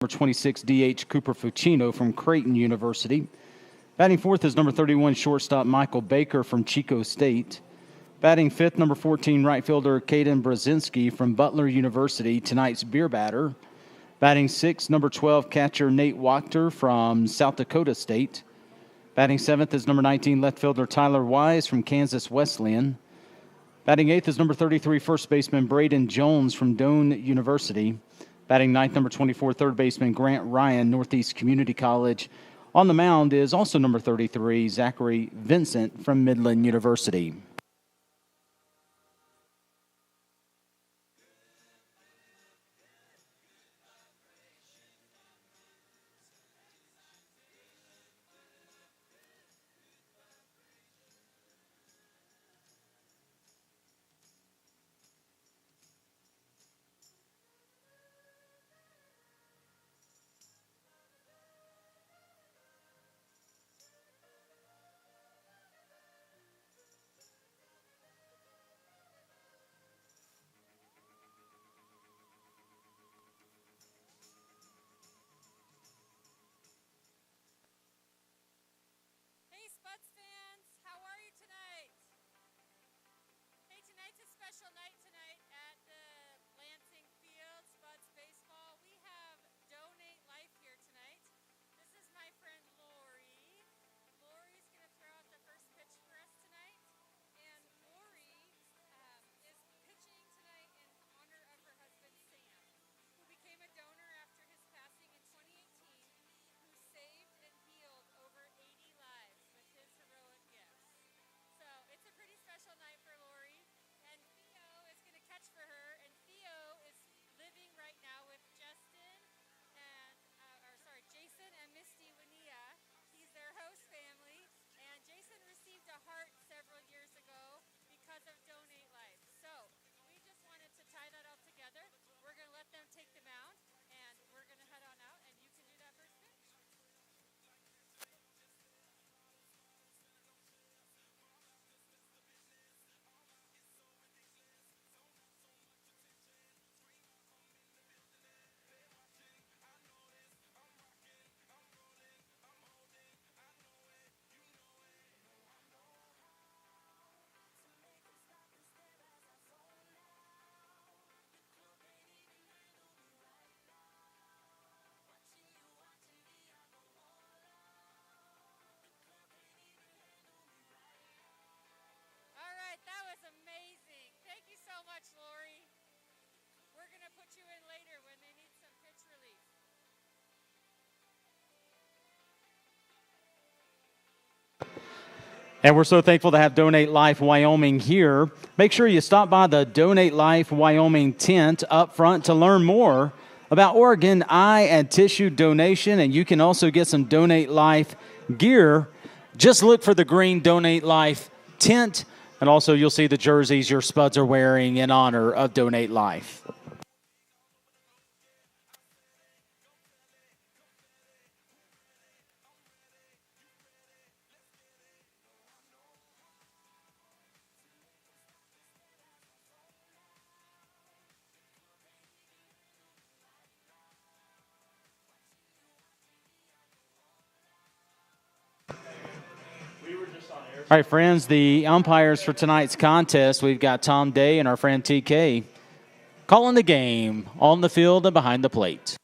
Number 26, DH Cooper Fucino from Creighton University. Batting fourth is number 31, shortstop Michael Baker from Chico State. Batting fifth, number 14, right fielder Caden Brzezinski from Butler University, tonight's beer batter. Batting sixth, number 12, catcher Nate Wachter from South Dakota State. Batting seventh is number 19, left fielder Tyler Wise from Kansas Wesleyan. Batting eighth is number 33, first baseman Braden Jones from Doane University. Batting ninth, number 24, third baseman Grant Ryan, Northeast Community College. On the mound is also number 33, Zachary Vincent from Midland University. Spuds fans, how are you tonight? Hey, tonight's a special night tonight at the Lansing Field, Spuds Baseball. We have Donate Life here tonight. This is my friend Lori. Lori's going to throw out the first pitch for us tonight. And Lori is pitching tonight in honor of her husband Sam, who became a donor after his passing in 2018, who saved and healed over 80 lives with his heroic gifts. So it's a pretty special night for Lori. And Theo is going to catch for her. And Theo is living right now with Jason and Misty Winia. He's their host family. And Jason received a heart several years ago because of Donate Life. So we just wanted to tie that all together. We're going to let them take the mound. And we're going to head on out. And you can do that first pitch. That was amazing. Thank you so much, Lori. We're going to put you in later when they need some pitch relief. And we're so thankful to have Donate Life Wyoming here. Make sure you stop by the Donate Life Wyoming tent up front to learn more about organ, eye, and tissue donation. And you can also get some Donate Life gear. Just look for the green Donate Life tent. And also you'll see the jerseys your Spuds are wearing in honor of Donate Life. All right, friends, the umpires for tonight's contest, we've got Tom Day and our friend TK calling the game on the field and behind the plate.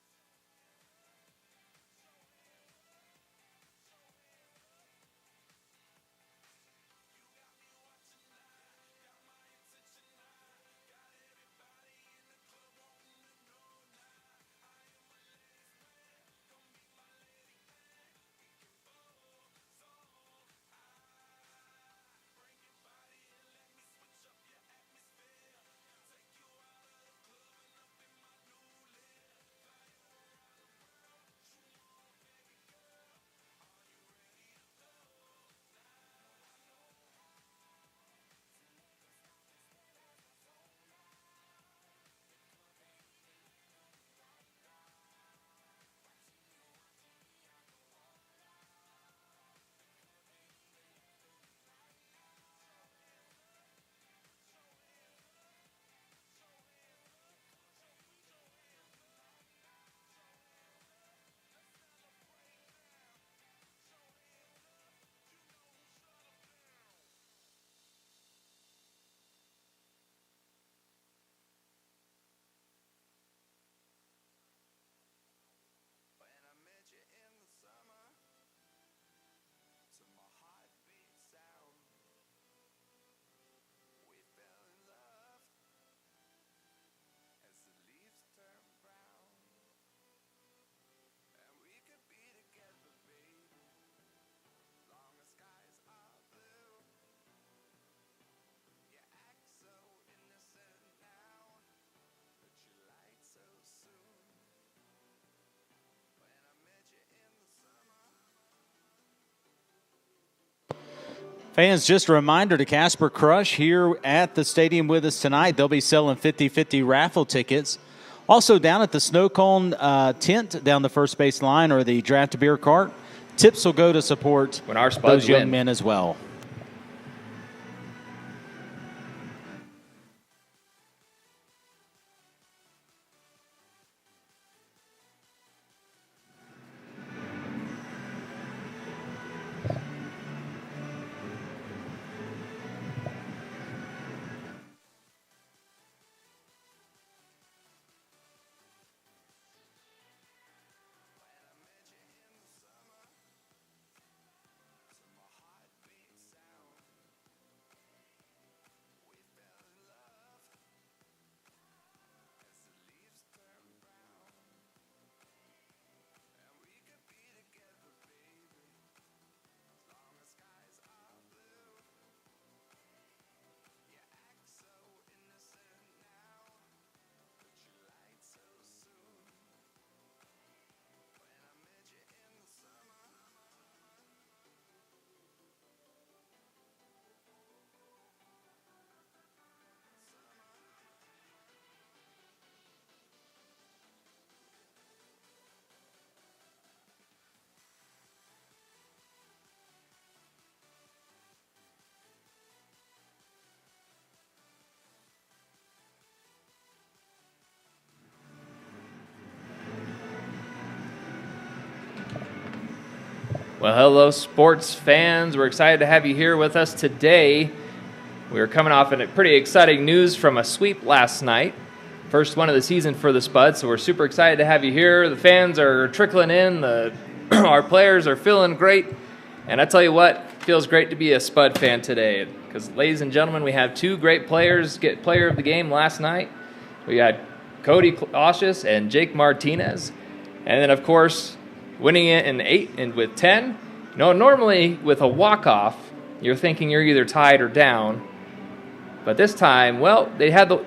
Fans, just a reminder to Casper Crush here at the stadium with us tonight. They'll be selling 50-50 raffle tickets. Also down at the snow cone tent down the first base line or the draft beer cart, tips will go to support when our Spuds those young win. men as well. Well, hello, sports fans. We're excited to have you here with us today. We're coming off a pretty exciting news from a sweep last night. First one of the season for the Spuds, so we're super excited to have you here. The fans are trickling in. Our players are feeling great. And I tell you what, it feels great to be a Spud fan today. Because, ladies and gentlemen, we have two great players get player of the game last night. We had Cody Clausius and Jake Martinez. And then, of course, winning it in 8 and with 10. No, normally with a walk-off, you're thinking you're either tied or down. But this time, well, they had the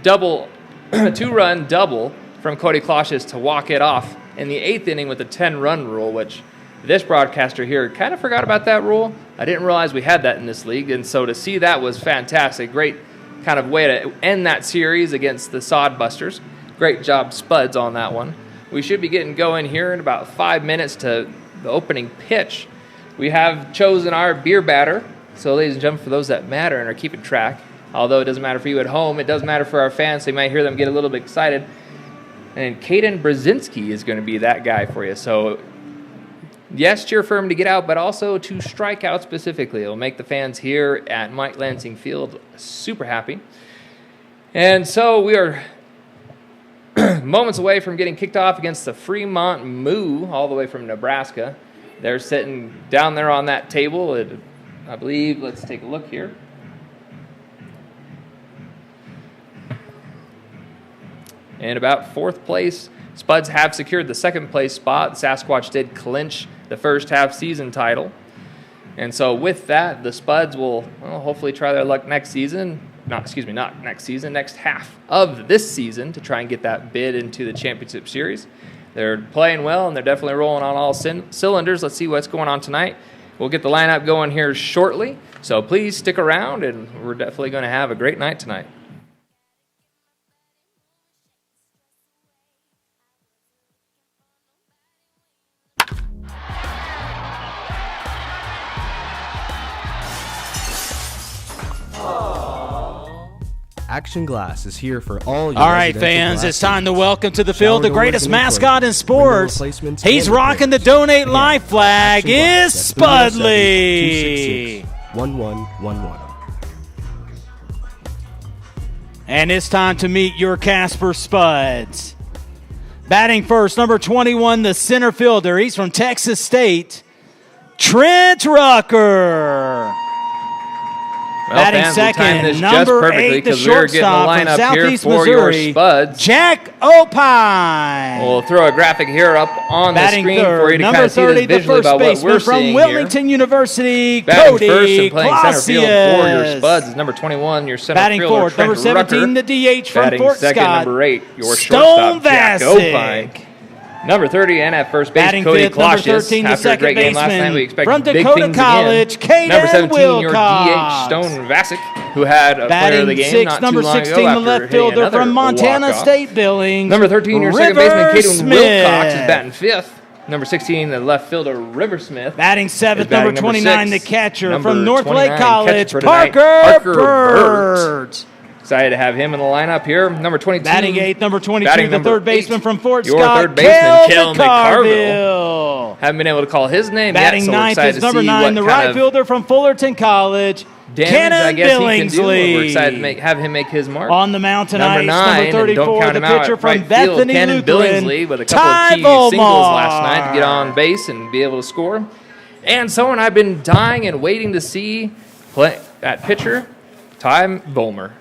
double, 2-run double from Cody Clausius to walk it off in the 8th inning with the 10-run rule, which this broadcaster here kind of forgot about that rule. I didn't realize we had that in this league, and so to see that was fantastic. Great kind of way to end that series against the Sodbusters. Great job, Spuds, on that one. We should be getting going here in about 5 minutes to the opening pitch. We have chosen our beer batter. So, ladies and gentlemen, for those that matter and are keeping track, although it doesn't matter for you at home, it does matter for our fans, so you might hear them get a little bit excited. And Caden Brzezinski is going to be that guy for you. So, yes, cheer for him to get out, but also to strike out specifically. It'll make the fans here at Mike Lansing Field super happy. And so we are moments away from getting kicked off against the Fremont Moo, all the way from Nebraska. They're sitting down there on that table at, I believe, let's take a look here. In about 4th place, Spuds have secured the 2nd place spot. Sasquatch did clinch the first half season title. And so with that, the Spuds will hopefully try their luck next season. Not next season, next half of this season to try and get that bid into the championship series. They're playing well, and they're definitely rolling on all cylinders. Let's see what's going on tonight. We'll get the lineup going here shortly, so please stick around, and we're definitely going to have a great night tonight. Action Glass is here for all your All right, fans, it's time to welcome to the field the greatest mascot in sports. He's rocking the Donate Life flag. Is Spudley. 1111. And it's time to meet your Casper Spuds. Batting first, number 21, the center fielder. He's from Texas State, Trent Rucker. Well, batting fans, second, this number just 8, the we're getting the shortstop from lineup Southeast here for Missouri, your Spuds. Jack Opine. We'll throw a graphic here up on batting the screen third, for you to number kind of see 30, this visually the first about what baseman we're from seeing Wilmington here. University, Batting Cody first and playing center field for your Clausius. Spuds is number 21, your center Batting fielder, fourth, Trent number 17, Rucker. the DH from Batting Fort second, Scott, number 8, your Stone shortstop, Jack Vasic. Opine. Number 30, and at first base, Batting Cody fifth, number Kloschis. 13, the After a second great game last baseman night, we expect from big Dakota things College, again. Number Caden 17, your Wilcox. DH, Stone Vasic, who had a player of the Batting game sixth, not too number long 16, ago the after left hitting fielder another from Montana walk-off. State Billings. Number 13, your second River baseman, Caden Smith. Wilcox, is batting fifth. Number 16, the left fielder, River Smith. Batting seventh, is batting number 29, the six. catcher Number from North 29, Lake College, catcher for tonight, Parker Burt. Excited to have him in the lineup here. Number 22. Batting eighth, number 22, batting the number third baseman 8, from Fort your Scott, third baseman, Kel McCarville. Haven't been able to call his name Batting yet, so we're ninth excited is to number see 9, what the kind right of fielder from Fullerton College, damage Cannon I guess he can do. Billingsley. We're excited to have him make his mark. On the mound Number tonight, 9, number and don't 34, count the him out pitcher at from right field, Bethany Cannon Lutheran, Billingsley, with a couple Ty of key singles Volmar. last night to get on base and be able to score. And someone I've been dying and waiting to see play at pitcher, Ty Volmar.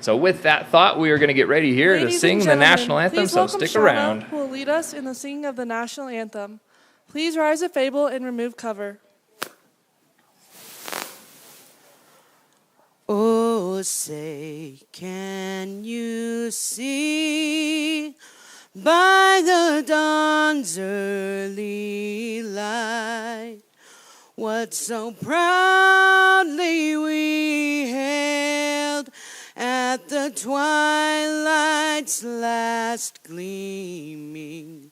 So with that thought, we are going to get ready here to Ladies sing and the gentlemen, national anthem, please so welcome stick Shauna, around. who will lead us in the singing of the national anthem. Please rise a fable and remove cover. Oh, say, can you see by the dawn's early light what so proudly we hailed at the twilight's last gleaming,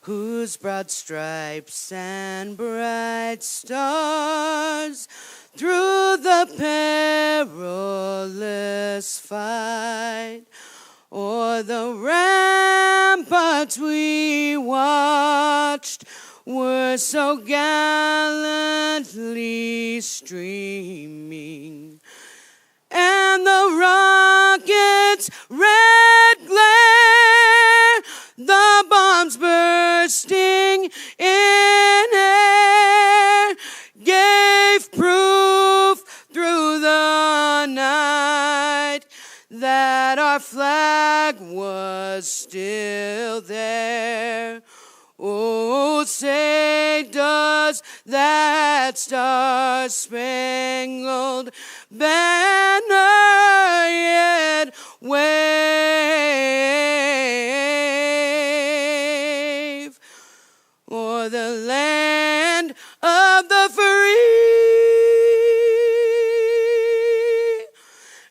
whose broad stripes and bright stars through the perilous fight o'er the ramparts we watched were so gallantly streaming, and the rocket's red glare, the bombs bursting in air, gave proof through the night that our flag was still there. Oh, say, does that star-spangled banner yet wave o'er the land of the free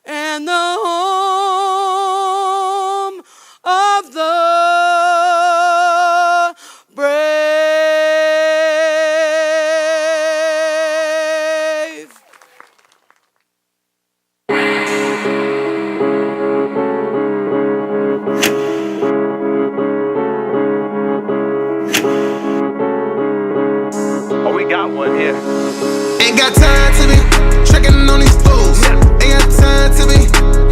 and the home of the brave? Oh, we got one here. Ain't got time to be checking on these fools. Ain't got time to be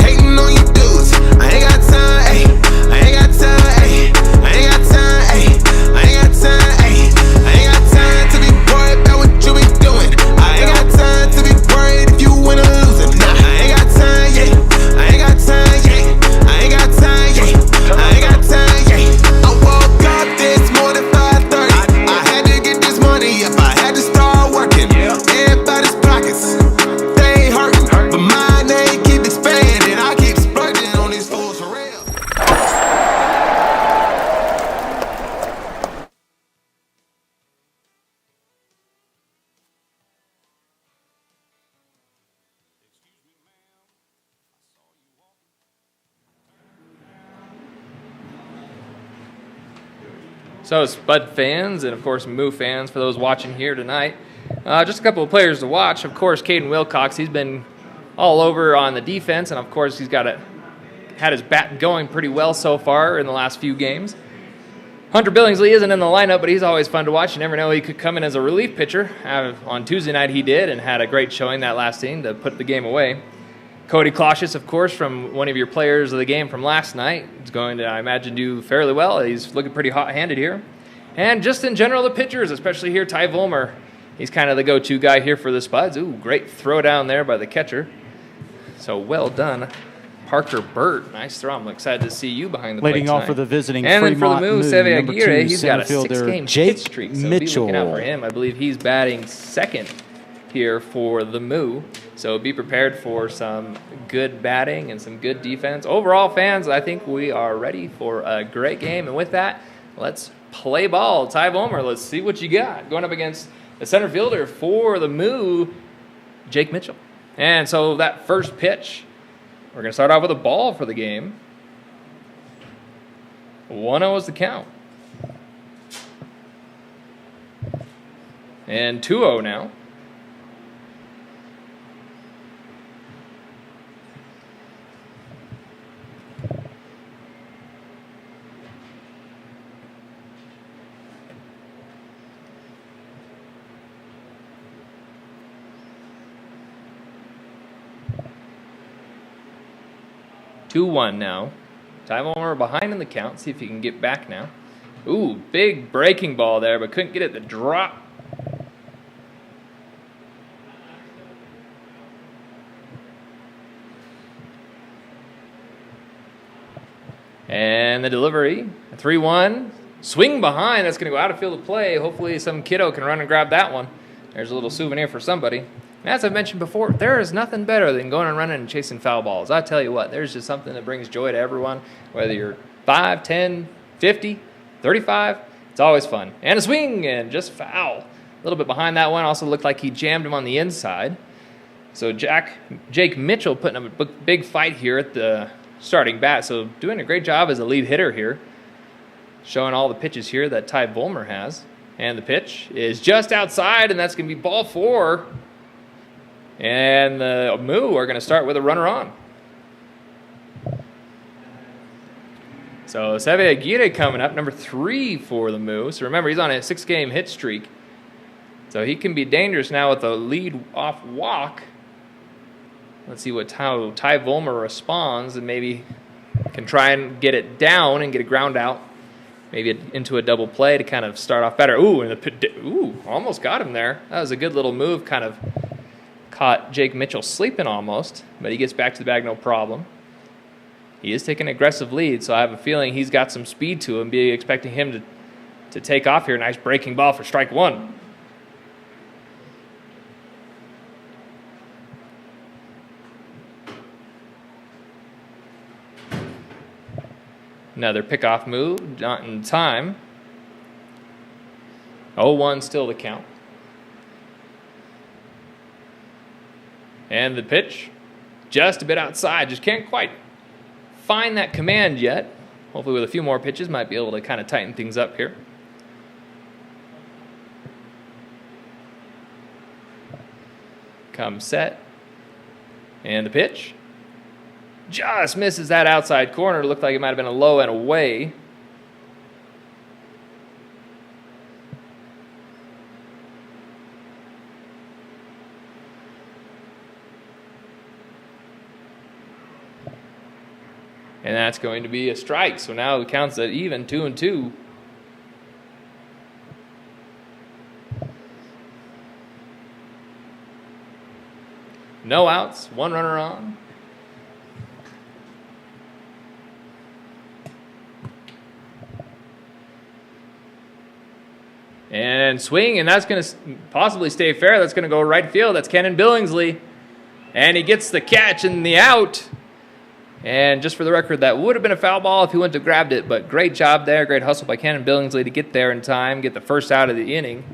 hating on you dudes. I ain't got time, ayy. I ain't got time, ayy. I ain't got time, ayy. I ain't got time, ayy. I ain't got time to be worried about what you be doing. I ain't got time to be worried if you win or losing. Nah, I ain't got time, yeah. I ain't got time, yeah. I ain't got time, yeah. I ain't got time, yeah. I woke up this morning 5:30. I had to get this money up. I had to start working. Everybody's pockets, they hurting, but mine they keep expanding. I keep splurging on these fools for real. So, Spud fans and, of course, Moo fans, for those watching here tonight, just a couple of players to watch. Of course, Caden Wilcox, he's been all over on the defense, and, of course, he's had his bat going pretty well so far in the last few games. Hunter Billingsley isn't in the lineup, but he's always fun to watch. You never know, he could come in as a relief pitcher. On Tuesday night he did and had a great showing that last inning to put the game away. Cody Kloschis, of course, from one of your players of the game from last night, is going to, I imagine, do fairly well. He's looking pretty hot-handed here. And just in general, the pitchers, especially here, Ty Volmar, he's kind of the go-to guy here for the Spuds. Ooh, great throw down there by the catcher. So well done. Parker Burt, nice throw. I'm excited to see you behind the plate Leading off tonight. for the visiting And then for Fremont the Moo, Moo, Seve number Aguirre, 2 he's got a center fielder 6-game Jake hit streak, so be looking out for him. I believe he's batting second here for the Moo, so be prepared for some good batting and some good defense. Overall, fans, I think we are ready for a great game, and with that, let's play ball. Ty Vollmer, let's see what you got. Going up against the center fielder for the Moo, Jake Mitchell. And so that first pitch, we're going to start off with a ball for the game. 1-0 is the count. And 2-0 now. Two-one now. Ty Vollmer behind in the count. See if he can get back now. Ooh, big breaking ball there, but couldn't get it to drop. And the delivery, 3-1. Swing behind, that's going to go out of field of play. Hopefully some kiddo can run and grab that one. There's a little souvenir for somebody. And as I've mentioned before, there is nothing better than going and running and chasing foul balls. I tell you what, there's just something that brings joy to everyone, whether you're 5, 10, 50, 35. It's always fun. And a swing, and just foul. A little bit behind that one. Also looked like he jammed him on the inside. So Jake Mitchell putting up a big fight here at the starting bat. So doing a great job as a lead hitter here. Showing all the pitches here that Ty Vollmer has. And the pitch is just outside, and that's going to be ball 4. And the Moo are going to start with a runner on. So Seve Aguirre coming up, number 3 for the Moo. So remember, he's on a 6-game hit streak. So he can be dangerous now with a lead-off walk. Let's see how Ty Vollmer responds, and maybe can try and get it down and get a ground out. Maybe into a double play to kind of start off better. Ooh, almost got him there. That was a good little move, kind of caught Jake Mitchell sleeping almost, but he gets back to the bag no problem. He is taking an aggressive lead, so I have a feeling he's got some speed to him. Be expecting him to take off here. Nice breaking ball for strike 1. Another pickoff move, not in time. 0-1 still the count. And the pitch, just a bit outside. Just can't quite find that command yet. Hopefully with a few more pitches, might be able to kind of tighten things up here. Come set. And the pitch. Just misses that outside corner. Looked like it might have been a low and away. And that's going to be a strike. So now it counts at even 2-2. No outs, 1 runner on. And swing, and that's going to possibly stay fair. That's going to go right field. That's Kenan Billingsley. And he gets the catch and the out. And just for the record, that would have been a foul ball if he wouldn't have grabbed it. But great job there. Great hustle by Kenan Billingsley to get there in time, get the first out of the inning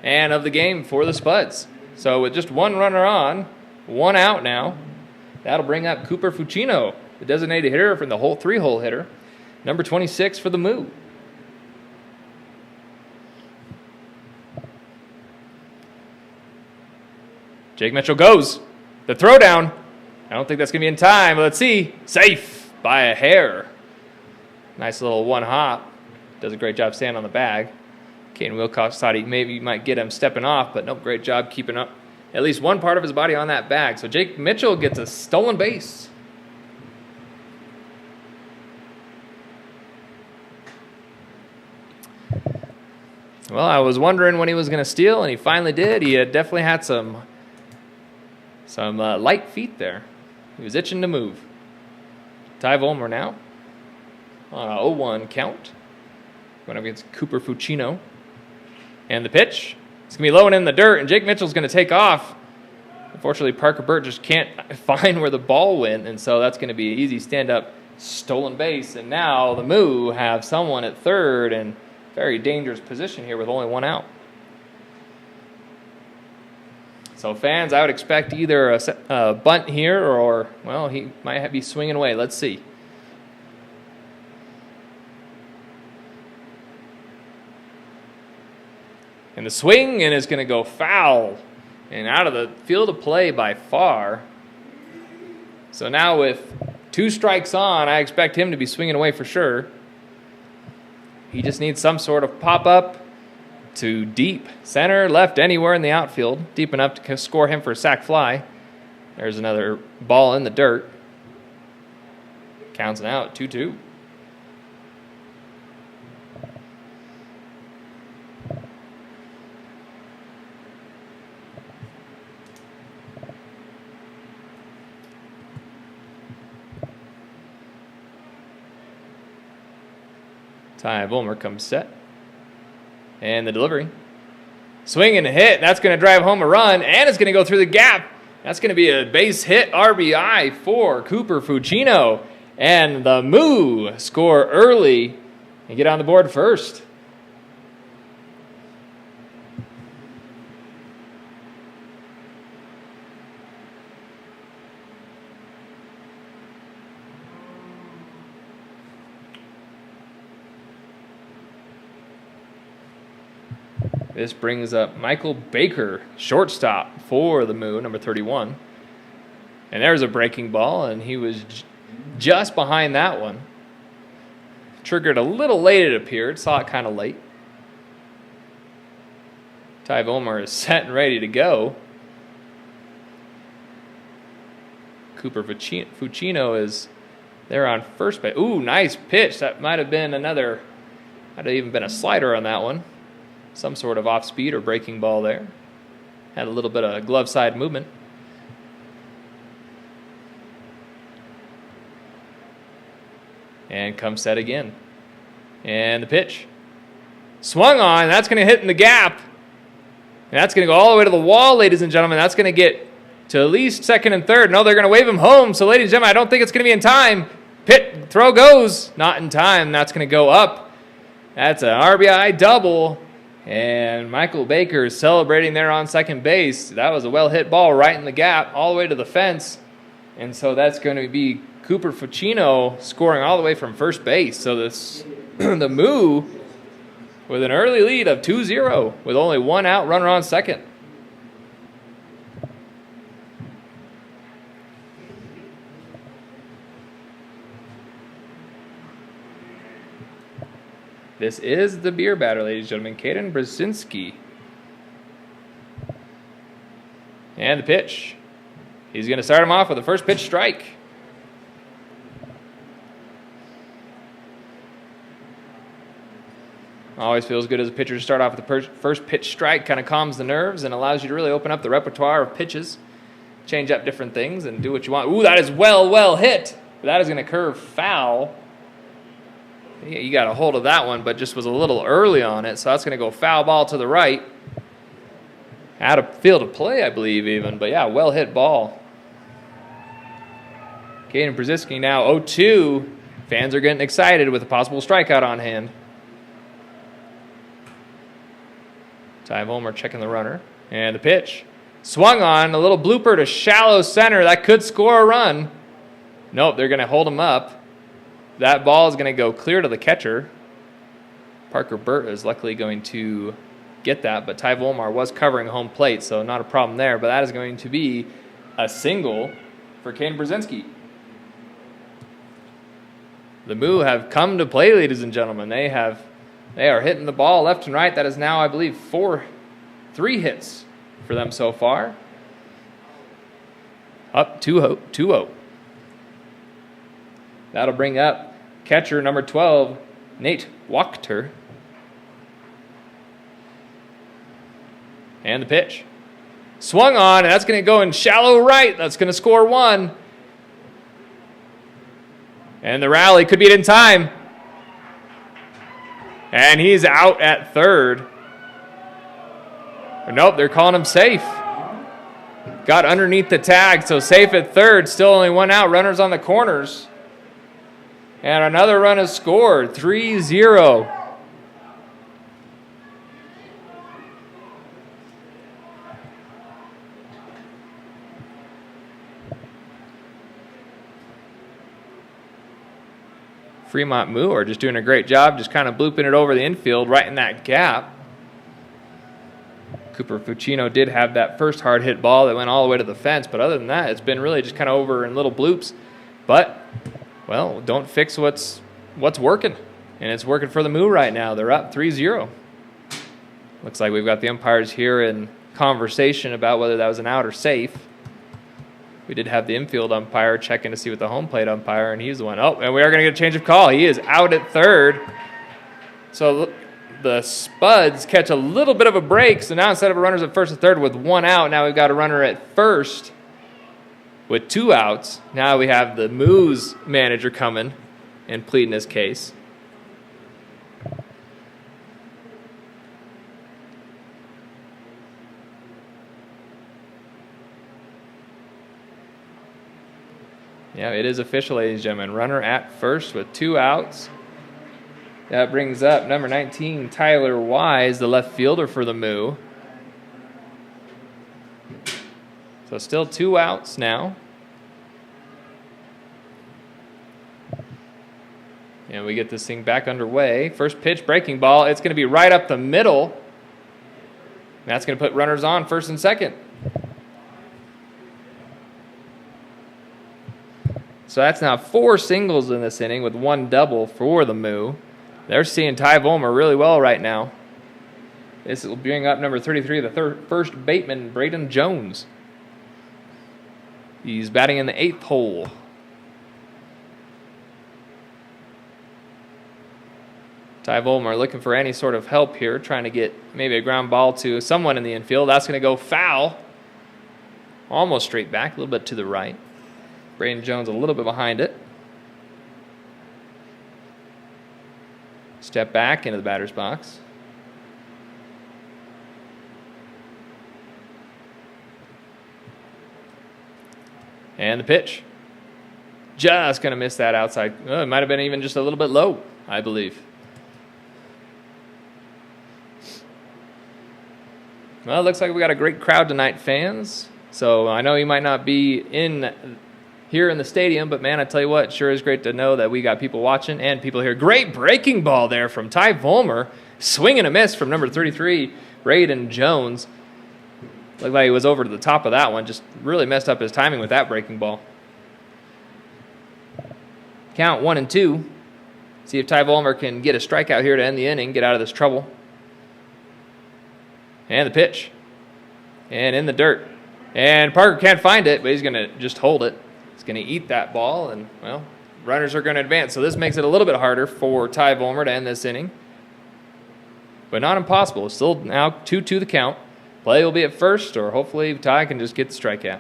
and of the game for the Spuds. So with just 1 runner on, 1 out now, that'll bring up Cooper Fucino, the designated hitter from the 3-hole hitter, number 26 for the Moo. Jake Mitchell goes. The throwdown. I don't think that's going to be in time. Let's see. Safe by a hair. Nice little 1 hop. Does a great job staying on the bag. Caden Wilcox thought he maybe might get him stepping off, but nope, great job keeping up at least one part of his body on that bag. So Jake Mitchell gets a stolen base. Well, I was wondering when he was going to steal, and he finally did. He had definitely had some light feet there. He was itching to move. Ty Vollmer now on a 0-1 count. Going up against Cooper Fucino. And the pitch. It's going to be low and in the dirt, and Jake Mitchell's going to take off. Unfortunately, Parker Burt just can't find where the ball went, and so that's going to be an easy stand-up stolen base. And now the Moo have someone at third, and very dangerous position here with only one out. So fans, I would expect either a bunt here or, well, he might be swinging away. Let's see. And the swing, and it's going to go foul and out of the field of play by far. So now with 2 strikes on, I expect him to be swinging away for sure. He just needs some sort of pop-up to deep, center, left, anywhere in the outfield, deep enough to score him for a sac fly. There's another ball in the dirt. Counts now at 2-2. Ty Volmer comes set. And the delivery. Swing and a hit. That's going to drive home a run, and it's going to go through the gap. That's going to be a base hit RBI for Cooper Fucino. And the Moo score early and get on the board first. This brings up Michael Baker, shortstop for the Moo, number 31. And there's a breaking ball, and he was just behind that one. Triggered a little late, it appeared. Saw it kind of late. Ty Volmer is set and ready to go. Cooper Fucino is there on first base. Ooh, nice pitch. That might have been another, might have even been a slider on that one. Some sort of off-speed or breaking ball there. Had a little bit of glove side movement. And comes set again. And the pitch. Swung on. That's going to hit in the gap. And that's going to go all the way to the wall, ladies and gentlemen. That's going to get to at least second and third. No, they're going to wave him home. So, ladies and gentlemen, I don't think it's going to be in time. Throw goes. Not in time. That's going to go up. That's an RBI double. And Michael Baker is celebrating there on second base. That was a well-hit ball right in the gap, all the way to the fence. And so that's going to be Cooper Fucino scoring all the way from first base. So this the Moo with an early lead of 2-0 with only one out, runner on second. This is the beer batter, ladies and gentlemen. Caden Brzezinski. And the pitch. He's going to start him off with a first pitch strike. Always feels good as a pitcher to start off with the first pitch strike. Kind of calms the nerves and allows you to really open up the repertoire of pitches. Change up different things and do what you want. Ooh, that is well hit. That is going to curve foul. Yeah, you got a hold of that one, but just was a little early on it, so that's going to go foul ball to the right. Out of field of play, I believe, even. But, yeah, well-hit ball. Caden Brzezinski now 0-2. Fans are getting excited with a possible strikeout on hand. Ty Volmer checking the runner. And the pitch. Swung on, a little blooper to shallow center. That could score a run. Nope, they're going to hold him up. That ball is going to go clear to the catcher. Parker Burt is luckily going to get that, but Ty Volmar was covering home plate, so not a problem there. But that is going to be a single for Caden Brzezinski. The Moo have come to play, ladies and gentlemen. They are hitting the ball left and right. That is now, I believe, 3 hits for them so far. Up 2-0. That'll bring up catcher number 12, Nate Wachter. And the pitch. Swung on, and that's going to go in shallow right. That's going to score 1. And the rally could beat in time. And he's out at third. Nope, they're calling him safe. Got underneath the tag, so safe at third. Still only one out. Runners on the corners. And another run is scored. 3-0. Fremont Moo are just doing a great job, just kind of blooping it over the infield right in that gap. Cooper Fucino did have that first hard hit ball that went all the way to the fence, but other than that, it's been really just kind of over in little bloops. But, well, don't fix what's working, and it's working for the Moo right now. They're up 3-0. Looks like we've got the umpires here in conversation about whether that was an out or safe. We did have the infield umpire checking to see with the home plate umpire, and he's the one. Oh, and we are going to get a change of call. He is out at third. So the Spuds catch a little bit of a break. So now instead of runners at first and third with one out, now we've got a runner at first with 2 outs. Now we have the Moo's manager coming and pleading his case. Yeah, it is official, ladies and gentlemen. Runner at first with 2 outs. That brings up number 19, Tyler Wise, the left fielder for the Moo. So still 2 outs now. And we get this thing back underway. First pitch, breaking ball. It's going to be right up the middle. That's going to put runners on first and second. So that's now 4 singles in this inning with 1 double for the Moo. They're seeing Ty Volmer really well right now. This will bring up number 33, the first bateman, Braden Jones. He's batting in the 8th hole. Ty Volmer looking for any sort of help here, trying to get maybe a ground ball to someone in the infield. That's going to go foul. Almost straight back, a little bit to the right. Braden Jones a little bit behind it. Step back into the batter's box. And the pitch. Just going to miss that outside. Oh, it might have been even just a little bit low, I believe. Well, it looks like we got a great crowd tonight, fans. So I know you might not be here in the stadium, but man, I tell you what, it sure is great to know that we got people watching and people here. Great breaking ball there from Ty Volmer. Swing and a miss from number 33, Braden Jones. Looked like he was over to the top of that one. Just really messed up his timing with that breaking ball. Count 1-2. See if Ty Volmer can get a strikeout here to end the inning, get out of this trouble. And the pitch. And in the dirt. And Parker can't find it, but he's going to just hold it. He's going to eat that ball, and, well, runners are going to advance. So this makes it a little bit harder for Ty Volmer to end this inning. But not impossible. It's still now 2-2 the count. Play will be at first, or hopefully Ty can just get the strikeout.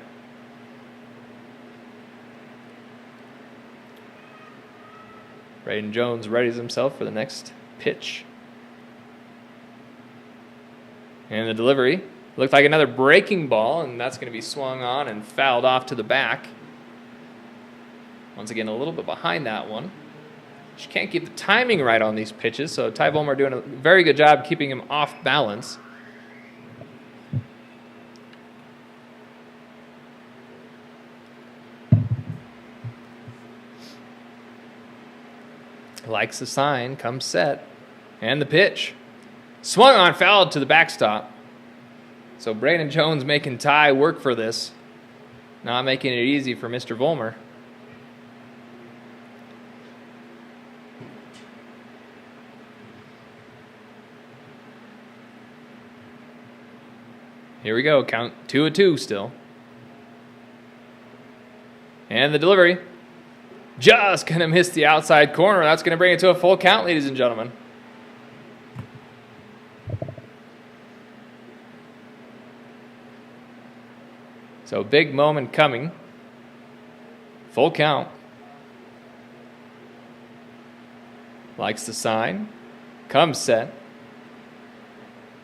Braden Jones readies himself for the next pitch. And the delivery. Looked like another breaking ball, and that's going to be swung on and fouled off to the back. Once again, a little bit behind that one. Just can't keep the timing right on these pitches, so Ty Volmer doing a very good job keeping him off balance. Likes the sign, comes set, and the pitch. Swung on, fouled to the backstop. So Braden Jones making Ty work for this. Not making it easy for Mr. Volmer. Here we go, count 2-2 still. And the delivery. Just going to miss the outside corner. That's going to bring it to a full count, ladies and gentlemen. So big moment coming. Full count. Likes the sign. Comes set.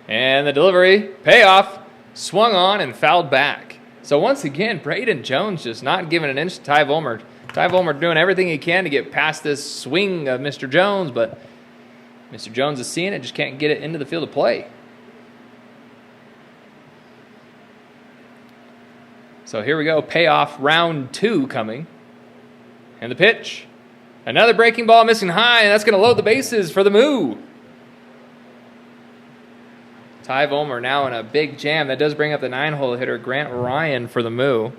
And the delivery. Payoff. Swung on and fouled back. So once again, Braden Jones just not giving an inch to Ty Volmer. Ty Volmer doing everything he can to get past this swing of Mr. Jones, but Mr. Jones is seeing it, just can't get it into the field of play. So here we go, payoff round 2 coming. And the pitch. Another breaking ball missing high, and that's going to load the bases for the Moo. Ty Vollmer now in a big jam. That does bring up the 9-hole hitter, Grant Ryan, for the Moo.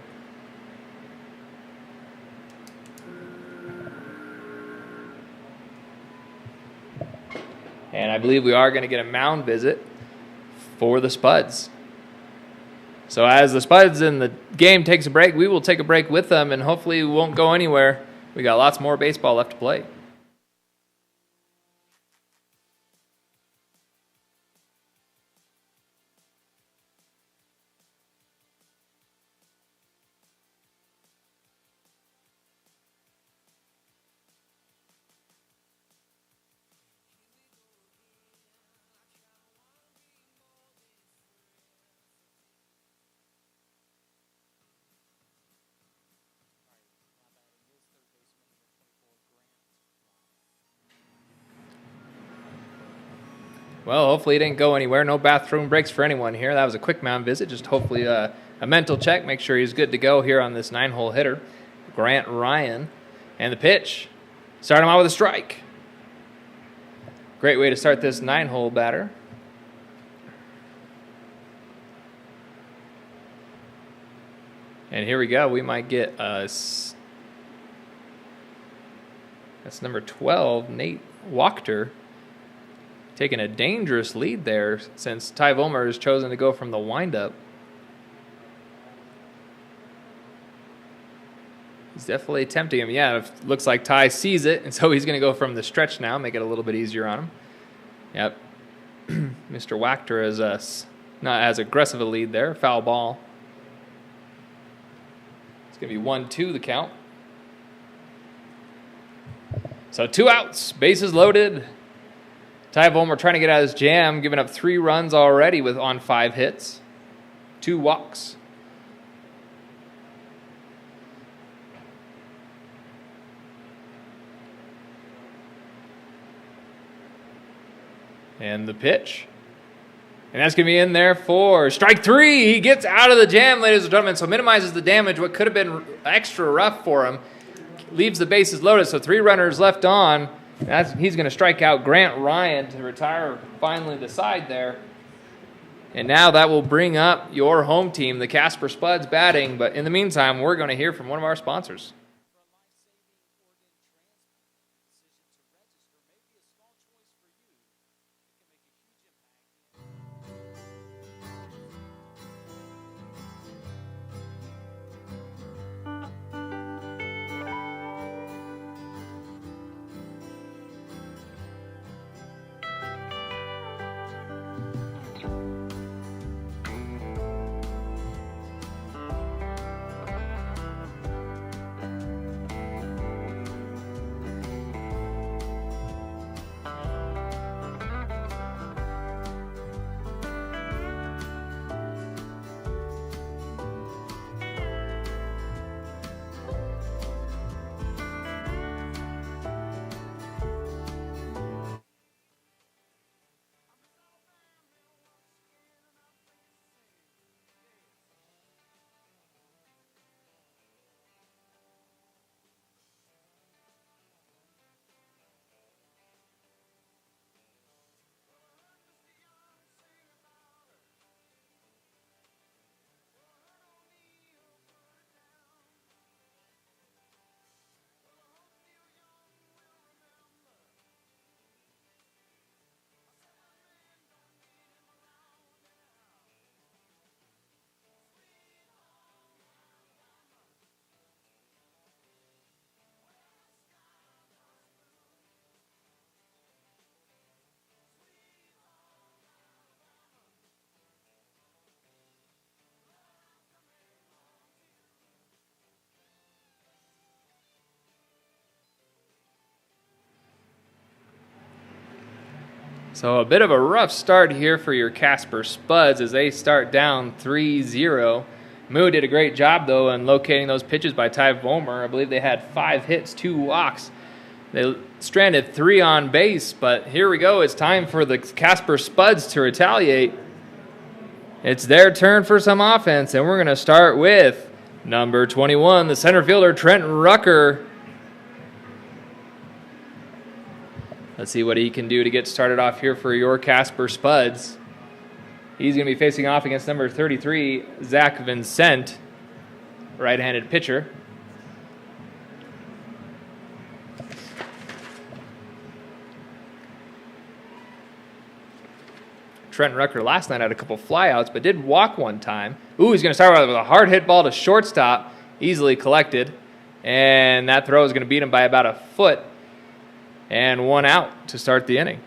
And I believe we are going to get a mound visit for the Spuds. So as the Spuds in the game takes a break, we will take a break with them, and hopefully we won't go anywhere. We got lots more baseball left to play. Well, hopefully it didn't go anywhere. No bathroom breaks for anyone here. That was a quick mound visit. Just hopefully a mental check. Make sure he's good to go here on this 9-hole hitter, Grant Ryan. And the pitch. Start him out with a strike. Great way to start this 9-hole batter. And here we go. We might get that's number 12, Nate Wachter, taking a dangerous lead there since Ty Vollmer has chosen to go from the windup. He's definitely tempting him. Yeah, it looks like Ty sees it, and so he's going to go from the stretch now, make it a little bit easier on him. Yep. Mr. Wachter is not as aggressive a lead there. Foul ball. It's going to be 1-2 the count. So 2 outs, bases loaded. Ty Vollmer trying to get out of his jam, giving up 3 runs already on 5 hits, 2 walks. And the pitch. And that's going to be in there for strike 3. He gets out of the jam, ladies and gentlemen, so minimizes the damage. What could have been extra rough for him. Leaves the bases loaded, so 3 runners left on. He's going to strike out Grant Ryan to retire finally the side there. And now that will bring up your home team, the Casper Spuds, batting. But in the meantime, we're going to hear from one of our sponsors. So a bit of a rough start here for your Casper Spuds as they start down 3-0. Moo did a great job, though, in locating those pitches by Ty Vollmer. I believe they had 5 hits, 2 walks. They stranded 3 on base, but here we go. It's time for the Casper Spuds to retaliate. It's their turn for some offense, and we're going to start with number 21, the center fielder, Trent Rucker. Let's see what he can do to get started off here for your Casper Spuds. He's going to be facing off against number 33, Zach Vincent, right-handed pitcher. Trent Rucker last night had a couple flyouts, but did walk one time. Ooh, he's going to start with a hard hit ball to shortstop, easily collected. And that throw is going to beat him by about a foot. And 1 out to start the inning.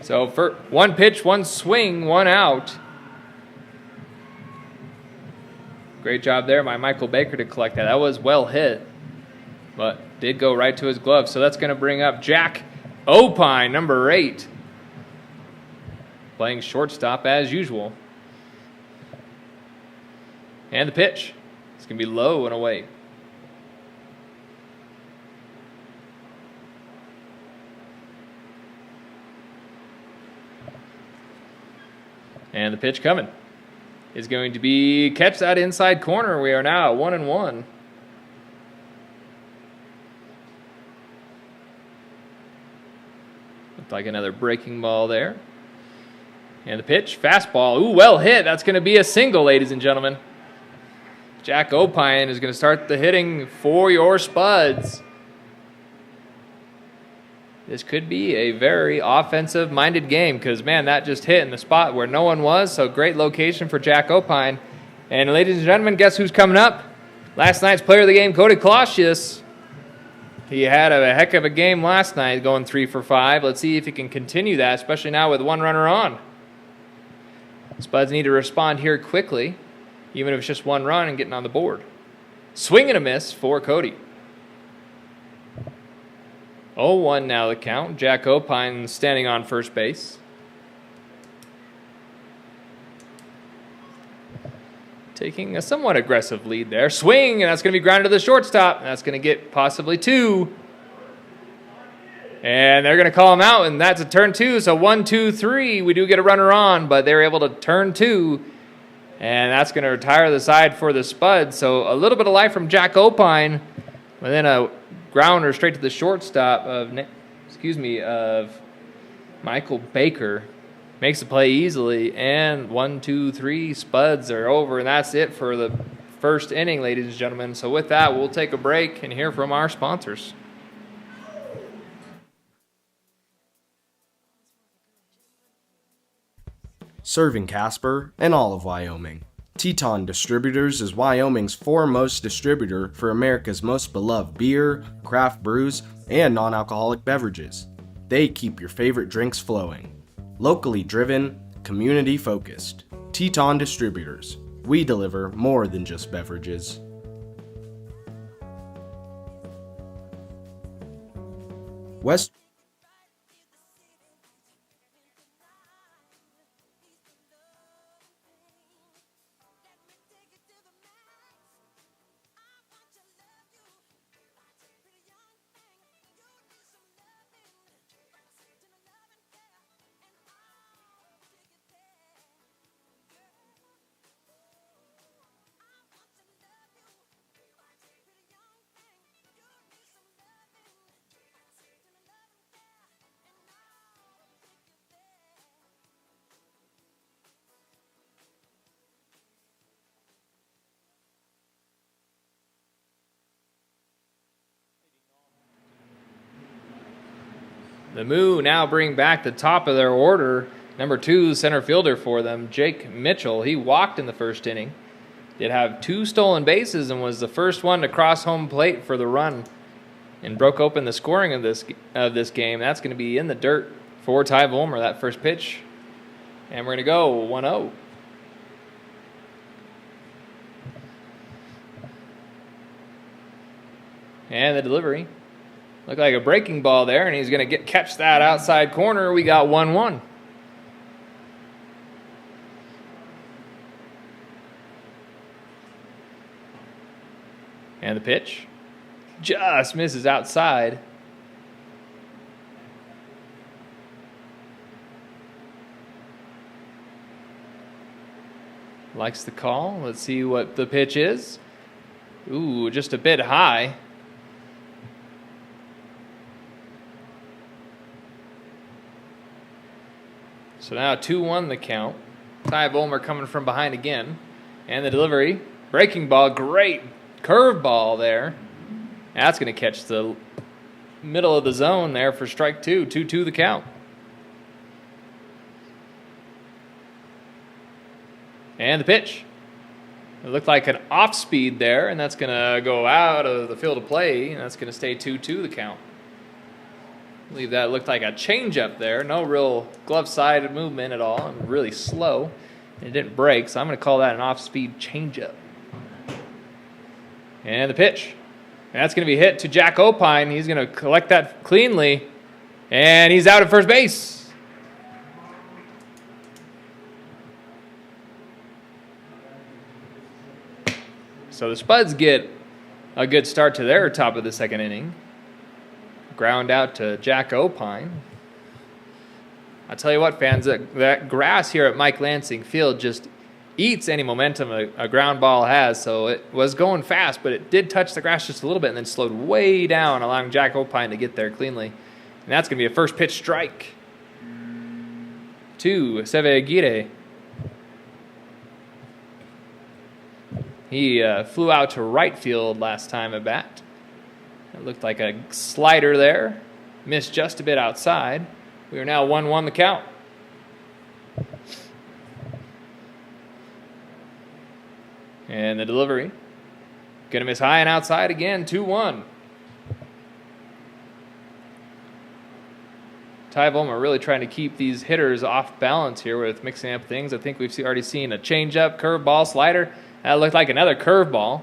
So for 1 pitch, 1 swing, 1 out. Great job there by Michael Baker to collect that. That was well hit, but did go right to his glove. So that's going to bring up Jack Opine, number 8, playing shortstop as usual. And the pitch. It's going to be low and away. And the pitch coming is going to be catch that inside corner. We are now at 1-1. Looked like another breaking ball there. And the pitch, fastball. Ooh, well hit. That's going to be a single, ladies and gentlemen. Jack Opine is going to start the hitting for your Spuds. This could be a very offensive-minded game because, man, that just hit in the spot where no one was. So great location for Jack Opine. And, ladies and gentlemen, guess who's coming up? Last night's player of the game, Cody Clausius. He had a heck of a game last night, going 3 for 5. Let's see if he can continue that, especially now with 1 runner on. Spuds need to respond here quickly, even if it's just 1 run and getting on the board. Swing and a miss for Cody. 0-1 now the count. Jack Opine standing on first base. Taking a somewhat aggressive lead there. Swing, and that's going to be grounded to the shortstop. And that's going to get possibly 2. And they're going to call him out, and that's a turn 2. So 1, 2, 3. We do get a runner on, but they're able to turn 2. And that's going to retire the side for the Spuds. So a little bit of life from Jack Opine. And then a grounder straight to the shortstop of Michael Baker. Makes the play easily, and 1, 2, 3 Spuds are over, and that's it for the first inning, ladies and gentlemen. So with that, we'll take a break and hear from our sponsors. Serving Casper and all of Wyoming. Teton Distributors is Wyoming's foremost distributor for America's most beloved beer, craft brews, and non-alcoholic beverages. They keep your favorite drinks flowing. Locally driven, community focused. Teton Distributors. We deliver more than just beverages. West The Moo now bring back the top of their order. Number 2 center fielder for them, Jake Mitchell. He walked in the first inning. Did have 2 stolen bases and was the first one to cross home plate for the run and broke open the scoring of this game. That's going to be in the dirt for Ty Volmer, that first pitch. And we're going to go 1-0. And the delivery. Looked like a breaking ball there, and he's going to catch that outside corner. We got 1-1. And the pitch just misses outside. Likes the call. Let's see what the pitch is. Ooh, just a bit high. So now 2-1 the count. Ty Volmer coming from behind again. And the delivery. Breaking ball. Great curve ball there. That's going to catch the middle of the zone there for strike 2. 2-2 the count. And the pitch. It looked like an off speed there, and that's going to go out of the field of play, and that's going to stay 2-2 the count. I believe that looked like a changeup there. No real glove-sided movement at all, and really slow. And it didn't break, so I'm going to call that an off-speed changeup. And the pitch. And that's going to be hit to Jack Opine. He's going to collect that cleanly, and he's out at first base. So the Spuds get a good start to their top of the second inning. Ground out to Jack Opine. I'll tell you what, fans, that grass here at Mike Lansing Field just eats any momentum a ground ball has. So it was going fast, but it did touch the grass just a little bit and then slowed way down, allowing Jack Opine to get there cleanly. And that's going to be a first pitch strike to Seve Aguirre. He flew out to right field last time at bat. It looked like a slider there. Missed just a bit outside. We are now 1-1 the count. And the delivery. Going to miss high and outside again, 2-1. Ty Volmer really trying to keep these hitters off balance here with mixing up things. I think we've already seen a changeup, curveball, slider. That looked like another curveball.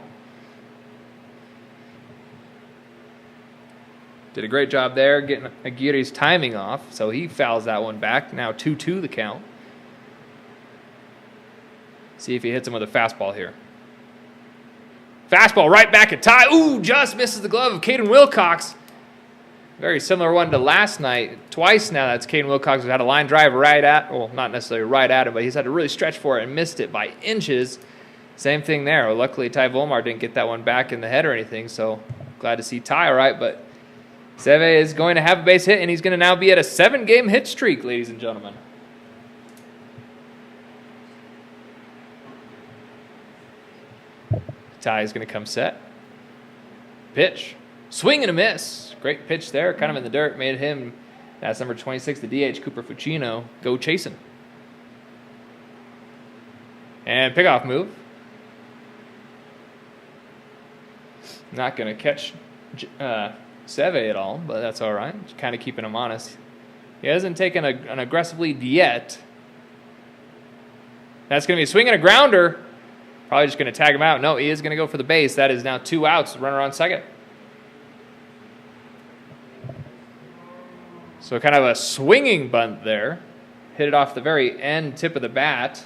Did a great job there getting Aguirre's timing off, so he fouls that one back. Now 2-2 the count. See if he hits him with a fastball here. Fastball right back at Ty. Ooh, just misses the glove of Caden Wilcox. Very similar one to last night. Twice now that's Caden Wilcox who had a line drive right at, well, not necessarily right at him, but he's had to really stretch for it and missed it by inches. Same thing there. Well, luckily, Ty Volmar didn't get that one back in the head or anything, so glad to see Ty all right. But Seve is going to have a base hit, and he's going to now be at a 7-game hit streak, ladies and gentlemen. Ty is going to come set. Pitch. Swing and a miss. Great pitch there, kind of in the dirt. Made him, that's number 26, the DH, Cooper Fucino, go chasing. And pickoff move. Not going to catch Seve at all, but that's all right. Just kind of keeping him honest. He hasn't taken an aggressive lead yet. That's going to be a swing and a grounder. Probably just going to tag him out. No, he is going to go for the base. That is now 2 outs. Runner on second. So kind of a swinging bunt there. Hit it off the very end tip of the bat.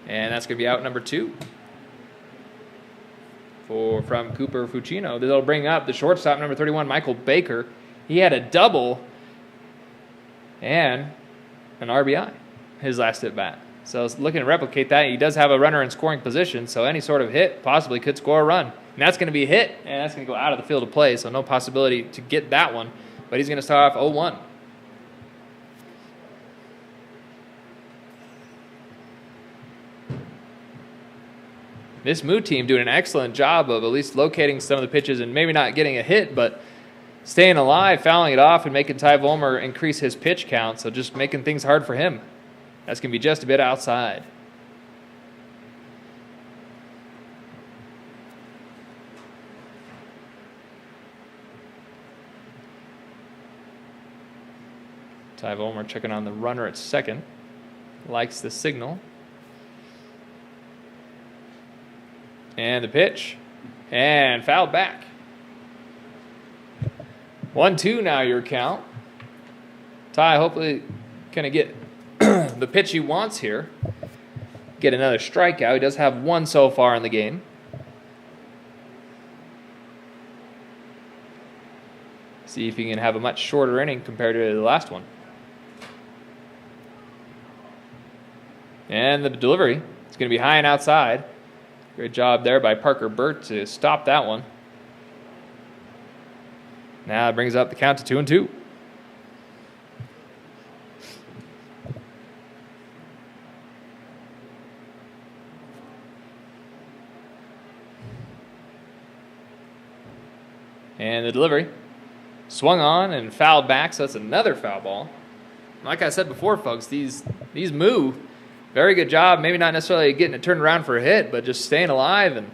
And that's going to be out number 2 from Cooper Fucino. That'll bring up the shortstop, number 31, Michael Baker. He had a double and an RBI his last at bat. So looking to replicate that. He does have a runner in scoring position, so any sort of hit possibly could score a run. And that's going to be a hit, and that's going to go out of the field of play, so no possibility to get that one. But he's going to start off 0-1. This Moo team doing an excellent job of at least locating some of the pitches and maybe not getting a hit, but staying alive, fouling it off, and making Ty Volmer increase his pitch count, so just making things hard for him. That's going to be just a bit outside. Ty Volmer checking on the runner at second. Likes the signal. And the pitch. And fouled back. 1-2 now your count. Ty hopefully going to get the pitch he wants here. Get another strikeout. He does have one so far in the game. See if he can have a much shorter inning compared to the last one. And the delivery is going to be high and outside. Great job there by Parker Burt to stop that one. Now it brings up the count to 2-2. And the delivery swung on and fouled back, so that's another foul ball. Like I said before, folks, these Moo, very good job. Maybe not necessarily getting it turned around for a hit, but just staying alive and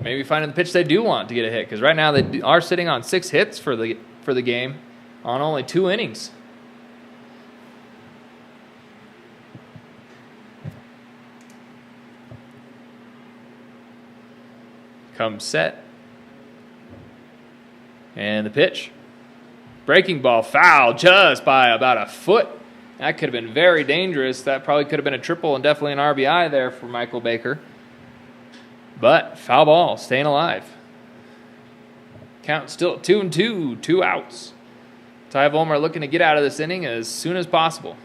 maybe finding the pitch they do want to get a hit. Because right now they are sitting on 6 hits for the game on only 2 innings. Comes set. And the pitch. Breaking ball, foul just by about a foot. That could have been very dangerous. That probably could have been a triple and definitely an RBI there for Michael Baker. But foul ball, staying alive. Count still at 2-2, 2 outs. Ty Volmer looking to get out of this inning as soon as possible.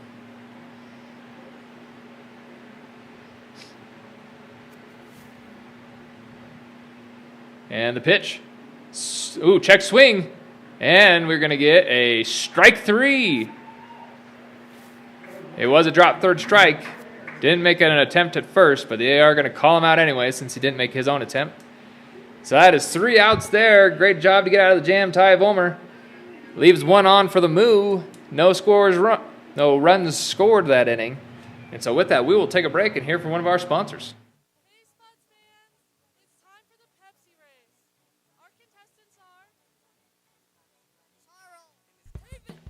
And the pitch. Ooh, check swing. And we're going to get a strike 3. It was a drop third strike. Didn't make an attempt at first, but they are going to call him out anyway since he didn't make his own attempt. So that is 3 outs there. Great job to get out of the jam, Ty Volmer. Leaves 1 on for the Moo. No runs scored that inning. And so with that, we will take a break and hear from one of our sponsors. Hey, Spuds fans, it's time for the Pepsi race. Our contestants are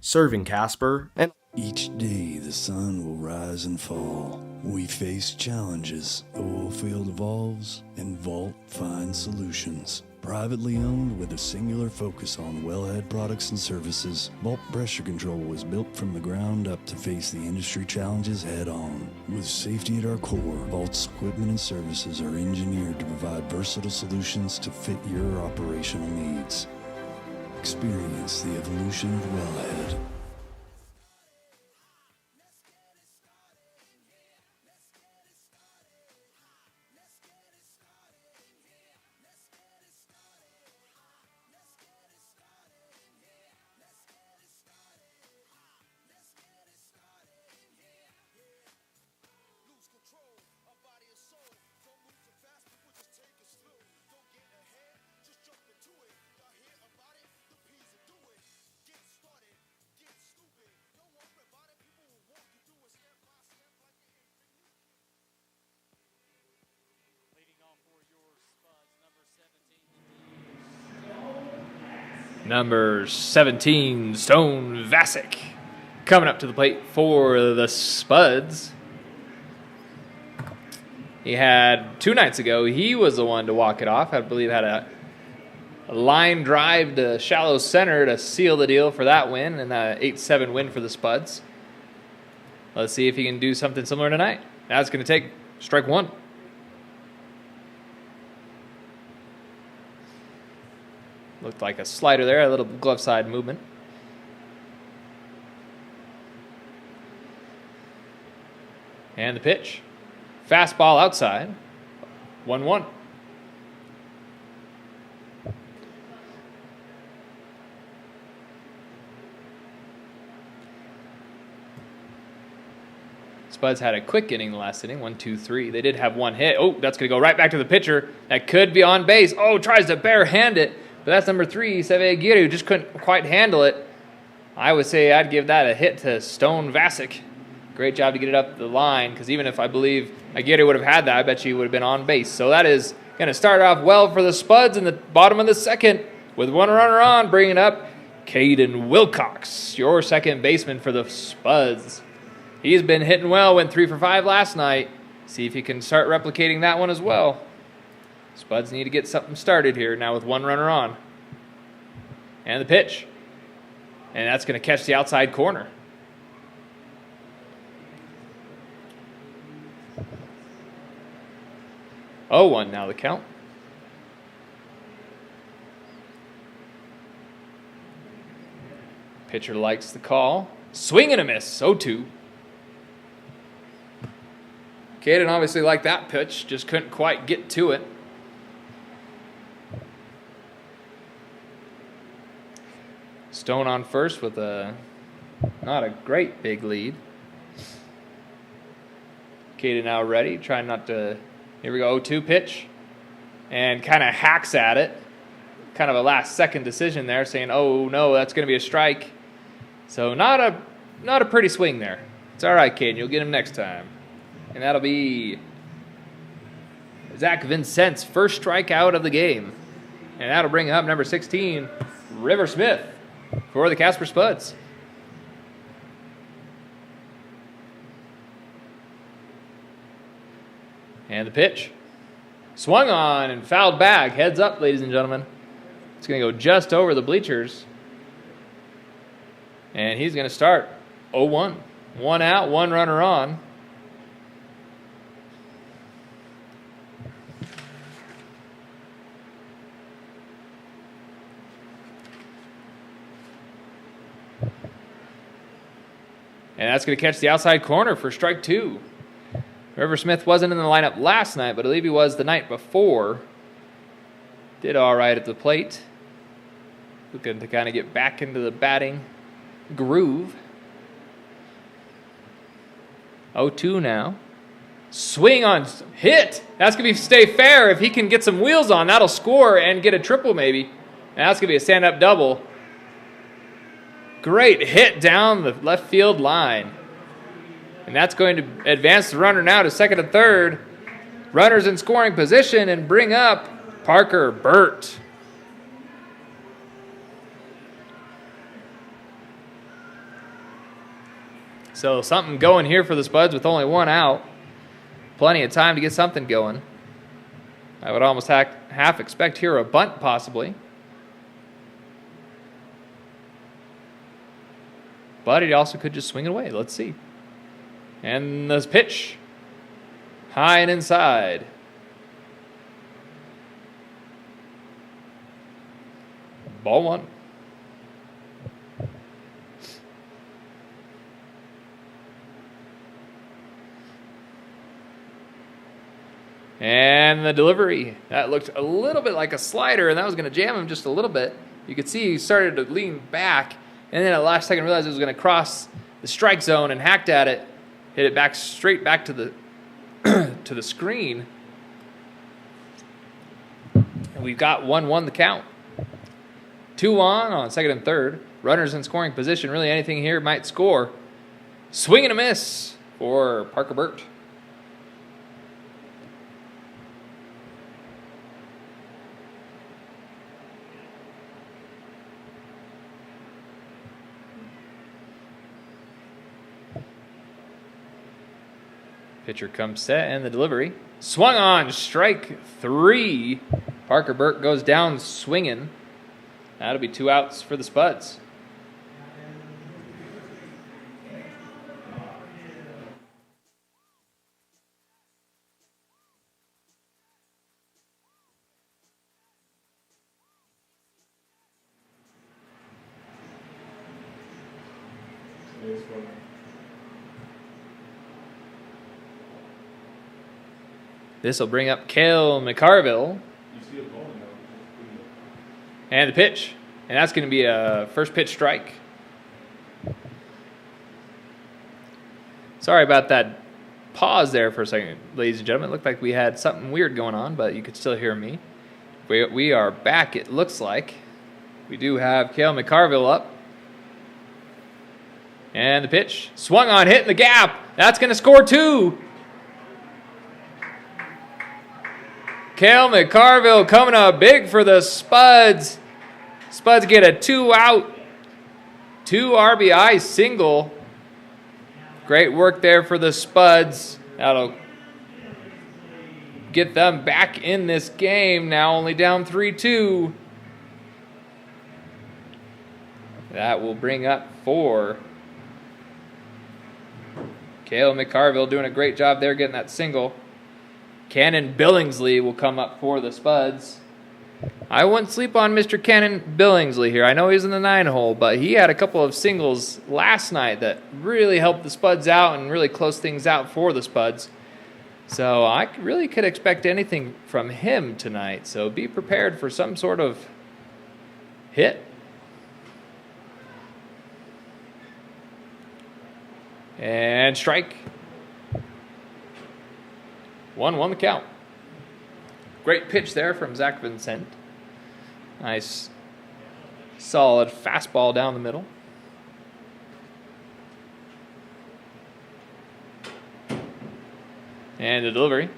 Serving Casper and Each day the sun will rise and fall. We face challenges, the oil field evolves, and Vault finds solutions. Privately owned with a singular focus on wellhead products and services, Vault Pressure Control was built from the ground up to face the industry challenges head on. With safety at our core, Vault's equipment and services are engineered to provide versatile solutions to fit your operational needs. Experience the evolution of wellhead. Number 17, Stone Vasic, coming up to the plate for the Spuds. He had 2 nights ago, he was the one to walk it off. I believe had a line drive to shallow center to seal the deal for that win, and an 8-7 win for the Spuds. Let's see if he can do something similar tonight. That's going to take strike 1. Looked like a slider there, a little glove side movement. And the pitch. Fastball outside. 1-1. Spuds had a quick inning the last inning, 1-2-3. They did have 1 hit. Oh, that's going to go right back to the pitcher. That could be on base. Oh, tries to barehand it. But that's number 3, Seve Aguirre, who just couldn't quite handle it. I would say I'd give that a hit to Stone Vasic. Great job to get it up the line, because even if I believe Aguirre would have had that, I bet you would have been on base. So that is going to start off well for the Spuds in the bottom of the second with 1 runner on, bringing up Caden Wilcox, your second baseman for the Spuds. He's been hitting well, went 3 for 5 last night. See if he can start replicating that one as well. Spuds need to get something started here now with 1 runner on. And the pitch. And that's going to catch the outside corner. Oh, 1 now the count. Pitcher likes the call. Swing and a miss. 0-2. Caden obviously liked that pitch, just couldn't quite get to it. Stone on first with not a great big lead. Caden now ready, trying not to. Here we go, 0-2 pitch. And kind of hacks at it. Kind of a last-second decision there, saying, oh, no, that's going to be a strike. So not a pretty swing there. It's all right, Caden. You'll get him next time. And that'll be Zach Vincent's first strikeout of the game. And that'll bring up number 16, River Smith, for the Casper Spuds. And the pitch. Swung on and fouled back. Heads up, ladies and gentlemen. It's going to go just over the bleachers. And he's going to start 0-1. 1 out, 1 runner on. And that's going to catch the outside corner for strike 2. River Smith wasn't in the lineup last night, but I believe he was the night before. Did all right at the plate. Looking to kind of get back into the batting groove. 0-2 now. Swing on hit. That's going to stay fair. If he can get some wheels on, that'll score and get a triple maybe. And that's going to be a stand-up double. Great hit down the left field line. And that's going to advance the runner now to second and third. Runners in scoring position and bring up Parker Burt. So something going here for the Spuds with only 1 out. Plenty of time to get something going. I would almost half expect here a bunt possibly. But he also could just swing it away. Let's see. And this pitch. High and inside. Ball 1. And the delivery. That looked a little bit like a slider, and that was going to jam him just a little bit. You could see he started to lean back, and then at the last second realized it was going to cross the strike zone and hacked at it. Hit it back straight back to the to the screen. And we've got 1-1 the count. 2 on second and third. Runners in scoring position. Really anything here might score. Swing and a miss for Parker Burt. Pitcher comes set and the delivery. Swung on, strike 3. Parker Burt goes down swinging. That'll be 2 outs for the Spuds. This will bring up Cale McCarville. And the pitch. And that's going to be a first pitch strike. Sorry about that pause there for a second, ladies and gentlemen. It looked like we had something weird going on, but you could still hear me. We are back, it looks like. We do have Cale McCarville up. And the pitch. Swung on, hit in the gap. That's going to score 2. Cale McCarville coming up big for the Spuds. Spuds get a 2-out, 2 RBI single. Great work there for the Spuds. That'll get them back in this game. Now only down 3-2. That will bring up 4. Cale McCarville doing a great job there getting that single. Cannon Billingsley will come up for the Spuds. I wouldn't sleep on Mr. Cannon Billingsley here. I know he's in the 9-hole, but he had a couple of singles last night that really helped the Spuds out and really close things out for the Spuds. So I really could expect anything from him tonight. So be prepared for some sort of hit. And strike. 1-1 the count. Great pitch there from Zach Vincent. Nice, solid fastball down the middle. And the delivery.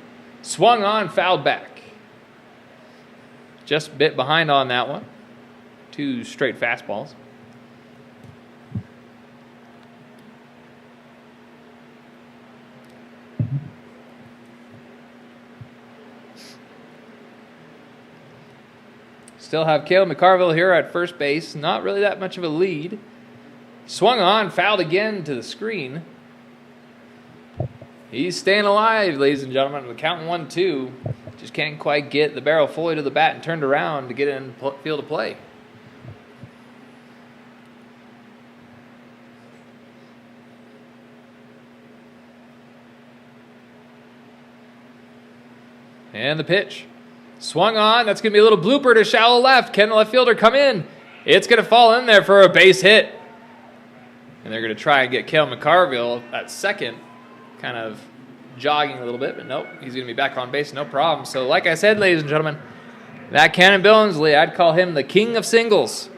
Swung on, fouled back. Just a bit behind on that one. 2 straight fastballs. Still have Cale McCarville here at first base. Not really that much of a lead. Swung on, fouled again to the screen. He's staying alive, ladies and gentlemen. We're counting 1-2. Just can't quite get the barrel fully to the bat and turned around to get in field of play. And the pitch. Swung on. That's going to be a little blooper to shallow left. Can the left fielder come in? It's going to fall in there for a base hit. And they're going to try and get Cale McCarville at second. Kind of jogging a little bit, but nope. He's going to be back on base, no problem. So like I said, ladies and gentlemen, that Cannon Billingsley, I'd call him the king of singles.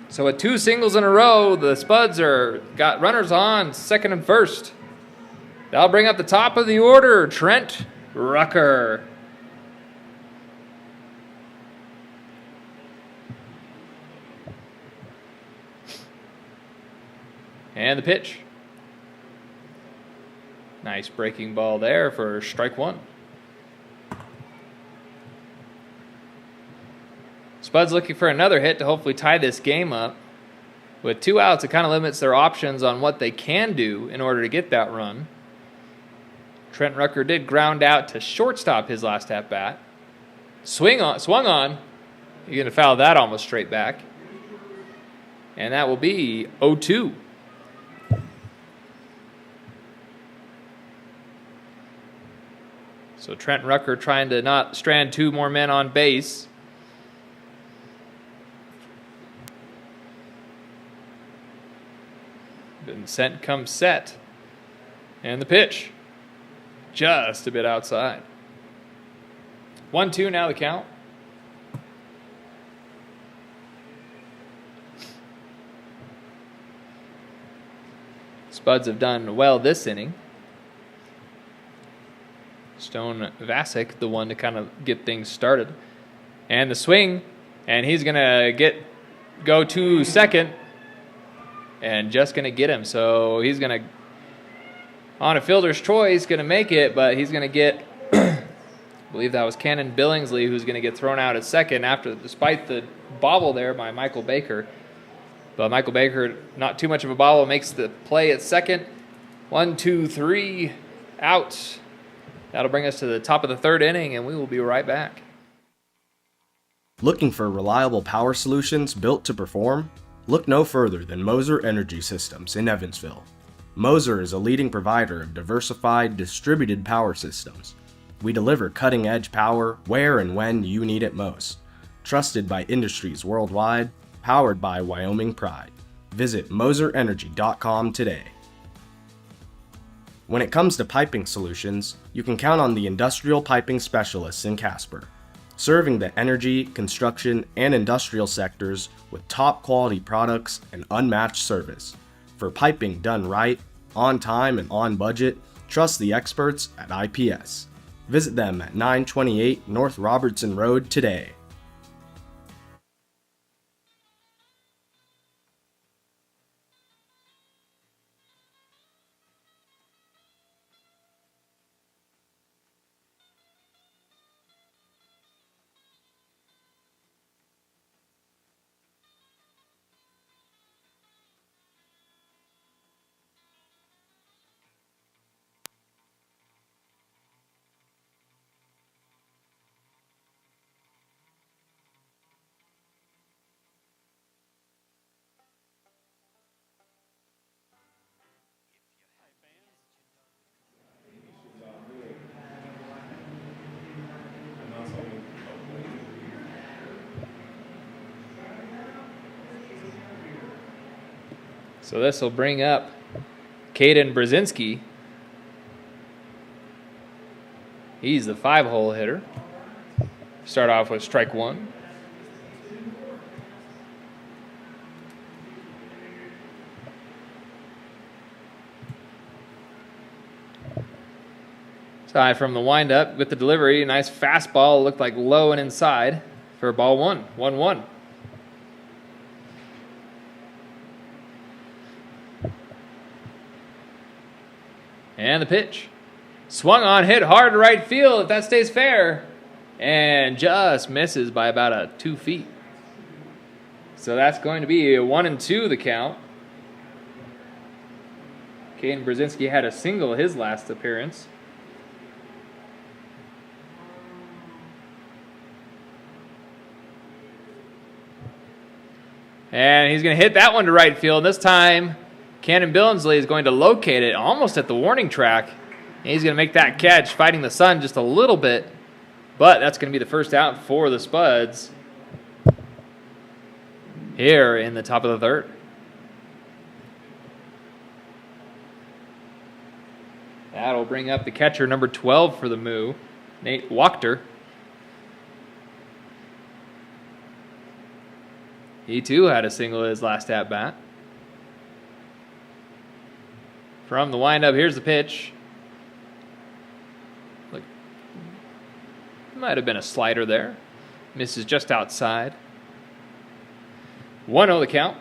So with 2 singles in a row, the Spuds got runners on second and first. That'll bring up the top of the order, Trent Rucker. And the pitch. Nice breaking ball there for strike 1. Spuds looking for another hit to hopefully tie this game up. With 2 outs, it kind of limits their options on what they can do in order to get that run. Trent Rucker did ground out to shortstop his last at-bat. Swung on. You're going to foul that almost straight back. And that will be 0-2. So Trent Rucker trying to not strand 2 more men on base. Vincent comes set. And the pitch. Just a bit outside. 1-2 now the count. Spuds have done well this inning. Stone Vasic, the one to kind of get things started. And the swing, and he's going to go to second and just going to get him. So he's going to, on a fielder's choice, going to make it, but he's going to get, I believe that was Cannon Billingsley, who's going to get thrown out at second despite the bobble there by Michael Baker. But Michael Baker, not too much of a bobble, makes the play at second. 1, 2, 3, out. That'll bring us to the top of the 3rd inning, and we will be right back. Looking for reliable power solutions built to perform? Look no further than Moser Energy Systems in Evansville. Moser is a leading provider of diversified, distributed power systems. We deliver cutting-edge power where and when you need it most. Trusted by industries worldwide, powered by Wyoming pride. Visit moserenergy.com today. When it comes to piping solutions, you can count on the industrial piping specialists in Casper, serving the energy, construction, and industrial sectors with top quality products and unmatched service. For piping done right, on time, and on budget, trust the experts at IPS. Visit them at 928 North Robertson Road today. So this will bring up Caden Brzezinski. He's the 5-hole hitter. Start off with strike one. Ty from the windup with the delivery. Nice fastball. Looked like low and inside for ball one. 1-1. And the pitch. Swung on, hit hard to right field if that stays fair. And just misses by about 2 feet. So that's going to be a 1-2 the count. Caden Brzezinski had a single his last appearance. And he's going to hit that one to right field. This time, Cannon Billingsley is going to locate it almost at the warning track. And he's going to make that catch, fighting the sun just a little bit. But that's going to be the first out for the Spuds here in the top of the third. That'll bring up the catcher, number 12 for the Moo, Nate Wachter. He too had a single his last at bat. From the windup, here's the pitch. Look, might have been a slider there. Misses just outside. 1-0 the count.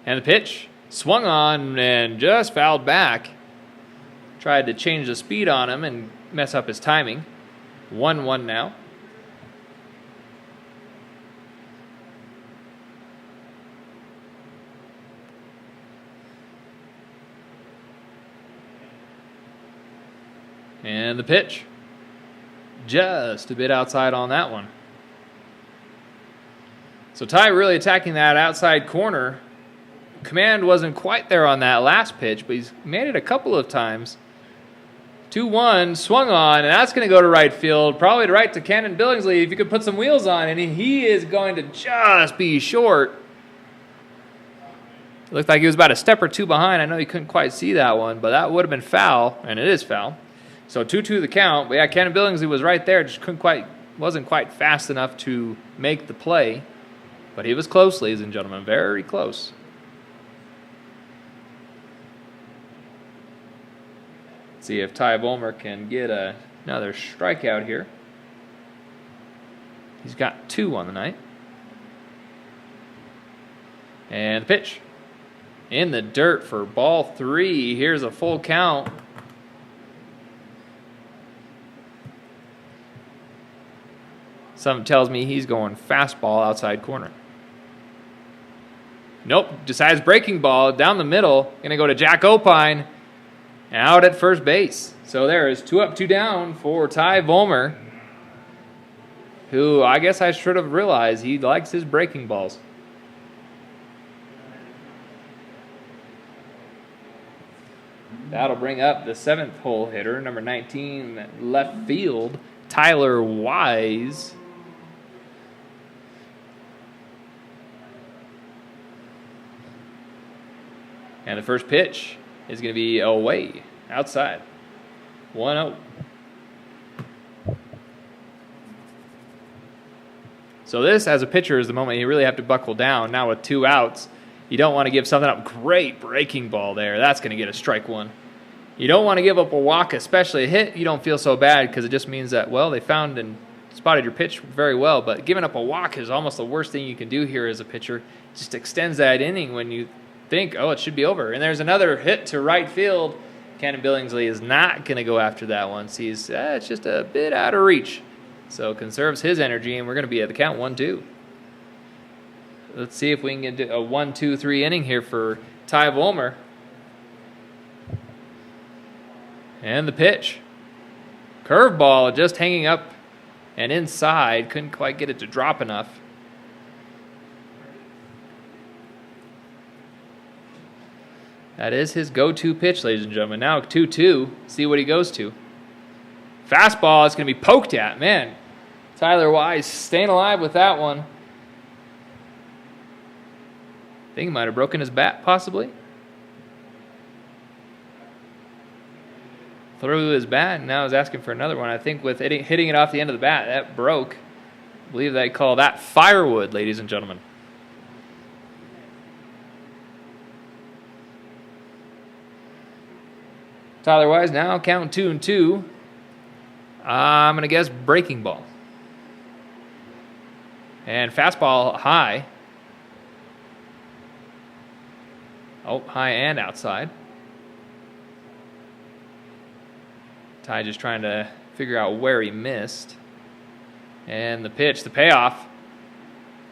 And the pitch swung on and just fouled back. Tried to change the speed on him and mess up his timing. 1-1 now. And the pitch, just a bit outside on that one. So Ty really attacking that outside corner. Command wasn't quite there on that last pitch, but he's made it a couple of times. 2-1, swung on, and that's going to go to right field, probably to right to Cannon Billingsley if you could put some wheels on, and he is going to just be short. It looked like he was about a step or two behind. I know you couldn't quite see that one, but that would have been foul, and it is foul. So 2-2 the count. But yeah, Cannon Billingsley was right there, just wasn't quite fast enough to make the play. But he was close, ladies and gentlemen, very close. Let's see if Ty Volmer can get another strikeout here. He's got 2 on the night. And the pitch. In the dirt for ball 3. Here's a full count. Something tells me he's going fastball outside corner. Nope, decides breaking ball down the middle. Going to go to Jack Opine out at first base. So there is 2 up, 2 down for Ty Volmer, who I guess I should have realized he likes his breaking balls. That'll bring up the 7th hole hitter, number 19, left field, Tyler Wise. And the first pitch is going to be away, outside. 1-0. So this, as a pitcher, is the moment you really have to buckle down. Now with 2 outs, you don't want to give something up. Great breaking ball there. That's going to get a strike 1. You don't want to give up a walk, especially a hit. You don't feel so bad because it just means that, well, they found and spotted your pitch very well. But giving up a walk is almost the worst thing you can do here as a pitcher. It just extends that inning when you think, oh, it should be over. And there's another hit to right field. Cannon Billingsley is not going to go after that one. Sees it's just a bit out of reach. So conserves his energy, and we're going to be at the count 1-2. Let's see if we can get a 1-2-3 inning here for Ty Volmer. And the pitch. Curveball just hanging up and inside. Couldn't quite get it to drop enough. That is his go-to pitch, ladies and gentlemen. Now 2-2. See what he goes to. Fastball is going to be poked at. Man, Tyler Wise staying alive with that one. think he might have broken his bat, possibly. Threw his bat, and now is asking for another one. I think with hitting it off the end of the bat, that broke. I believe they call that firewood, ladies and gentlemen. Tyler Wise now counting 2-2. I'm going to guess breaking ball. And fastball high. Oh, high and outside. Ty just trying to figure out where he missed. And the pitch, the payoff.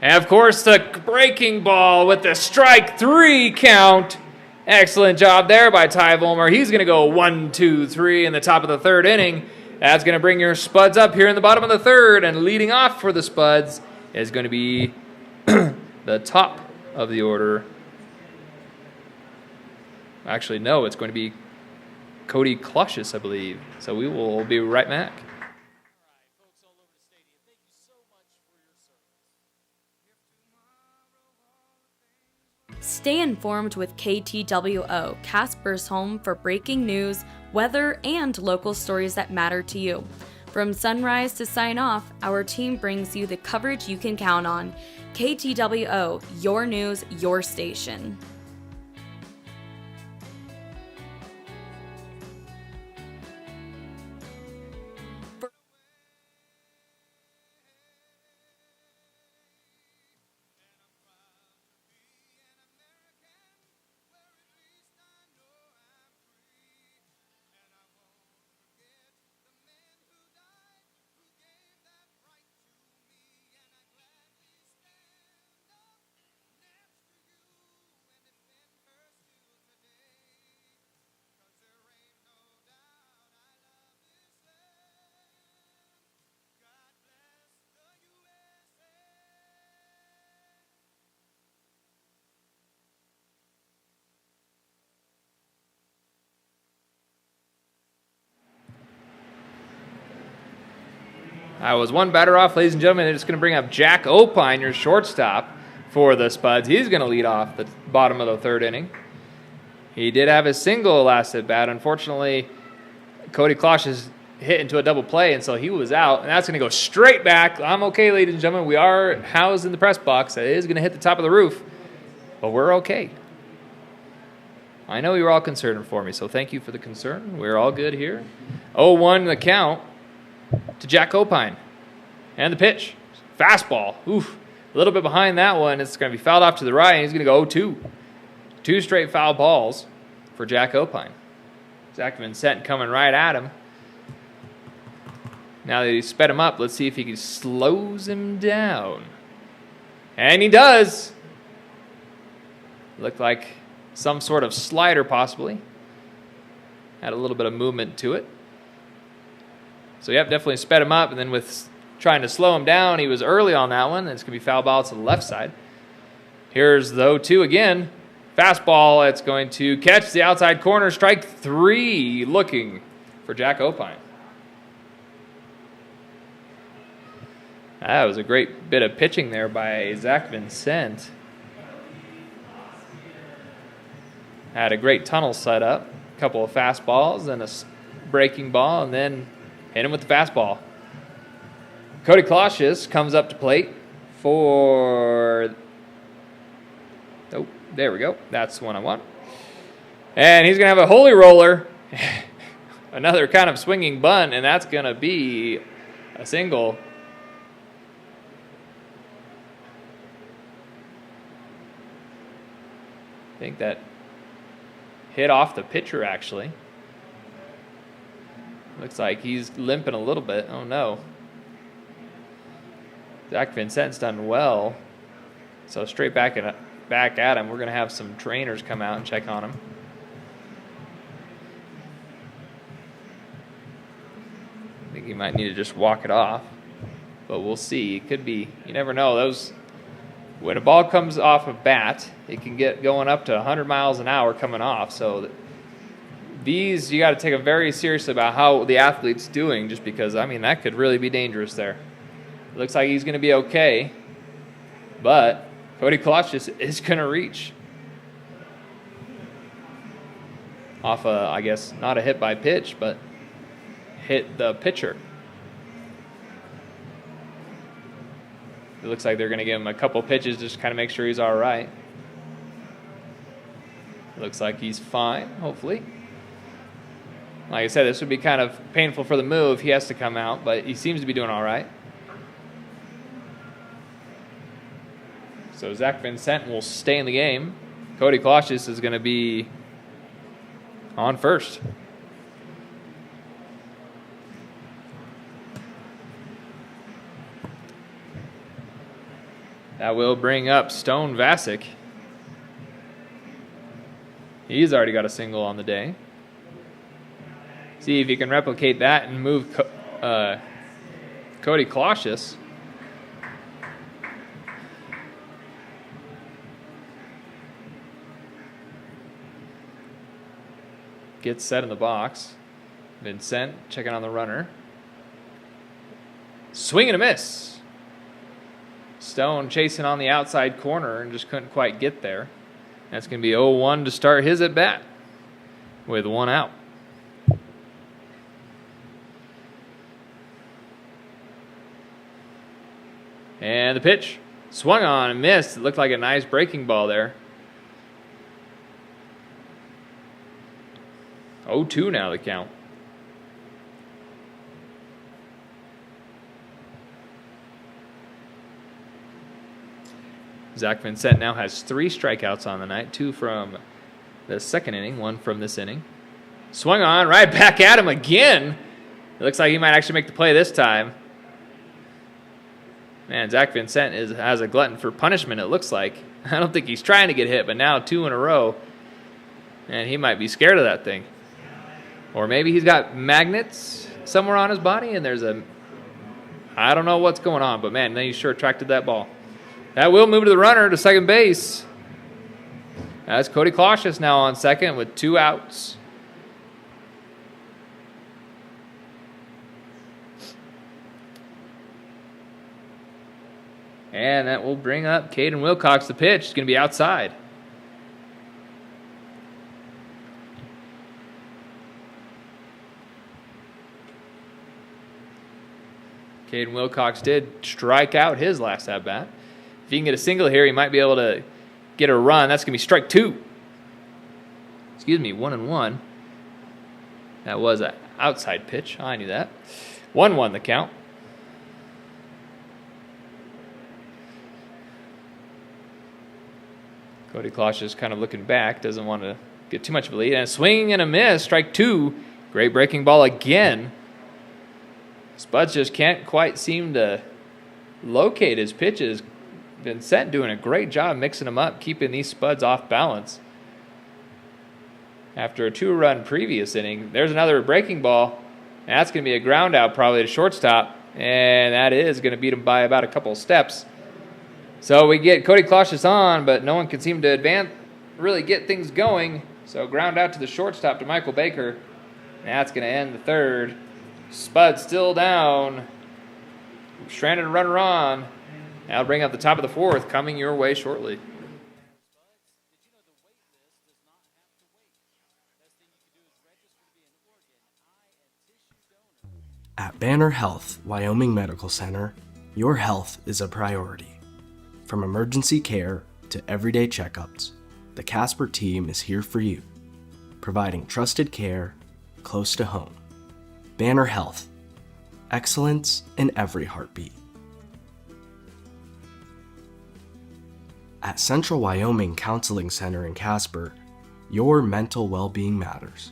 And, of course, the breaking ball with the strike 3 count. Excellent job there by Ty Volmer. He's going to go 1, 2, 3 in the top of the 3rd inning. That's going to bring your Spuds up here in the bottom of the 3rd. And leading off for the Spuds is going to be the top of the order. Actually, no, it's going to be Cody Clusius, I believe. So we will be right back. Stay informed with KTWO, Casper's home for breaking news, weather, and local stories that matter to you. From sunrise to sign off, our team brings you the coverage you can count on. KTWO, your news, your station. I was one batter off, ladies and gentlemen. It's going to bring up Jack Opine, your shortstop for the Spuds. He's going to lead off the bottom of the 3rd inning. He did have a single last at bat. Unfortunately, Cody Clusius hit into a double play, and so he was out. And that's going to go straight back. I'm okay, ladies and gentlemen. We are housed in the press box. It is going to hit the top of the roof, but we're okay. I know you were all concerned for me, so thank you for the concern. We're all good here. 0-1 the count to Jack Opine. And the pitch. Fastball. Oof. A little bit behind that one. It's going to be fouled off to the right, and he's going to go 0-2. 2 straight foul balls for Jack Opine. Zach Vincent coming right at him. Now that he's sped him up, let's see if he slows him down. And he does. Looked like some sort of slider possibly. Had a little bit of movement to it. So, yep, definitely sped him up. And then with trying to slow him down, he was early on that one. It's going to be foul ball to the left side. Here's the 0-2 again. Fastball. It's going to catch the outside corner. Strike 3 looking for Jack Opine. That was a great bit of pitching there by Zach Vincent. Had a great tunnel set up. A couple of fastballs and a breaking ball, and then hit him with the fastball. Cody Clusius comes up to plate for... Oh, there we go. That's the one I want. And he's going to have a holy roller. Another kind of swinging bunt, and that's going to be a single. I think that hit off the pitcher, actually. Looks like he's limping a little bit. Oh, no. Zach Vincent's done well. So straight back at him. We're going to have some trainers come out and check on him. I think he might need to just walk it off. But we'll see. It could be. You never know. When a ball comes off a bat, it can get going up to 100 miles an hour coming off. So these, you got to take it very seriously about how the athlete's doing, just because, I mean, that could really be dangerous there. It looks like he's going to be okay, but Cody Clusius is going to reach. off I guess, not a hit by pitch, but hit the pitcher. It looks like they're going to give him a couple pitches just to kind of make sure he's all right. It looks like he's fine, hopefully. Like I said, this would be kind of painful for the Moo if he has to come out, but he seems to be doing all right. So Zach Vincent will stay in the game. Cody Clausius is going to be on first. That will bring up Stone Vasic. He's already got a single on the day. See if you can replicate that and move Cody Clausius. Gets set in the box. Vincent checking on the runner. Swing and a miss. Stone chasing on the outside corner and just couldn't quite get there. That's going to be 0-1 to start his at bat with one out. And the pitch swung on and missed. It looked like a nice breaking ball there. 0-2 now the count. Zach Vincent now has 3 strikeouts on the night, 2 from the second inning, 1 from this inning. Swung on, right back at him again. It looks like he might actually make the play this time. Man, Zach Vincent has a glutton for punishment, it looks like. I don't think he's trying to get hit, but now 2 in a row. And he might be scared of that thing. Or maybe he's got magnets somewhere on his body and there's I don't know what's going on, but man, then he sure attracted that ball. That will move to the runner to second base. That's Cody Clausius now on second with 2 outs. And that will bring up Caden Wilcox. The pitch is going to be outside. Caden Wilcox did strike out his last at-bat. If he can get a single here, he might be able to get a run. That's going to be strike 2. Excuse me, 1-1. That was an outside pitch. I knew that. 1-1 the count. Cody Clausius kind of looking back, doesn't want to get too much of a lead. And a swing and a miss, strike 2. Great breaking ball again. Spuds just can't quite seem to locate his pitches. Vincent doing a great job mixing them up, keeping these Spuds off balance. After a 2-run previous inning, there's another breaking ball. And that's going to be a ground out probably to shortstop. And that is going to beat him by about a couple of steps. So we get Cody Clausius on, but no one can seem to really get things going. So ground out to the shortstop to Michael Baker. And that's going to end the third. Spud still down. Stranded runner on. That'll bring up the top of the fourth, coming your way shortly. At Banner Health, Wyoming Medical Center, your health is a priority. From emergency care to everyday checkups, the Casper team is here for you, providing trusted care close to home. Banner Health, excellence in every heartbeat. At Central Wyoming Counseling Center in Casper, your mental well-being matters.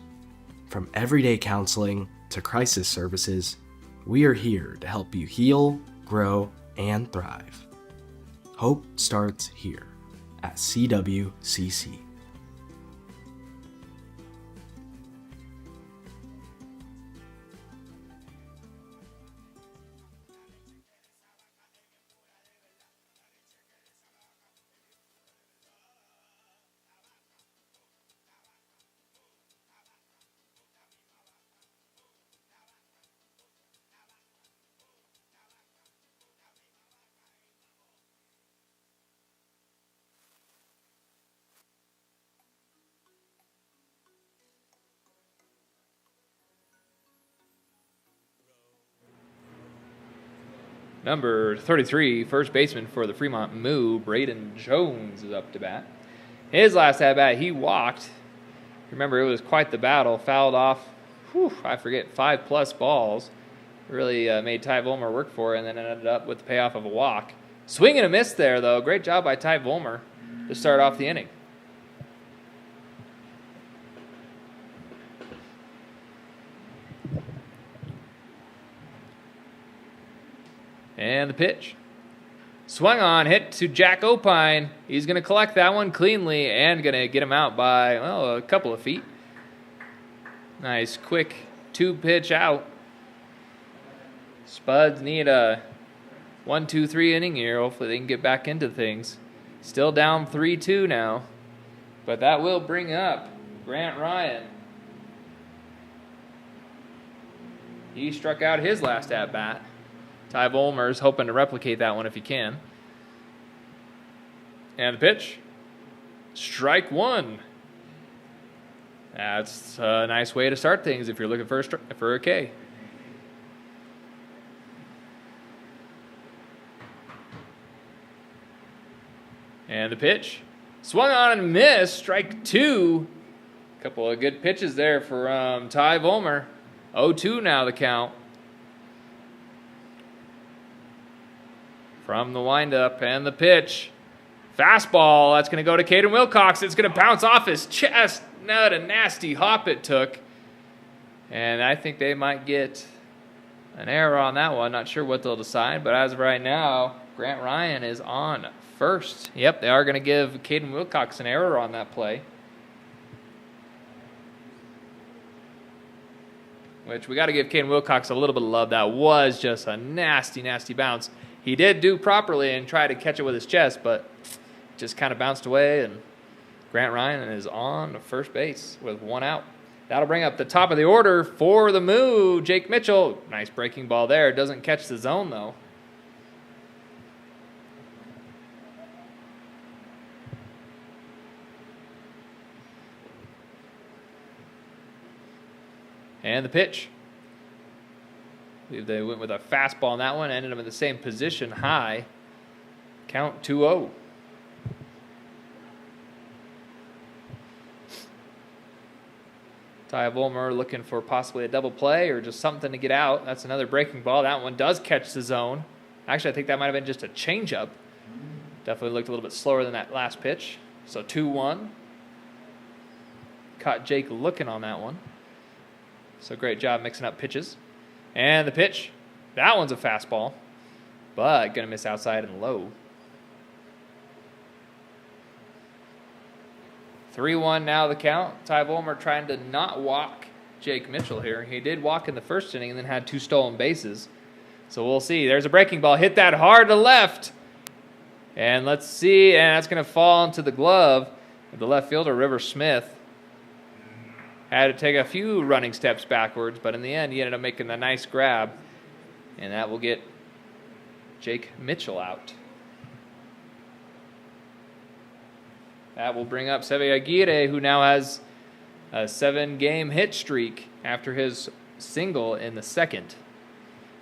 From everyday counseling to crisis services, we are here to help you heal, grow, and thrive. Hope starts here at CWCC. Number 33, first baseman for the Fremont Moo, Braden Jones, is up to bat. His last at-bat, he walked. Remember, it was quite the battle. Fouled off, 5+ balls. Really made Ty Volmer work for it, and then ended up with the payoff of a walk. Swing and a miss there, though. Great job by Ty Volmer to start off the inning. And the pitch. Swung on, hit to Jack Opine. He's going to collect that one cleanly and going to get him out by, well, a couple of feet. Nice, quick 2-pitch out. Spuds need a 1-2-3 inning here. Hopefully they can get back into things. Still down 3-2 now. But that will bring up Grant Ryan. He struck out his last at-bat. Ty Volmer's hoping to replicate that one if he can. And the pitch. Strike one. That's a nice way to start things if you're looking for a K. And the pitch. Swung on and missed. Strike two. A couple of good pitches there for Ty Volmer. 0-2 now the count. From the windup and the pitch. Fastball. That's going to go to Caden Wilcox. It's going to bounce off his chest. Not a nasty hop it took. And I think they might get an error on that one. Not sure what they'll decide. But as of right now, Grant Ryan is on first. Yep, they are going to give Caden Wilcox an error on that play. Which we got to give Caden Wilcox a little bit of love. That was just a nasty, nasty bounce. He did do properly and try to catch it with his chest, but just kind of bounced away, and Grant Ryan is on first base with one out. That'll bring up the top of the order for the Moo, Jake Mitchell. Nice breaking ball there. Doesn't catch the zone, though. And the pitch. I believe they went with a fastball on that one. Ended up in the same position, high. Count 2-0. Ty Volmer looking for possibly a double play or just something to get out. That's another breaking ball. That one does catch the zone. Actually, I think that might have been just a changeup. Definitely looked a little bit slower than that last pitch. So 2-1. Caught Jake looking on that one. So great job mixing up pitches. And the pitch. That one's a fastball, but going to miss outside and low. 3-1 now the count. Ty Volmer trying to not walk Jake Mitchell here. He did walk in the first inning and then had 2 stolen bases. So we'll see. There's a breaking ball. Hit that hard to left. And let's see. And that's going to fall into the glove of the left fielder, River Smith. Had to take a few running steps backwards, but in the end, he ended up making a nice grab. And that will get Jake Mitchell out. That will bring up Seve Aguirre, who now has a 7-game hit streak after his single in the second.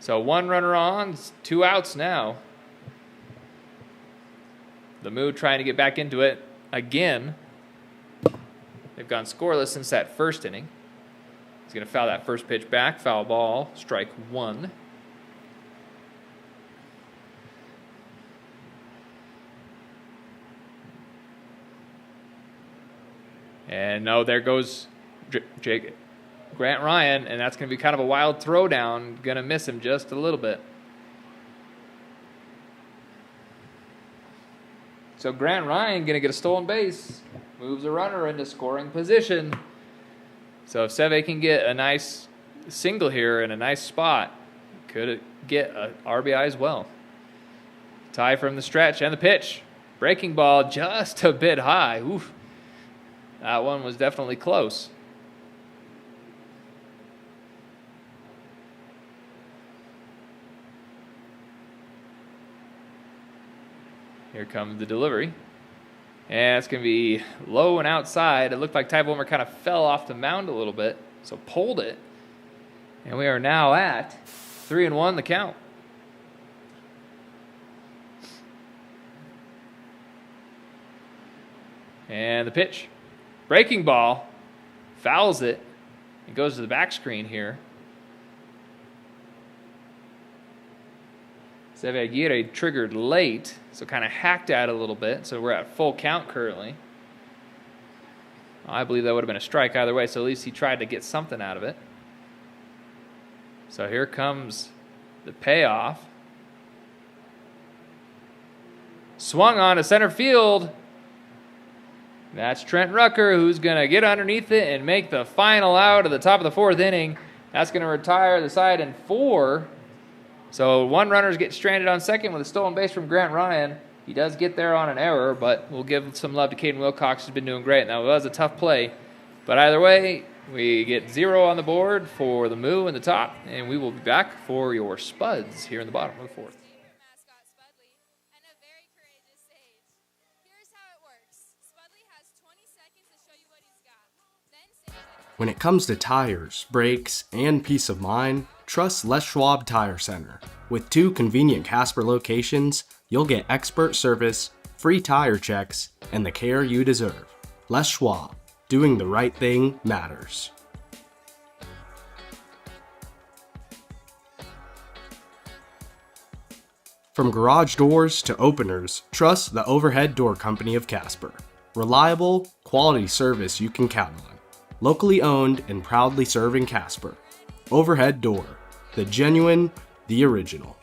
So 1 runner on, 2 outs now. The Moo trying to get back into it again. They've gone scoreless since that first inning. He's going to foul that first pitch back. Foul ball, strike 1. And no, there goes Grant Ryan, and that's going to be kind of a wild throwdown. Going to miss him just a little bit. So Grant Ryan going to get a stolen base. Moves a runner into scoring position. So if Seve can get a nice single here in a nice spot, could get an RBI as well. Tie from the stretch and the pitch. Breaking ball just a bit high. Oof. That one was definitely close. Here comes the delivery. And it's going to be low and outside. It looked like Ty Volmer kind of fell off the mound a little bit, so pulled it. And we are now at 3-1 the count. And the pitch. Breaking ball. Fouls it. It goes to the back screen here. Seve Aguirre triggered late, so kind of hacked at it a little bit. So we're at full count currently. I believe that would have been a strike either way, so at least he tried to get something out of it. So here comes the payoff. Swung on to center field. That's Trent Rucker, who's going to get underneath it and make the final out at the top of the 4th inning. That's going to retire the side in 4. So one runner's get stranded on second with a stolen base from Grant Ryan. He does get there on an error, but we'll give some love to Caden Wilcox, who's been doing great. Now, it was a tough play. But either way, we get 0 on the board for the Moo in the top, and we will be back for your Spuds here in the bottom of the 4th. Mascot Spudley, and a very courageous sage. Here's how it works. Spudley has 20 seconds to show you what he's got. Then sage. When it comes to tires, brakes, and peace of mind, trust Les Schwab Tire Center. With 2 convenient Casper locations, you'll get expert service, free tire checks, and the care you deserve. Les Schwab, doing the right thing matters. From garage doors to openers, trust the Overhead Door Company of Casper. Reliable, quality service you can count on. Locally owned and proudly serving Casper. Overhead Door, the genuine, the original.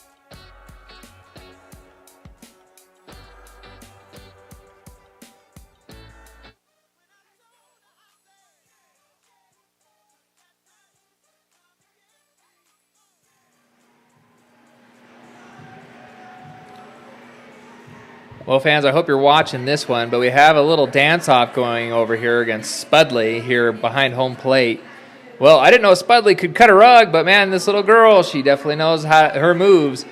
Well, fans, I hope you're watching this one, but we have a little dance-off going over here against Spudley here behind home plate. Well, I didn't know Spudley could cut a rug, but man, this little girl, she definitely knows her moves.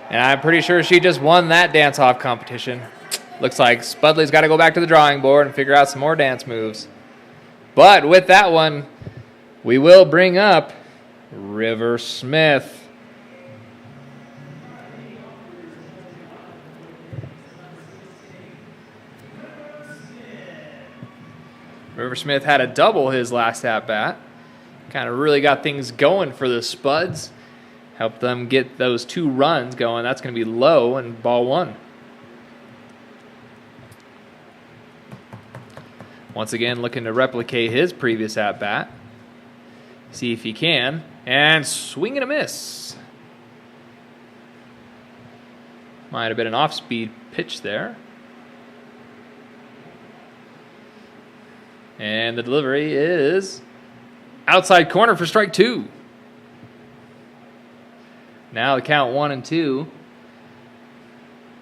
And I'm pretty sure she just won that dance-off competition. Looks like Spudley's got to go back to the drawing board and figure out some more dance moves. But with that one, we will bring up River Smith. River Smith had a double his last at-bat. Kind of really got things going for the Spuds. Helped them get those 2 runs going. That's going to be low and ball 1. Once again, looking to replicate his previous at-bat. See if he can. And swing and a miss. Might have been an off-speed pitch there. And the delivery is outside corner for strike 2. Now the count 1-2.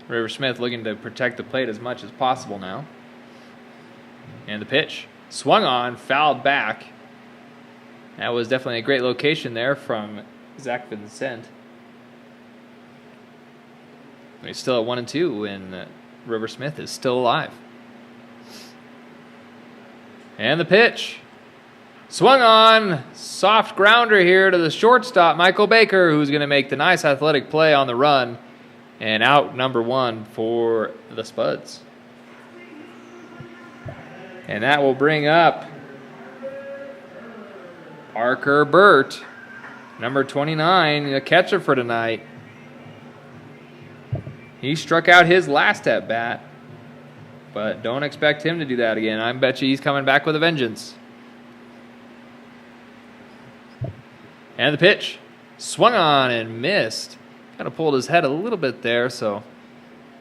River Smith looking to protect the plate as much as possible now. And the pitch swung on, fouled back. That was definitely a great location there from Zach Vincent. But he's still at 1-2, and River Smith is still alive. And the pitch. Swung on. Soft grounder here to the shortstop, Michael Baker, who's going to make the nice athletic play on the run. And out number 1 for the Spuds. And that will bring up Parker Burt, number 29, the catcher for tonight. He struck out his last at-bat. But don't expect him to do that again. I bet you he's coming back with a vengeance. And the pitch. Swung on and missed. Kind of pulled his head a little bit there, so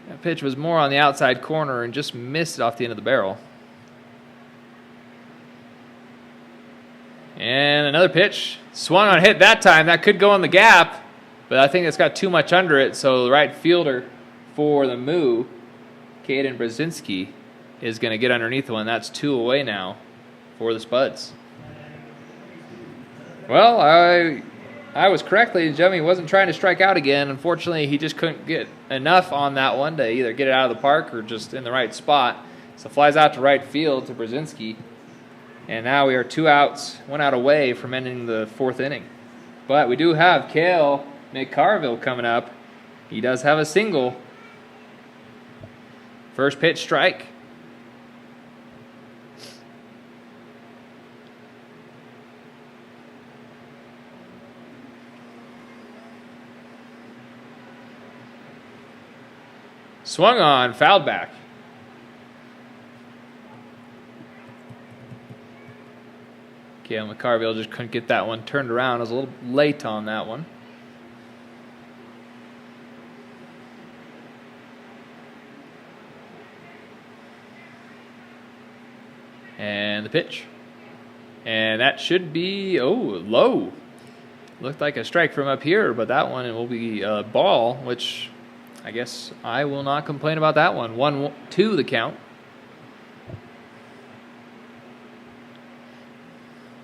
that pitch was more on the outside corner and just missed it off the end of the barrel. And another pitch. Swung on, hit that time. That could go in the gap, but I think it's got too much under it, so the right fielder for the Moo, Caden Brzezinski, is going to get underneath one. That's 2 away now for the Spuds. Well, I was correct, ladies and gentlemen. He wasn't trying to strike out again. Unfortunately, he just couldn't get enough on that one to either get it out of the park or just in the right spot. So flies out to right field to Brzezinski. And now we are 2 outs, 1 out away from ending the 4th inning. But we do have Cale McCarville coming up. He does have a single. First pitch strike. Swung on, fouled back. Kale McCarville just couldn't get that one turned around. I was a little late on that one. And the pitch. And that should be, low. Looked like a strike from up here, but that one will be a ball, which I guess I will not complain about that one. 1-2 the count.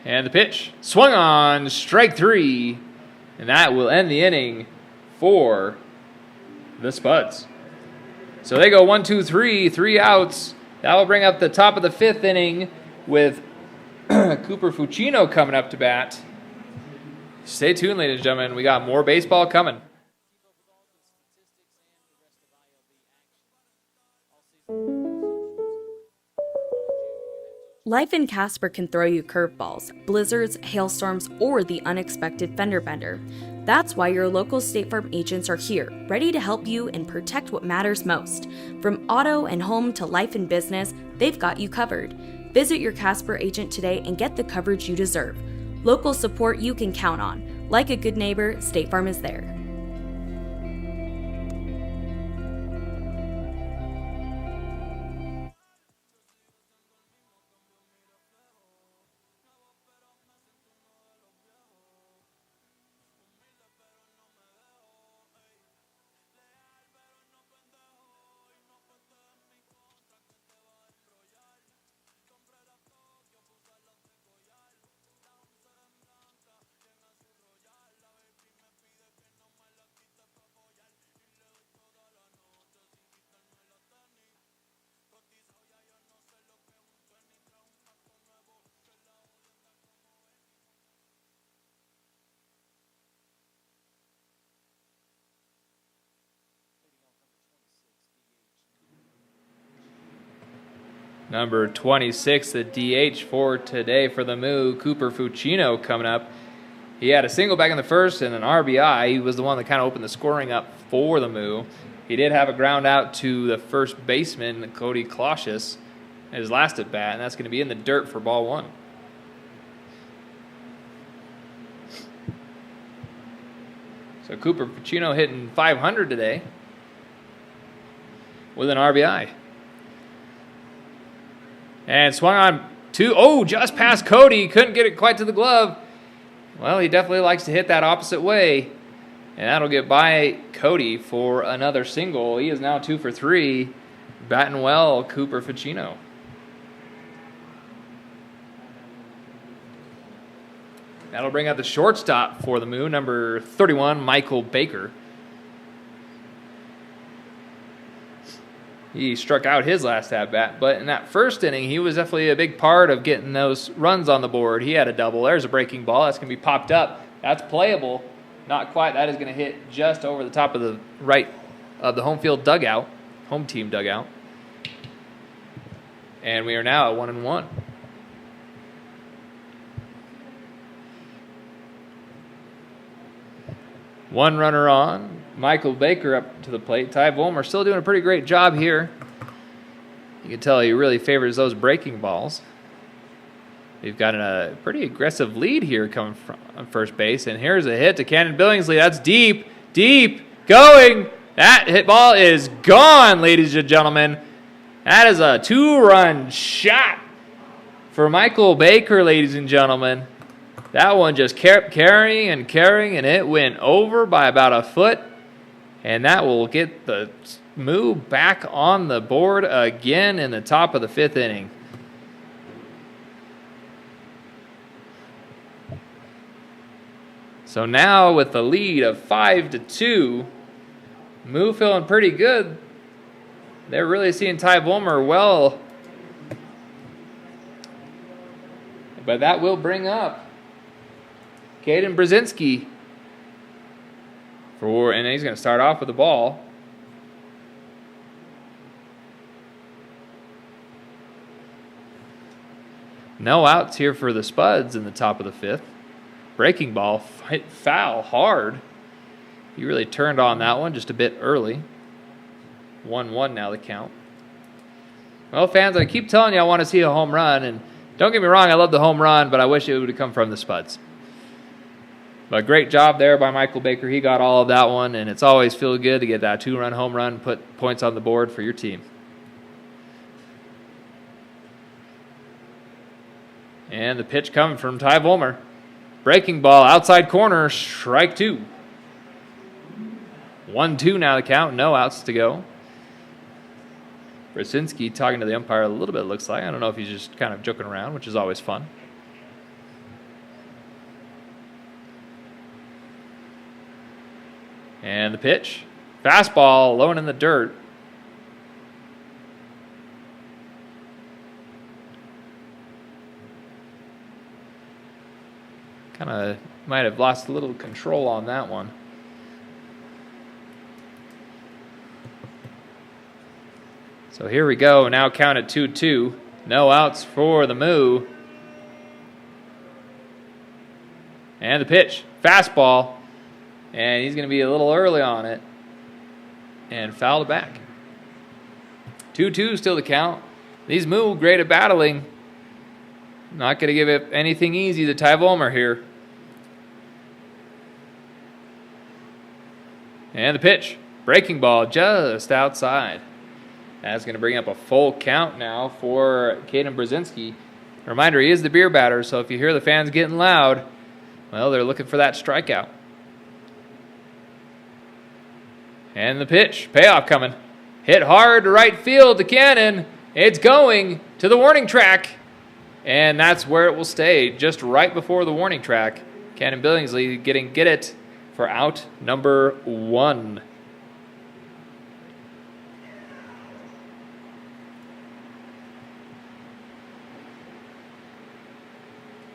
And the pitch. Swung on, strike 3. And that will end the inning for the Spuds. So they go 1, 2, 3, 3 outs. That will bring up the top of the 5th inning with Cooper Fucino coming up to bat. Stay tuned, ladies and gentlemen. We got more baseball coming. Life in Casper can throw you curveballs, blizzards, hailstorms, or the unexpected fender bender. That's why your local State Farm agents are here, ready to help you and protect what matters most. From auto and home to life and business, they've got you covered. Visit your Casper agent today and get the coverage you deserve. Local support you can count on. Like a good neighbor, State Farm is there. Number 26, the DH for today for the Moo, Cooper Fucino coming up. He had a single back in the first and an RBI. He was the one that kind of opened the scoring up for the Moo. He did have a ground out to the first baseman, Cody Kloshus, his last at bat, and that's going to be in the dirt for ball 1. So Cooper Fucino hitting .500 today with an RBI. And swung on 2. Just past Cody. Couldn't get it quite to the glove. Well, he definitely likes to hit that opposite way. And that'll get by Cody for another single. He is now 2 for 3. Batting well, Cooper Fucino. That'll bring out the shortstop for the Moo, number 31, Michael Baker. He struck out his last at-bat, but in that first inning, he was definitely a big part of getting those runs on the board. He had a double. There's a breaking ball. That's going to be popped up. That's playable. Not quite. That is going to hit just over the top of the right of the home field dugout, home team dugout. And we are now at 1-1. One runner on. Michael Baker up to the plate. Ty Volmer still doing a pretty great job here. You can tell he really favors those breaking balls. We've got a pretty aggressive lead here coming from first base. And here's a hit to Cannon Billingsley. That's deep, going. That hit ball is gone, ladies and gentlemen. That is a 2-run shot for Michael Baker, ladies and gentlemen. That one just kept carrying, and it went over by about a foot. And that will get the Moo back on the board again in the top of the 5th inning. So now with the lead of 5-2, Moo feeling pretty good. They're really seeing Ty Volmer well. But that will bring up Caden Brzezinski. And he's going to start off with the ball. No outs here for the Spuds in the top of the 5th. Breaking ball, hit foul hard. He really turned on that one just a bit early. 1-1 now the count. Well, fans, I keep telling you I want to see a home run, and don't get me wrong, I love the home run, but I wish it would have come from the Spuds. But great job there by Michael Baker. He got all of that one, and it's always feel good to get that 2-run home run, put points on the board for your team. And the pitch coming from Ty Volmer. Breaking ball, outside corner, strike 2. 1-2 now the count, no outs to go. Brzezinski talking to the umpire a little bit, looks like. I don't know if he's just kind of joking around, which is always fun. And the pitch. Fastball, low and in the dirt. Kind of might have lost a little control on that one. So here we go. Now count at 2-2. No outs for the Moo. And the pitch. Fastball. And he's going to be a little early on it. And fouled back. 2-2 still the count. These Moo great at battling. Not going to give it anything easy to Ty Volmer here. And the pitch. Breaking ball just outside. That's going to bring up a full count now for Caden Brzezinski. Reminder, he is the beer batter, so if you hear the fans getting loud, well, they're looking for that strikeout. And the pitch. Payoff coming. Hit hard to right field to Cannon. It's going to the warning track. And that's where it will stay, just right before the warning track. Cannon Billingsley get it for out number 1.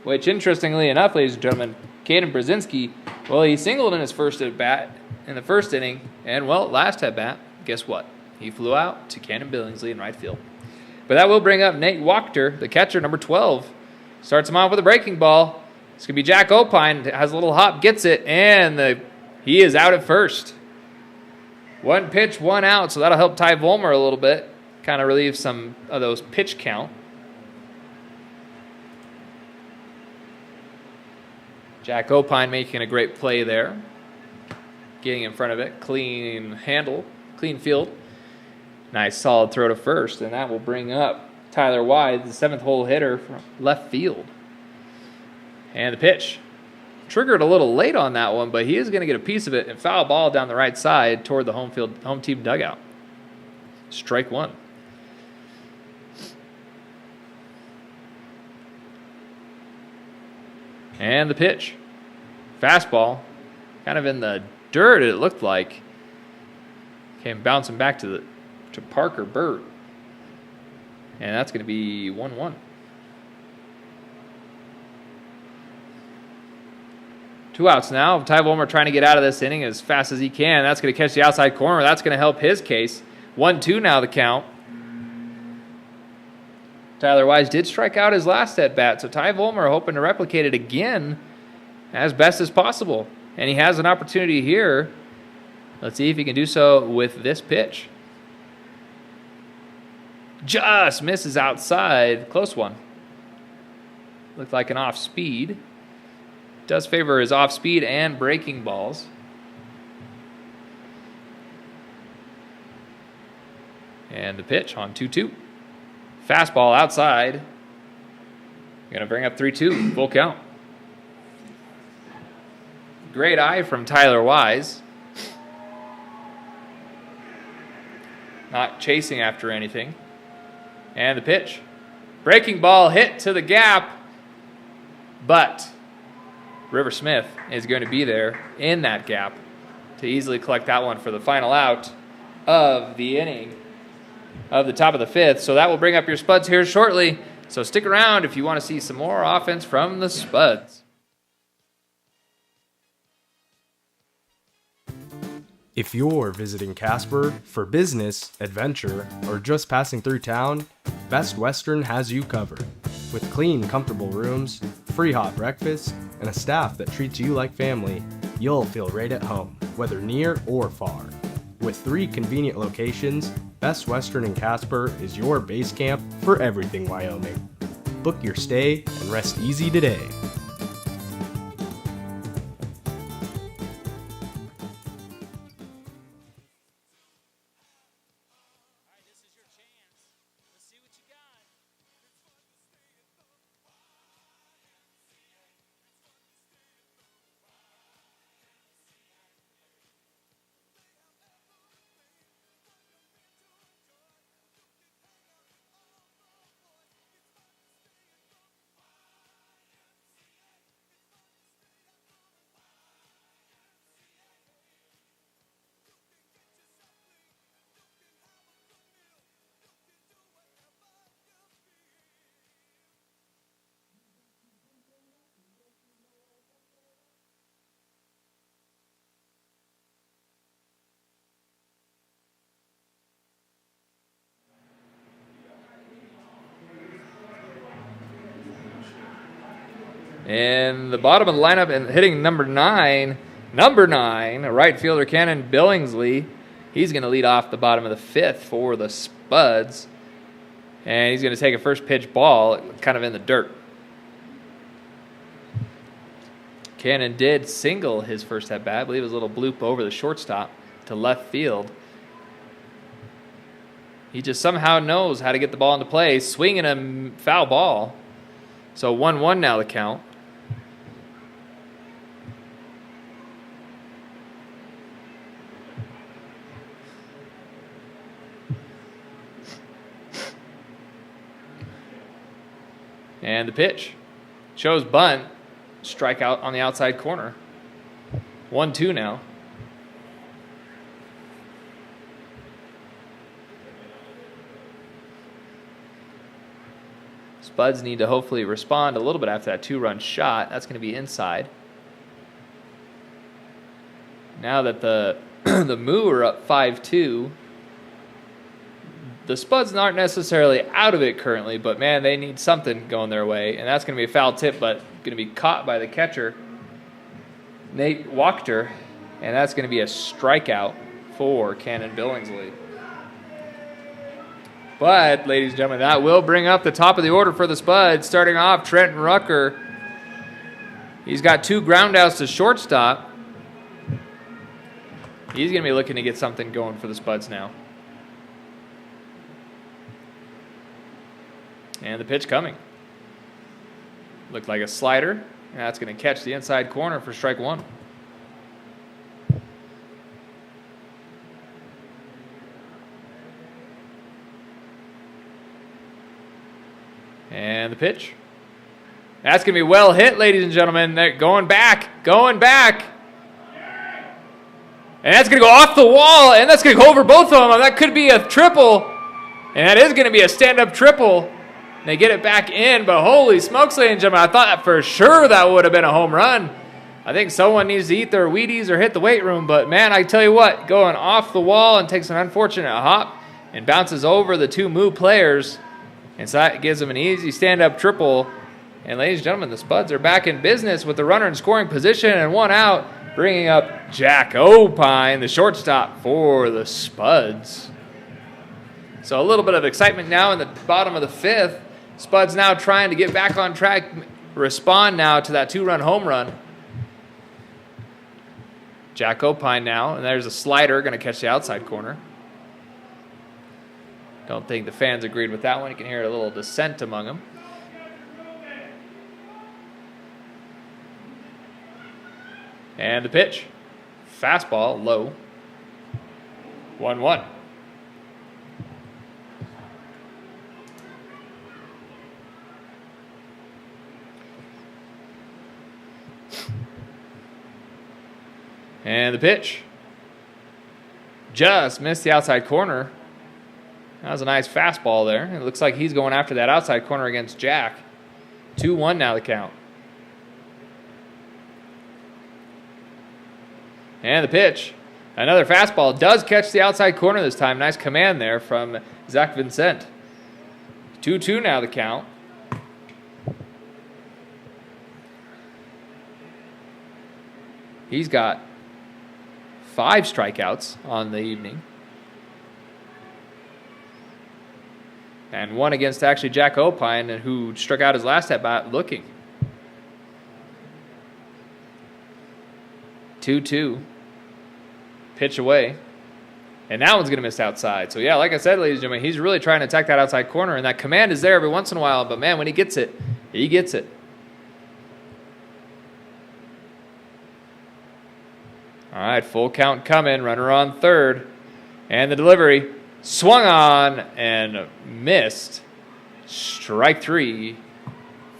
Which, interestingly enough, ladies and gentlemen, Caden Brzezinski, well, he singled in his first at-bat in the first inning, and, well, last at-bat, guess what? He flew out to Cannon Billingsley in right field. But that will bring up Nate Wachter, the catcher, number 12. Starts him off with a breaking ball. It's going to be Jack Opine. Has a little hop, gets it, and he is out at first. 1 pitch, 1 out, so that'll help Ty Volmer a little bit. Kind of relieve some of those pitch count. Jack Opine making a great play there. Getting in front of it. Clean handle. Clean field. Nice solid throw to first. And that will bring up Tyler Wise, the 7th hole hitter from left field. And the pitch. Triggered a little late on that one, but he is going to get a piece of it and foul ball down the right side toward the home team dugout. Strike 1. And the pitch. Fastball. Kind of in the dirt, it looked like. Came bouncing back to Parker Burt. And that's going to be 1-1. Two outs now. Ty Volmer trying to get out of this inning as fast as he can. That's going to catch the outside corner. That's going to help his case. 1-2 now the count. Tyler Wise did strike out his last at-bat, so Ty Volmer hoping to replicate it again as best as possible. And he has an opportunity here. Let's see if he can do so with this pitch. Just misses outside. Close one. Looked like an off-speed. Does favor his off-speed and breaking balls. And the pitch on 2-2. Fastball outside. Going to bring up 3-2. Full count. Great eye from Tyler Wise. Not chasing after anything. And the pitch. Breaking ball hit to the gap. But River Smith is going to be there in that gap to easily collect that one for the final out of the inning of the top of the 5th. So that will bring up your Spuds here shortly. So stick around if you want to see some more offense from the Spuds. If you're visiting Casper for business, adventure, or just passing through town, Best Western has you covered. With clean, comfortable rooms, free hot breakfast, and a staff that treats you like family, you'll feel right at home, whether near or far. With 3 convenient locations, Best Western in Casper is your base camp for everything Wyoming. Book your stay and rest easy today. In the bottom of the lineup and hitting number 9, a right fielder, Cannon Billingsley. He's going to lead off the bottom of the 5th for the Spuds. And he's going to take a first pitch ball kind of in the dirt. Cannon did single his first at bat. I believe it was a little bloop over the shortstop to left field. He just somehow knows how to get the ball into play, swinging a foul ball. So 1-1 now the count. And the pitch shows bunt, strikeout on the outside corner. 1-2 now. Spuds need to hopefully respond a little bit after that 2-run shot. That's going to be inside. Now that the the Moo are up 5-2, the Spuds aren't necessarily out of it currently, but man, they need something going their way, and that's going to be a foul tip, but going to be caught by the catcher, Nate Wachter, and that's going to be a strikeout for Cannon Billingsley. But, ladies and gentlemen, that will bring up the top of the order for the Spuds. Starting off, Trenton Rucker. He's got 2 ground outs to shortstop. He's going to be looking to get something going for the Spuds now. And the pitch coming. Looked like a slider. And that's going to catch the inside corner for strike 1. And the pitch. That's going to be well hit, ladies and gentlemen. They're going back. And that's going to go off the wall, and that's going to go over both of them. That could be a triple. And that is going to be a stand-up triple. They get it back in, but holy smokes, ladies and gentlemen, I thought for sure that would have been a home run. I think someone needs to eat their Wheaties or hit the weight room, but man, I tell you what, going off the wall and takes an unfortunate hop and bounces over the 2 Moo players, and so that gives them an easy stand-up triple. And ladies and gentlemen, the Spuds are back in business with the runner in scoring position and 1 out, bringing up Jack Opine, the shortstop for the Spuds. So a little bit of excitement now in the bottom of the 5th. Spuds now trying to get back on track, respond now to that 2-run home run. Jack Opine now, and there's a slider going to catch the outside corner. Don't think the fans agreed with that one. You can hear a little dissent among them. And the pitch. Fastball, low. 1-1. And the pitch. Just missed the outside corner. That was a nice fastball there. It looks like he's going after that outside corner against Jack. 2-1 now the count. And the pitch. Another fastball. Does catch the outside corner this time. Nice command there from Zach Vincent. 2-2 now the count. He's got 5 strikeouts on the evening. And one against actually Jack Opine, who struck out his last at bat looking. 2-2. Pitch away. And that one's going to miss outside. So, yeah, like I said, ladies and gentlemen, he's really trying to attack that outside corner. And that command is there every once in a while. But, man, when he gets it, he gets it. All right, full count coming. Runner on third. And the delivery swung on and missed. Strike 3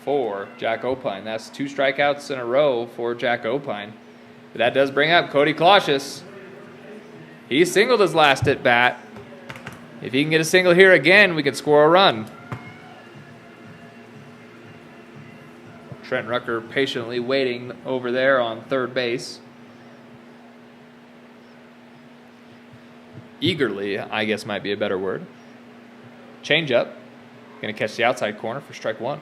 for Jack Opine. That's 2 strikeouts in a row for Jack Opine. But that does bring up Cody Kloschus. He singled his last at bat. If he can get a single here again, we could score a run. Trent Rucker patiently waiting over there on third base. Eagerly, I guess might be a better word. Change up. Going to catch the outside corner for strike 1.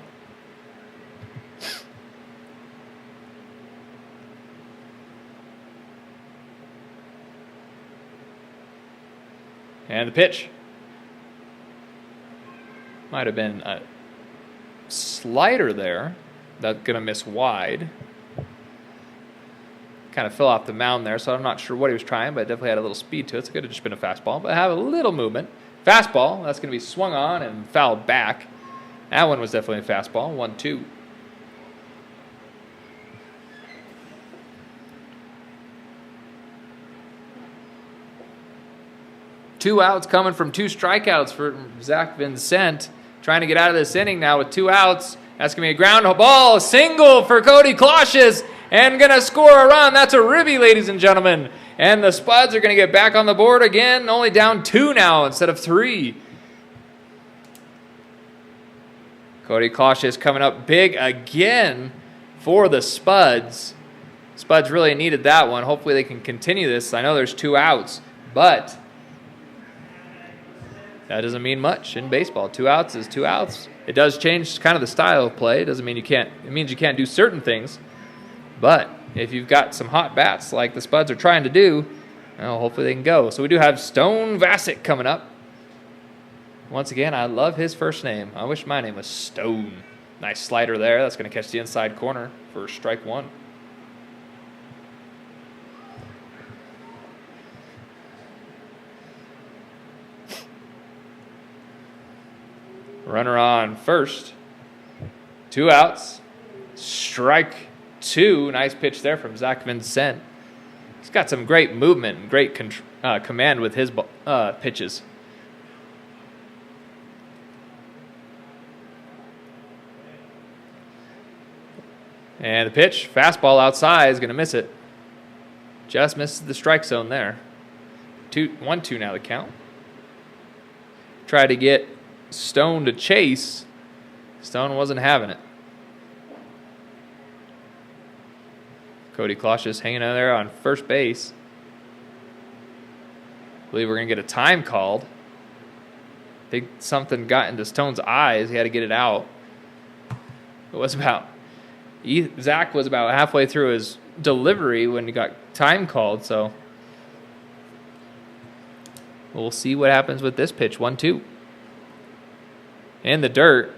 And the pitch. Might have been a slider there. That's going to miss wide. Kind of fell off the mound there, so I'm not sure what he was trying, but it definitely had a little speed to it. So it could have just been a fastball, but have a little movement. Fastball, that's going to be swung on and fouled back. That one was definitely a fastball. 1-2. Two outs coming from 2 strikeouts for Zach Vincent. Trying to get out of this inning now with 2 outs. That's going to be a ground ball. Single for Cody Kloschus. And going to score a run. That's a ribby, ladies and gentlemen. And the Spuds are going to get back on the board again. Only down 2 now instead of 3. Cody Kloschus coming up big again for the Spuds. Spuds really needed that one. Hopefully they can continue this. I know there's 2 outs, but that doesn't mean much in baseball. 2 outs is 2 outs. It does change kind of the style of play. It doesn't mean you can't. It means you can't do certain things. But if you've got some hot bats like the Spuds are trying to do, well, hopefully they can go. So we do have Stone Vassick coming up. Once again, I love his first name. I wish my name was Stone. Nice slider there. That's going to catch the inside corner for strike 1. Runner on first. 2 outs. Strike 2. Nice pitch there from Zach Vincent. He's got some great movement and great command with his pitches. And the pitch, fastball outside, is going to miss it. Just misses the strike zone there. 1-2 now the count. Try to get Stone to chase. Stone wasn't having it. Cody Kloschus hanging out there on first base. I believe we're going to get a time called. I think something got into Stone's eyes. He had to get it out. It was about... Zach was about halfway through his delivery when he got time called, so we'll see what happens with this pitch. 1-2. In the dirt.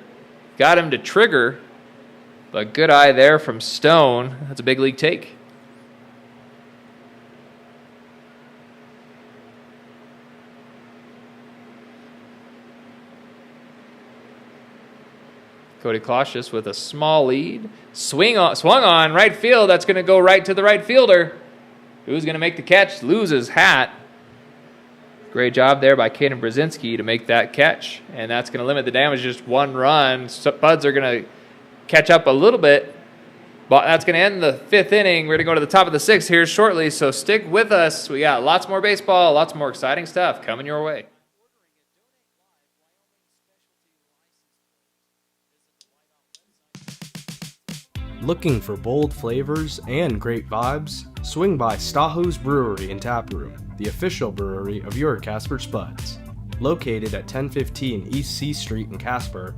Got him to trigger, but good eye there from Stone. That's a big league take. Cody Kloschus with a small lead. Swung on right field. That's going to go right to the right fielder. Who's going to make the catch? Loses hat. Great job there by Caden Brzezinski to make that catch. And that's going to limit the damage to just 1 run. Spuds are going to catch up a little bit. But that's going to end the 5th inning. We're going to go to the top of the 6th here shortly. So stick with us. We got lots more baseball, lots more exciting stuff coming your way. Looking for bold flavors and great vibes? Swing by Staho's Brewery and Tap Room, the official brewery of your Casper Spuds. Located at 1015 East C Street in Casper,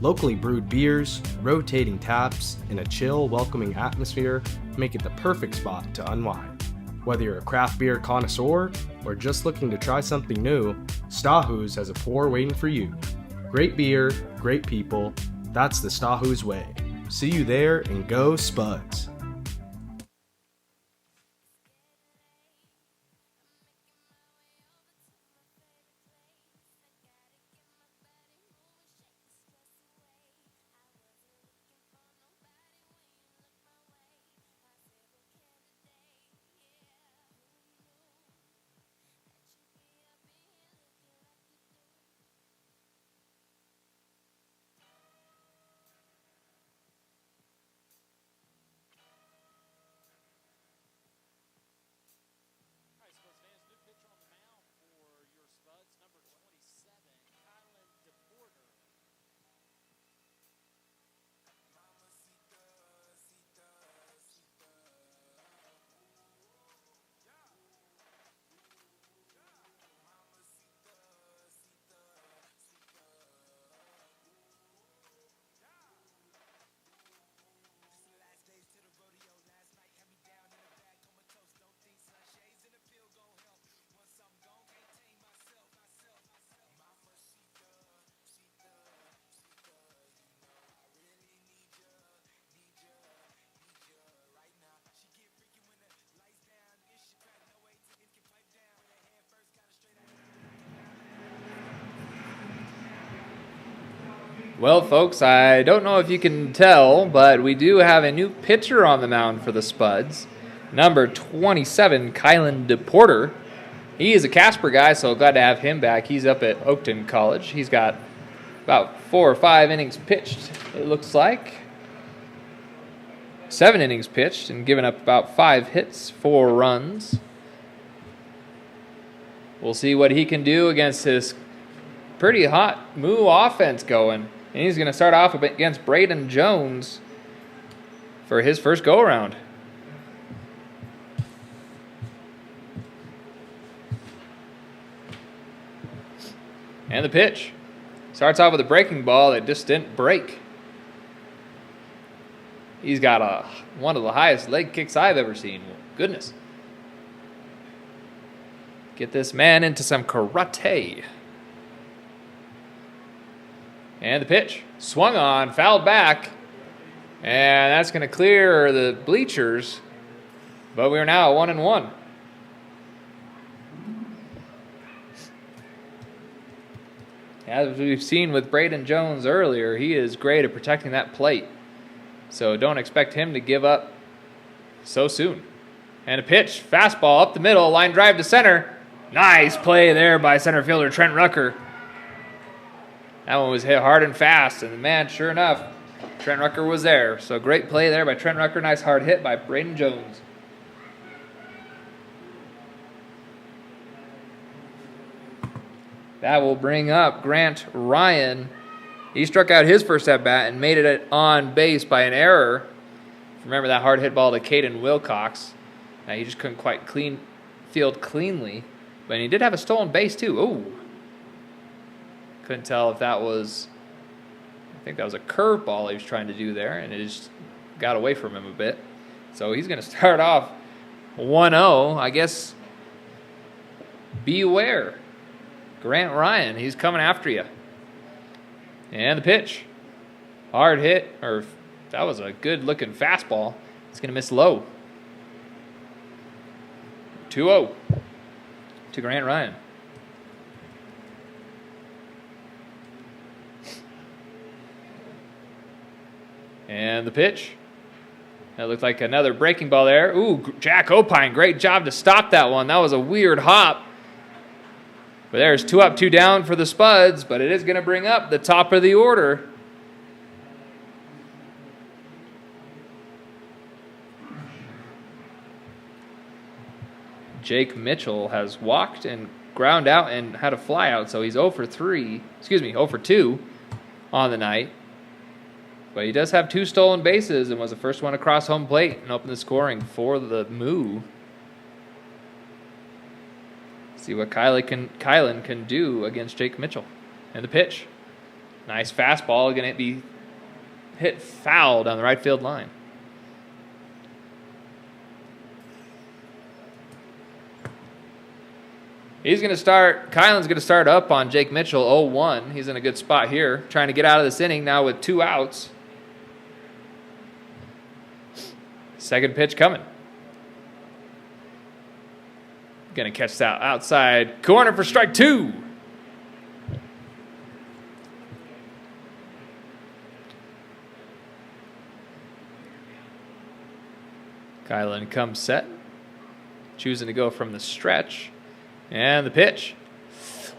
locally brewed beers, rotating taps, and a chill, welcoming atmosphere make it the perfect spot to unwind. Whether you're a craft beer connoisseur or just looking to try something new, Stahoo's has a pour waiting for you. Great beer, great people, that's the Stahoo's way. See you there and go Spuds! Well, folks, I don't know if you can tell, but we do have a new pitcher on the mound for the Spuds. Number 27, Kylan DePorter. He is a Casper guy, so glad to have him back. He's up at Oakton College. He's got about 4 or 5 innings pitched, it looks like. 7 innings pitched and given up about 5 hits, 4 runs. We'll see what he can do against this pretty hot Moo offense going. And he's going to start off against Braden Jones for his first go-around. And the pitch. Starts off with a breaking ball that just didn't break. He's got one of the highest leg kicks I've ever seen. Goodness. Get this man into some karate. And the pitch. Swung on, fouled back. And that's going to clear the bleachers. But we're now 1-1. As we've seen with Braden Jones earlier, he is great at protecting that plate. So don't expect him to give up so soon. And a pitch, fastball up the middle, line drive to center. Nice play there by center fielder Trent Rucker. That one was hit hard and fast, and man, sure enough, Trent Rucker was there. So great play there by Trent Rucker. Nice hard hit by Braden Jones. That will bring up Grant Ryan. He struck out his first at-bat and made it on base by an error. Remember that hard hit ball to Caden Wilcox. He just couldn't quite field cleanly. But he did have a stolen base, too. Ooh. Couldn't tell if that was, I think that was a curveball he was trying to do there, and it just got away from him a bit. So he's going to start off 1-0. I guess beware. Grant Ryan, he's coming after you. And the pitch. Hard hit, or that was a good-looking fastball. It's going to miss low. 2-0 to Grant Ryan. And the pitch. That looked like another breaking ball there. Ooh, Jack Opine, great job to stop that one. That was a weird hop. But there's 2 up, 2 down for the Spuds, but it is going to bring up the top of the order. Jake Mitchell has walked and ground out and had a fly out, so he's 0 for 2 on the night. But he does have 2 stolen bases and was the first one across home plate and opened the scoring for the Moo. See what Kylan can do against Jake Mitchell. And the pitch. Nice fastball, going to be hit foul down the right field line. He's going to start, Kylan's going to start up on Jake Mitchell, 0-1. He's in a good spot here, trying to get out of this inning now with 2 outs. Second pitch coming. Going to catch that outside corner for strike 2. Kylan comes set, choosing to go from the stretch. And the pitch.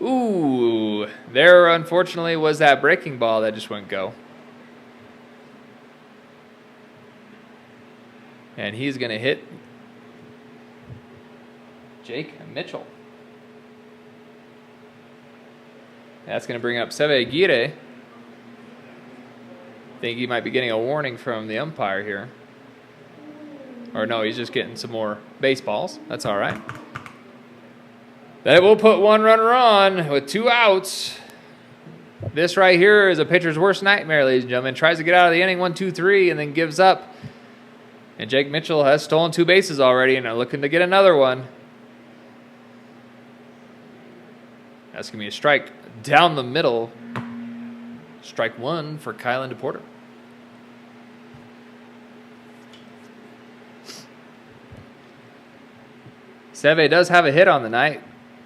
Ooh, there unfortunately was that breaking ball that just went go. And he's going to hit Jake Mitchell. That's going to bring up Seve Aguirre. Think he might be getting a warning from the umpire here. Or no, he's just getting some more baseballs. That's all right. That will put 1 runner on with 2 outs. This right here is a pitcher's worst nightmare, ladies and gentlemen. Tries to get out of the inning 1, 2, 3, and then gives up. And Jake Mitchell has stolen 2 bases already and are looking to get another one. That's going to be a strike down the middle. Strike 1 for Kylan DePorter. Seve does have a hit on the night.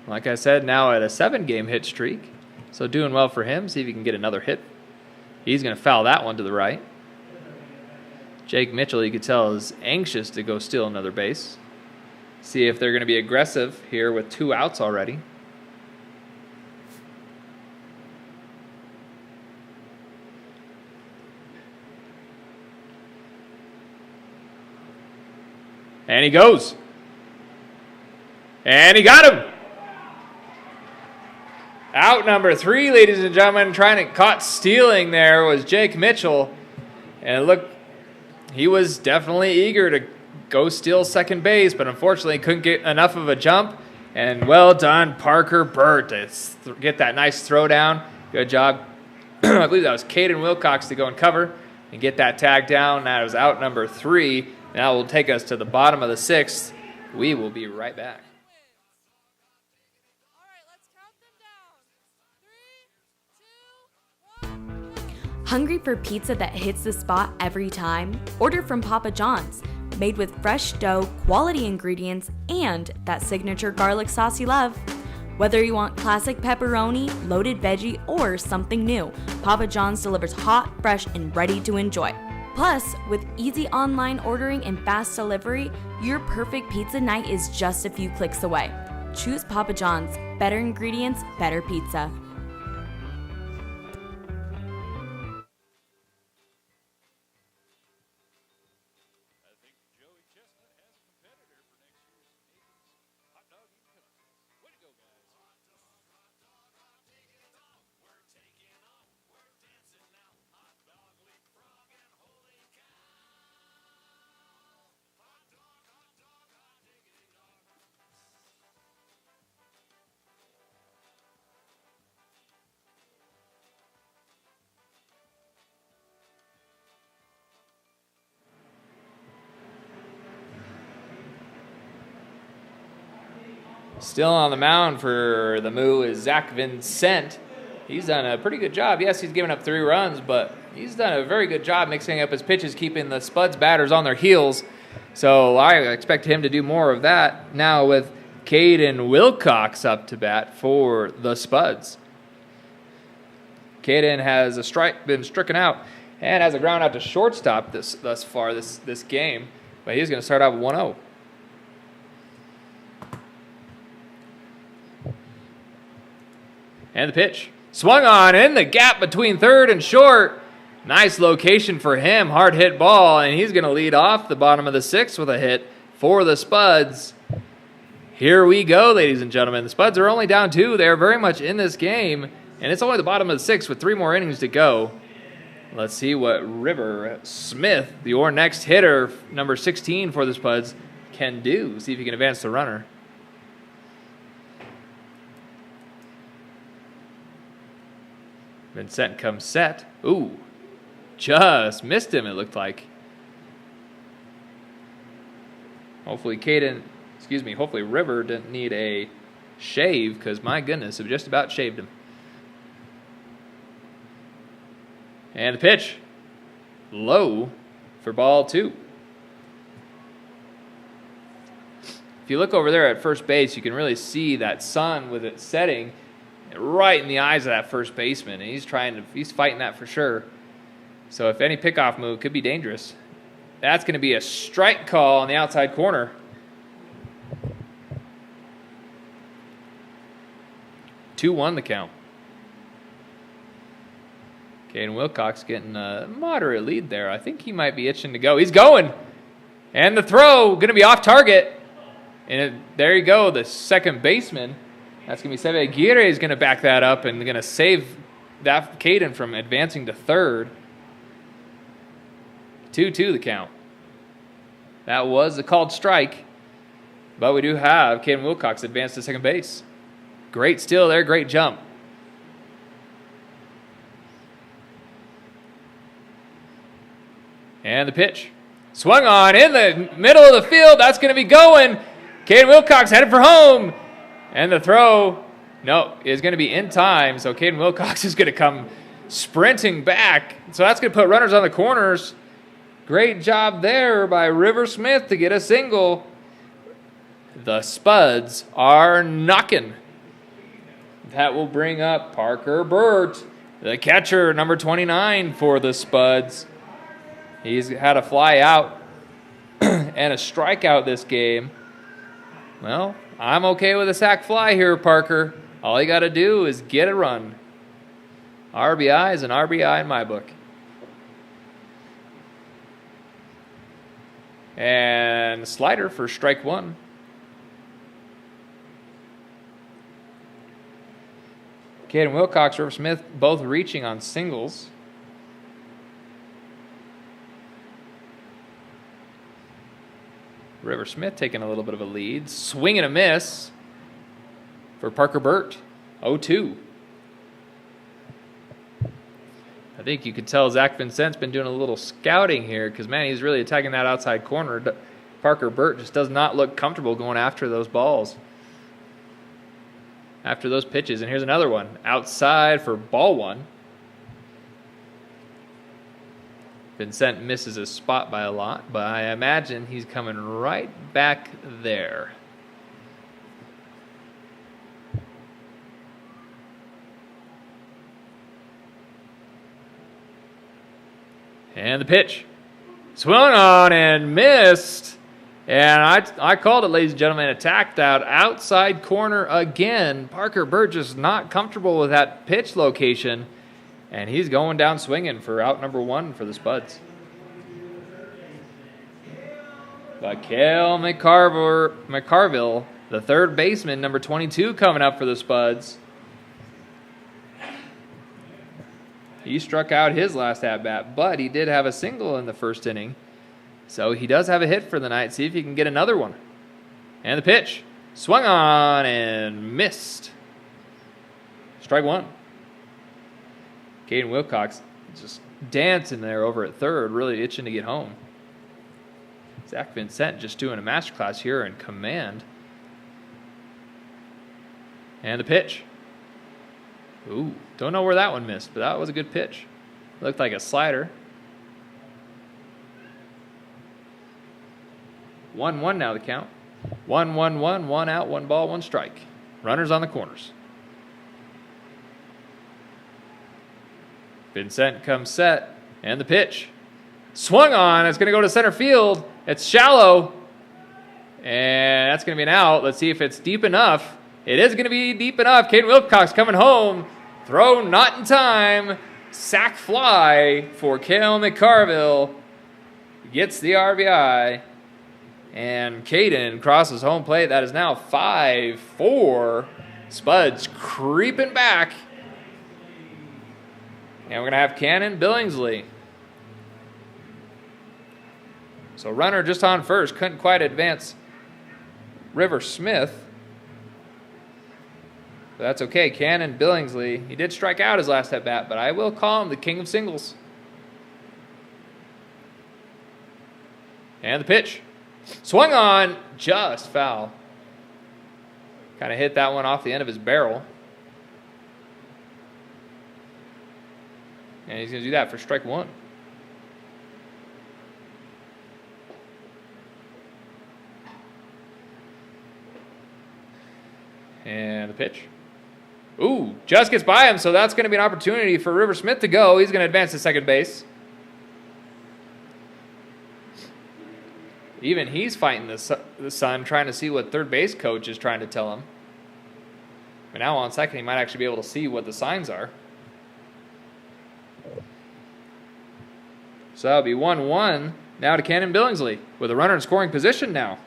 Like I said, now at a 7-game hit streak. So doing well for him. See if he can get another hit. He's going to foul that one to the right. Jake Mitchell, you could tell, is anxious to go steal another base. See if they're going to be aggressive here with 2 outs already. And he goes. And he got him. Out number 3, ladies and gentlemen. Caught stealing there was Jake Mitchell. And look, he was definitely eager to go steal second base, but unfortunately couldn't get enough of a jump. And well done, Parker Burt, to get that nice throw down. Good job. I believe that was Caden Wilcox to go and cover and get that tag down. That was out number 3. Now will take us to the bottom of the 6th. We will be right back. Hungry for pizza that hits the spot every time? Order from Papa John's. Made with fresh dough, quality ingredients, and that signature garlic sauce you love. Whether you want classic pepperoni, loaded veggie, or something new, Papa John's delivers hot, fresh, and ready to enjoy. Plus, with easy online ordering and fast delivery, your perfect pizza night is just a few clicks away. Choose Papa John's. Better ingredients, better pizza. Still on the mound for the Moo is Zach Vincent. He's done a pretty good job. Yes, he's given up 3 runs, but he's done a very good job mixing up his pitches, keeping the Spuds batters on their heels. So I expect him to do more of that now with Caden Wilcox up to bat for the Spuds. Caden has been stricken out and has a ground out to shortstop thus far this game, but he's going to start out with 1-0. And the pitch. Swung on in the gap between third and short. Nice location for him. Hard hit ball. And he's going to lead off the bottom of the 6th with a hit for the Spuds. Here we go, ladies and gentlemen. The Spuds are only down 2. They're very much in this game. And it's only the bottom of the 6th with 3 more innings to go. Let's see what River Smith, your next hitter, number 16 for the Spuds, can do. See if he can advance the runner. Vincent comes set. Ooh, just missed him, it looked like. Hopefully River didn't need a shave, because my goodness, it just about shaved him. And the pitch, low for ball 2. If you look over there at first base, you can really see that sun with it setting right in the eyes of that first baseman, and he's fighting that for sure. So if any pickoff move could be dangerous. That's going to be a strike call on the outside corner. 2-1 the count. Caden Wilcox getting a moderate lead there. I think he might be itching to go. He's going. And the throw going to be off target. And there you go, the second baseman. That's going to be Seve Aguirre is going to back that up and going to save that Caden from advancing to third. 2-2 the count. That was a called strike. But we do have Caden Wilcox advance to second base. Great steal there, great jump. And the pitch. Swung on in the middle of the field. That's going to be going. Caden Wilcox headed for home. And the throw, no, is going to be in time. So Caden Wilcox is going to come sprinting back. So that's going to put runners on the corners. Great job there by River Smith to get a single. The Spuds are knocking. That will bring up Parker Burt, the catcher, number 29 for the Spuds. He's had a fly out and a strikeout this game. Well, I'm okay with a sac fly here, Parker. All you got to do is get a run. RBI is an RBI in my book. And slider for strike 1. Caden Wilcox, River Smith, both reaching on singles. River Smith taking a little bit of a lead. Swing and a miss for Parker Burt. 0-2. I think you could tell Zach Vincent's been doing a little scouting here because, man, he's really attacking that outside corner. Parker Burt just does not look comfortable going after those balls, after those pitches. And here's another one. Outside for ball 1. Vincent misses his spot by a lot, but I imagine he's coming right back there. And the pitch. Swung on and missed. And I called it, ladies and gentlemen. Attacked that outside corner again. Parker Burt just not comfortable with that pitch location. And he's going down swinging for out number 1 for the Spuds. But Cale McCarville, the third baseman, number 22, coming up for the Spuds. He struck out his last at-bat, but he did have a single in the first inning. So he does have a hit for the night. See if he can get another one. And the pitch. Swung on and missed. Strike 1. Caden Wilcox just dancing there over at third, really itching to get home. Zach Vincent just doing a masterclass here in command. And the pitch. Ooh, don't know where that one missed, but that was a good pitch. Looked like a slider. 1-1 now the count. 1-1-1, 1 out, 1 ball, 1 strike. Runners on the corners. Vincent comes set, and the pitch. Swung on, it's going to go to center field. It's shallow, and that's going to be an out. Let's see if it's deep enough. It is going to be deep enough. Caden Wilcox coming home. Throw not in time. Sack fly for Cale McCarville. Gets the RBI. And Caden crosses home plate. That is now 5-4. Spuds creeping back. And we're going to have Cannon Billingsley. So runner just on first. Couldn't quite advance River Smith. But that's okay. Cannon Billingsley. He did strike out his last at-bat, but I will call him the king of singles. And the pitch. Swung on. Just foul. Kind of hit that one off the end of his barrel. And he's going to do that for strike one. And the pitch. Ooh, just gets by him, so that's going to be an opportunity for River Smith to go. He's going to advance to second base. Even he's fighting the sun, trying to see what third base coach is trying to tell him. But now on second, he might actually be able to see what the signs are. So that'll be 1-1 now to Cannon Billingsley with a runner in scoring position now.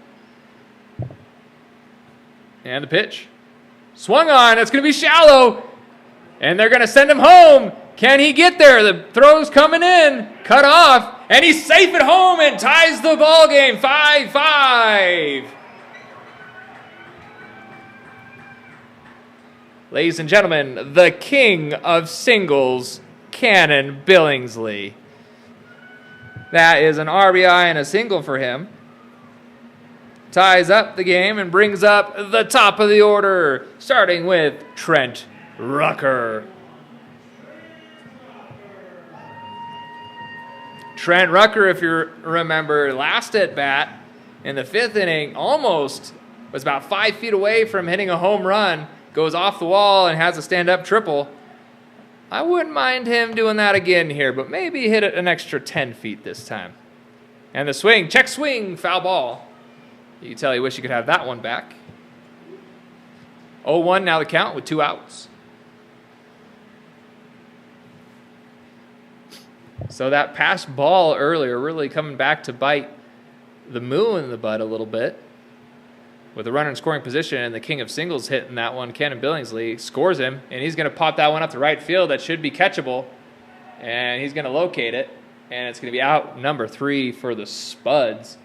And the pitch. Swung on. It's going to be shallow. And they're going to send him home. Can he get there? The throw's coming in. Cut off. And he's safe at home and ties the ball game 5-5. Ladies and gentlemen, the king of singles, Cannon Billingsley. That is an RBI and a single for him. Ties up the game and brings up the top of the order, starting with Trent Rucker. Trent Rucker, if you remember, last at bat in the fifth inning, almost was about 5 feet away from hitting a home run, goes off the wall and has a stand-up triple. I wouldn't mind him doing that again here, but maybe hit it an extra 10 feet this time. And the swing, check swing, foul ball. You can tell you wish you could have that one back. 0-1 now the count with 2 outs. So that passed ball earlier really coming back to bite the Moo in the butt a little bit. With the runner in scoring position and the king of singles hitting that one, Cannon Billingsley scores him, and he's going to pop that one up to right field. That should be catchable, and he's going to locate it, and it's going to be out number 3 for the Spuds.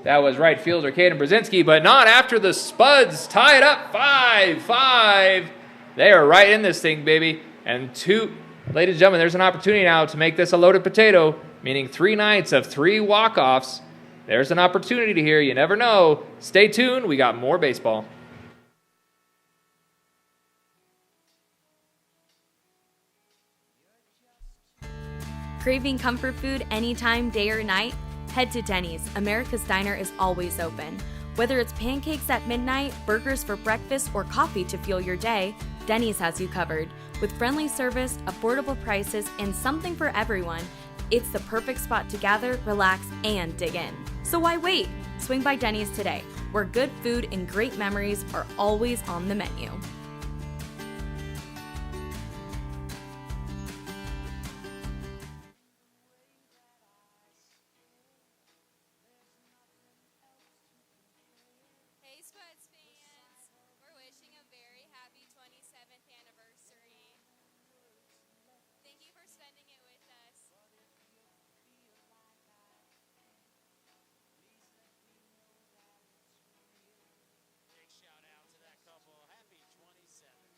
That was right fielder Caden Brzezinski, but not after the Spuds tie it up 5-5. They are right in this thing, baby. And ladies and gentlemen, there's an opportunity now to make this a loaded potato, meaning 3 nights of 3 walk-offs. There's an opportunity here. You never know. Stay tuned. We got more baseball. Craving comfort food anytime, day or night? Head to Denny's. America's Diner is always open. Whether it's pancakes at midnight, burgers for breakfast, or coffee to fuel your day, Denny's has you covered. With friendly service, affordable prices, and something for everyone, it's the perfect spot to gather, relax, and dig in. So why wait? Swing by Denny's today, where good food and great memories are always on the menu. Hey Spuds fans, we're wishing a very happy 27th anniversary. Thank you for spending it with us. Big shout out to that couple. Happy 27th.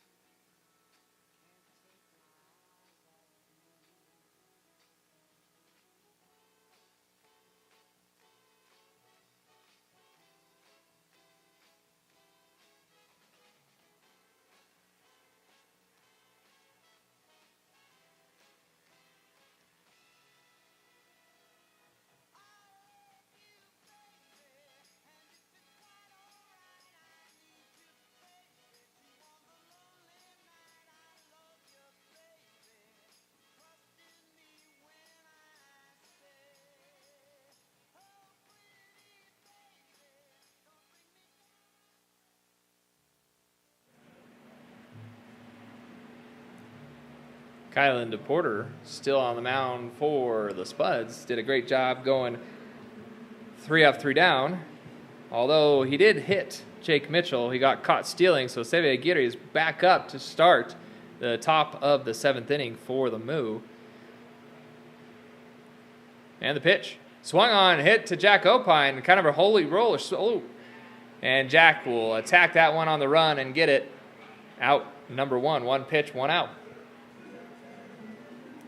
Kylan DePorter still on the mound for the Spuds. Did a great job going 3 up, 3 down. Although he did hit Jake Mitchell, he got caught stealing, so Seve Aguirre is back up to start the top of the 7th inning for the Moo. And the pitch. Swung on, hit to Jack Opine, kind of a holy roller. And Jack will attack that one on the run and get it out number 1. 1 pitch, 1 out.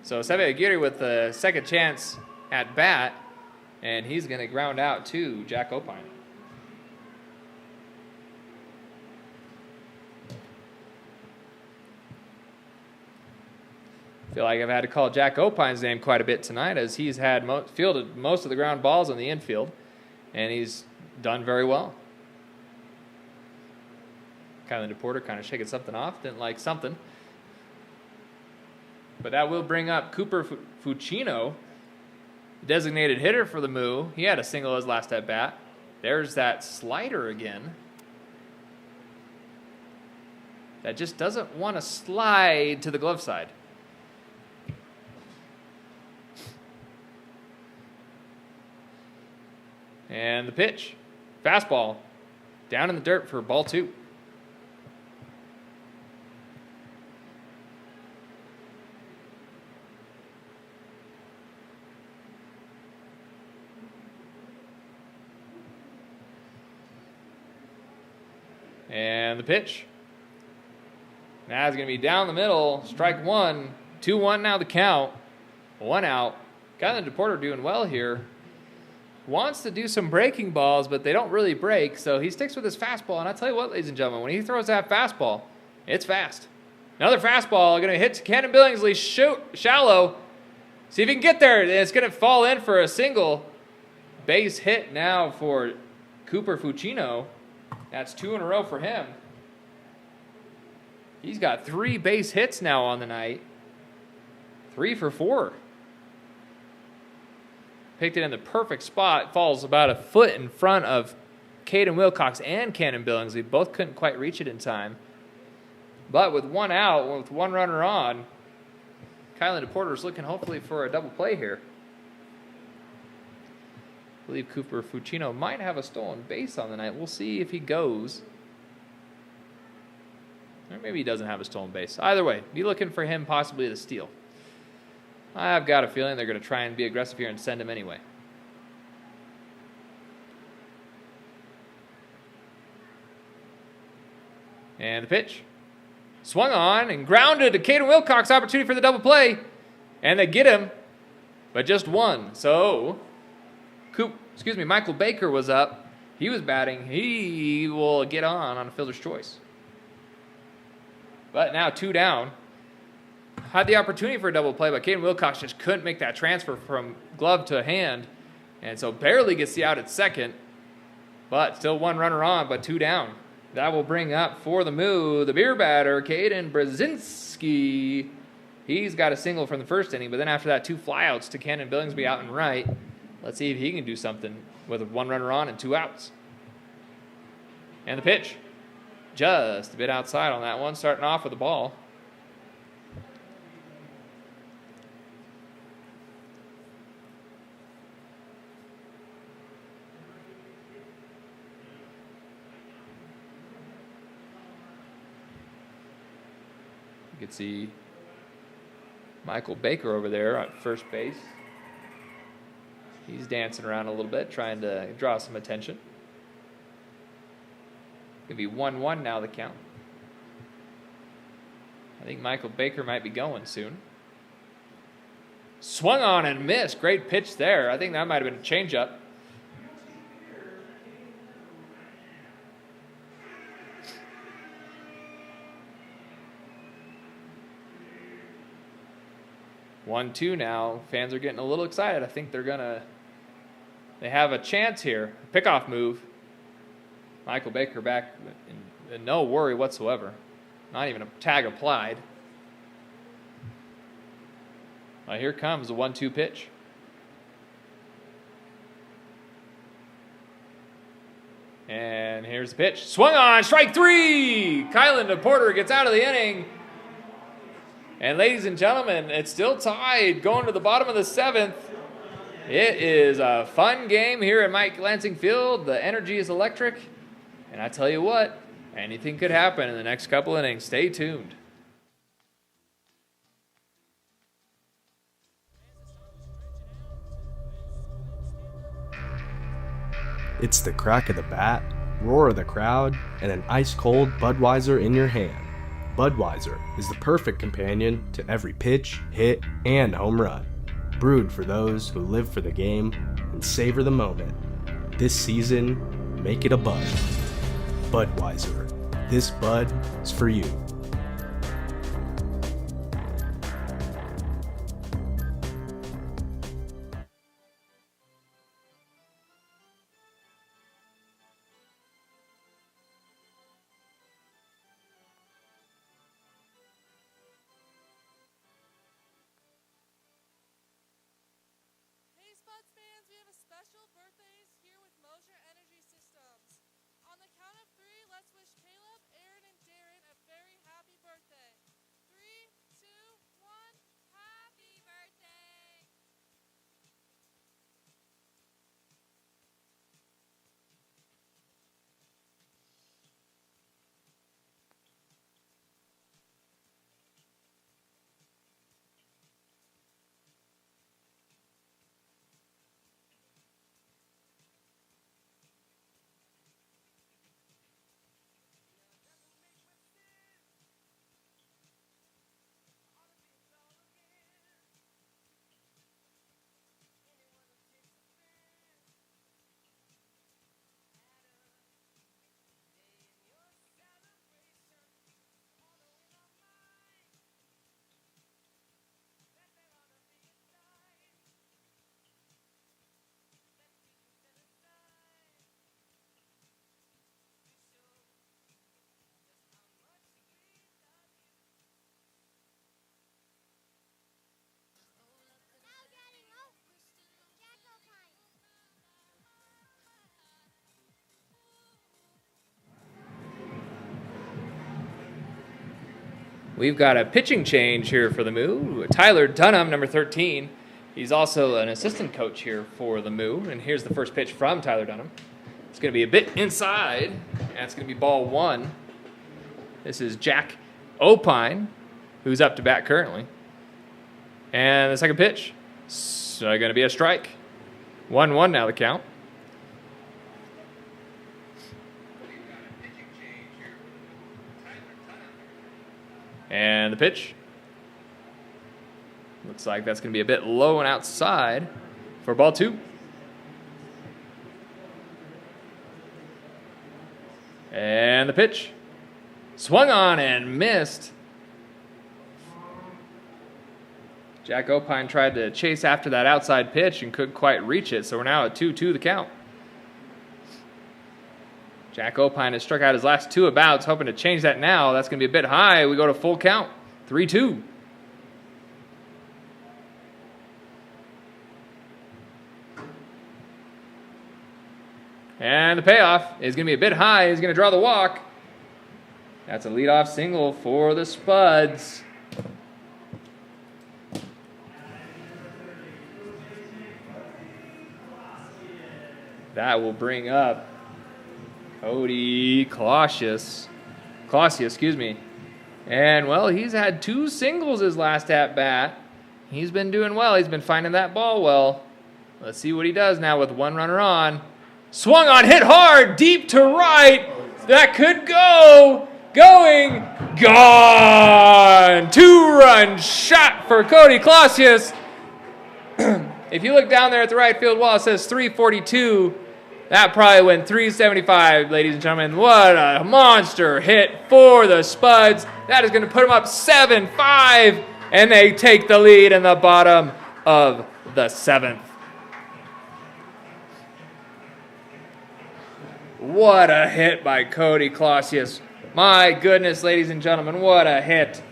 So Seve Aguirre with the second chance at bat, and he's going to ground out to Jack Opine. Feel like I've had to call Jack Opine's name quite a bit tonight, as he's had fielded most of the ground balls on the infield, and he's done very well. Kylan DePorter kind of shaking something off, didn't like something. But that will bring up Cooper Fucino, designated hitter for the Moo. He had a single his last at bat. There's that slider again. That just doesn't want to slide to the glove side. And the pitch. Fastball. Down in the dirt for ball 2. And the pitch. Now it's going to be down the middle. Strike 1. 2-1 now the count. 1 out. Kylan DePorter doing well here. Wants to do some breaking balls, but they don't really break, so he sticks with his fastball. And I tell you what, ladies and gentlemen, when he throws that fastball, it's fast. Another fastball going to hit to Cannon Billingsley, shallow. See if he can get there. It's going to fall in for a single base hit now for Cooper Fucino. That's 2 in a row for him. He's got 3 base hits now on the night. 3 for 4. Picked it in the perfect spot. Falls about a foot in front of Caden Wilcox and Cannon Billingsley. Both couldn't quite reach it in time. But with 1 out, with 1 runner on, Kylan DePorter is looking hopefully for a double play here. I believe Cooper Fucino might have a stolen base on the night. We'll see if he goes. Or maybe he doesn't have a stolen base. Either way, be looking for him possibly to steal. I've got a feeling they're going to try and be aggressive here and send him anyway. And the pitch. Swung on and grounded to Caden Wilcox. Opportunity for the double play. And they get him, but just 1. So, Michael Baker was up. He was batting. He will get on a fielder's choice. But now 2 down. Had the opportunity for a double play, but Caden Wilcox just couldn't make that transfer from glove to hand. And so barely gets the out at second. But still 1 runner on, but 2 down. That will bring up for the Moo, the beer batter, Caden Brzezinski. He's got a single from the first inning, but then after that, 2 flyouts to Cannon Billingsby out and right. Let's see if he can do something with 1 runner on and 2 outs. And the pitch. Just a bit outside on that one, starting off with the ball. You can see Michael Baker over there at first base. He's dancing around a little bit, trying to draw some attention. Going to be 1-1 now, the count. I think Michael Baker might be going soon. Swung on and missed. Great pitch there. I think that might have been a changeup. One, 2 now. Fans are getting a little excited. I think they have a chance here. Pickoff move. Michael Baker back in no worry whatsoever. Not even a tag applied. Well, here comes the 1-2 pitch. And here's the pitch. Swung on, strike 3! Kylan DePorter gets out of the inning. And ladies and gentlemen, it's still tied going to the bottom of the 7th. It is a fun game here at Mike Lansing Field. The energy is electric. And I tell you what, anything could happen in the next couple innings. Stay tuned. It's the crack of the bat, roar of the crowd, and an ice-cold Budweiser in your hand. Budweiser is the perfect companion to every pitch, hit, and home run. Brewed for those who live for the game and savor the moment. This season, make it a Bud. Budweiser. This Bud is for you. we've got a pitching change here for the Moo. Tyler Dunham, number 13. He's also an assistant coach here for the Moo. And here's the first pitch from Tyler Dunham. It's going to be a bit inside, and it's going to be ball 1. This is Jack Opine, who's up to bat currently. And the second pitch, so going to be a strike. 1-1 now the count. And the pitch. Looks like that's going to be a bit low and outside for ball 2. And the pitch. Swung on and missed. Jack Opine tried to chase after that outside pitch and couldn't quite reach it, so we're now at 2-2 the count. Jack Opine has struck out his last 2 at-bats, hoping to change that now. That's going to be a bit high. We go to full count, 3-2. And the payoff is going to be a bit high. He's going to draw the walk. That's a leadoff single for the Spuds. That will bring up Cody Clausius, excuse me. And, well, he's had 2 singles his last at-bat. He's been doing well. He's been finding that ball well. Let's see what he does now with 1 runner on. Swung on, hit hard, deep to right. That could go. Going, gone. 2-run shot for Cody Clausius. If you look down there at the right field wall, it says 342. That probably went 375, ladies and gentlemen. What a monster hit for the Spuds. That is going to put them up 7-5, and they take the lead in the bottom of the 7th. What a hit by Cody Clausius. My goodness, ladies and gentlemen, what a hit.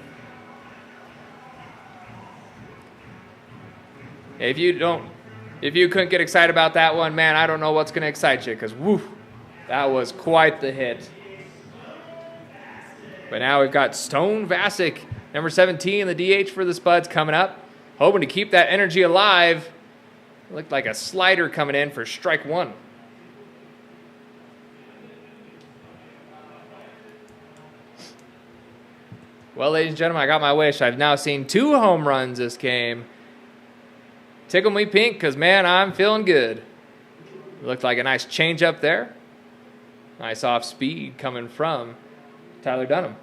If you couldn't get excited about that one, man, I don't know what's going to excite you, because woof, that was quite the hit. But now we've got Stone Vasic, number 17, the DH for the Spuds, coming up, hoping to keep that energy alive. Looked like a slider coming in for strike 1. Well, ladies and gentlemen, I got my wish. I've now seen 2 home runs this game. Tickle me pink, because, man, I'm feeling good. Looked like a nice change up there. Nice off speed coming from Tyler Dunham.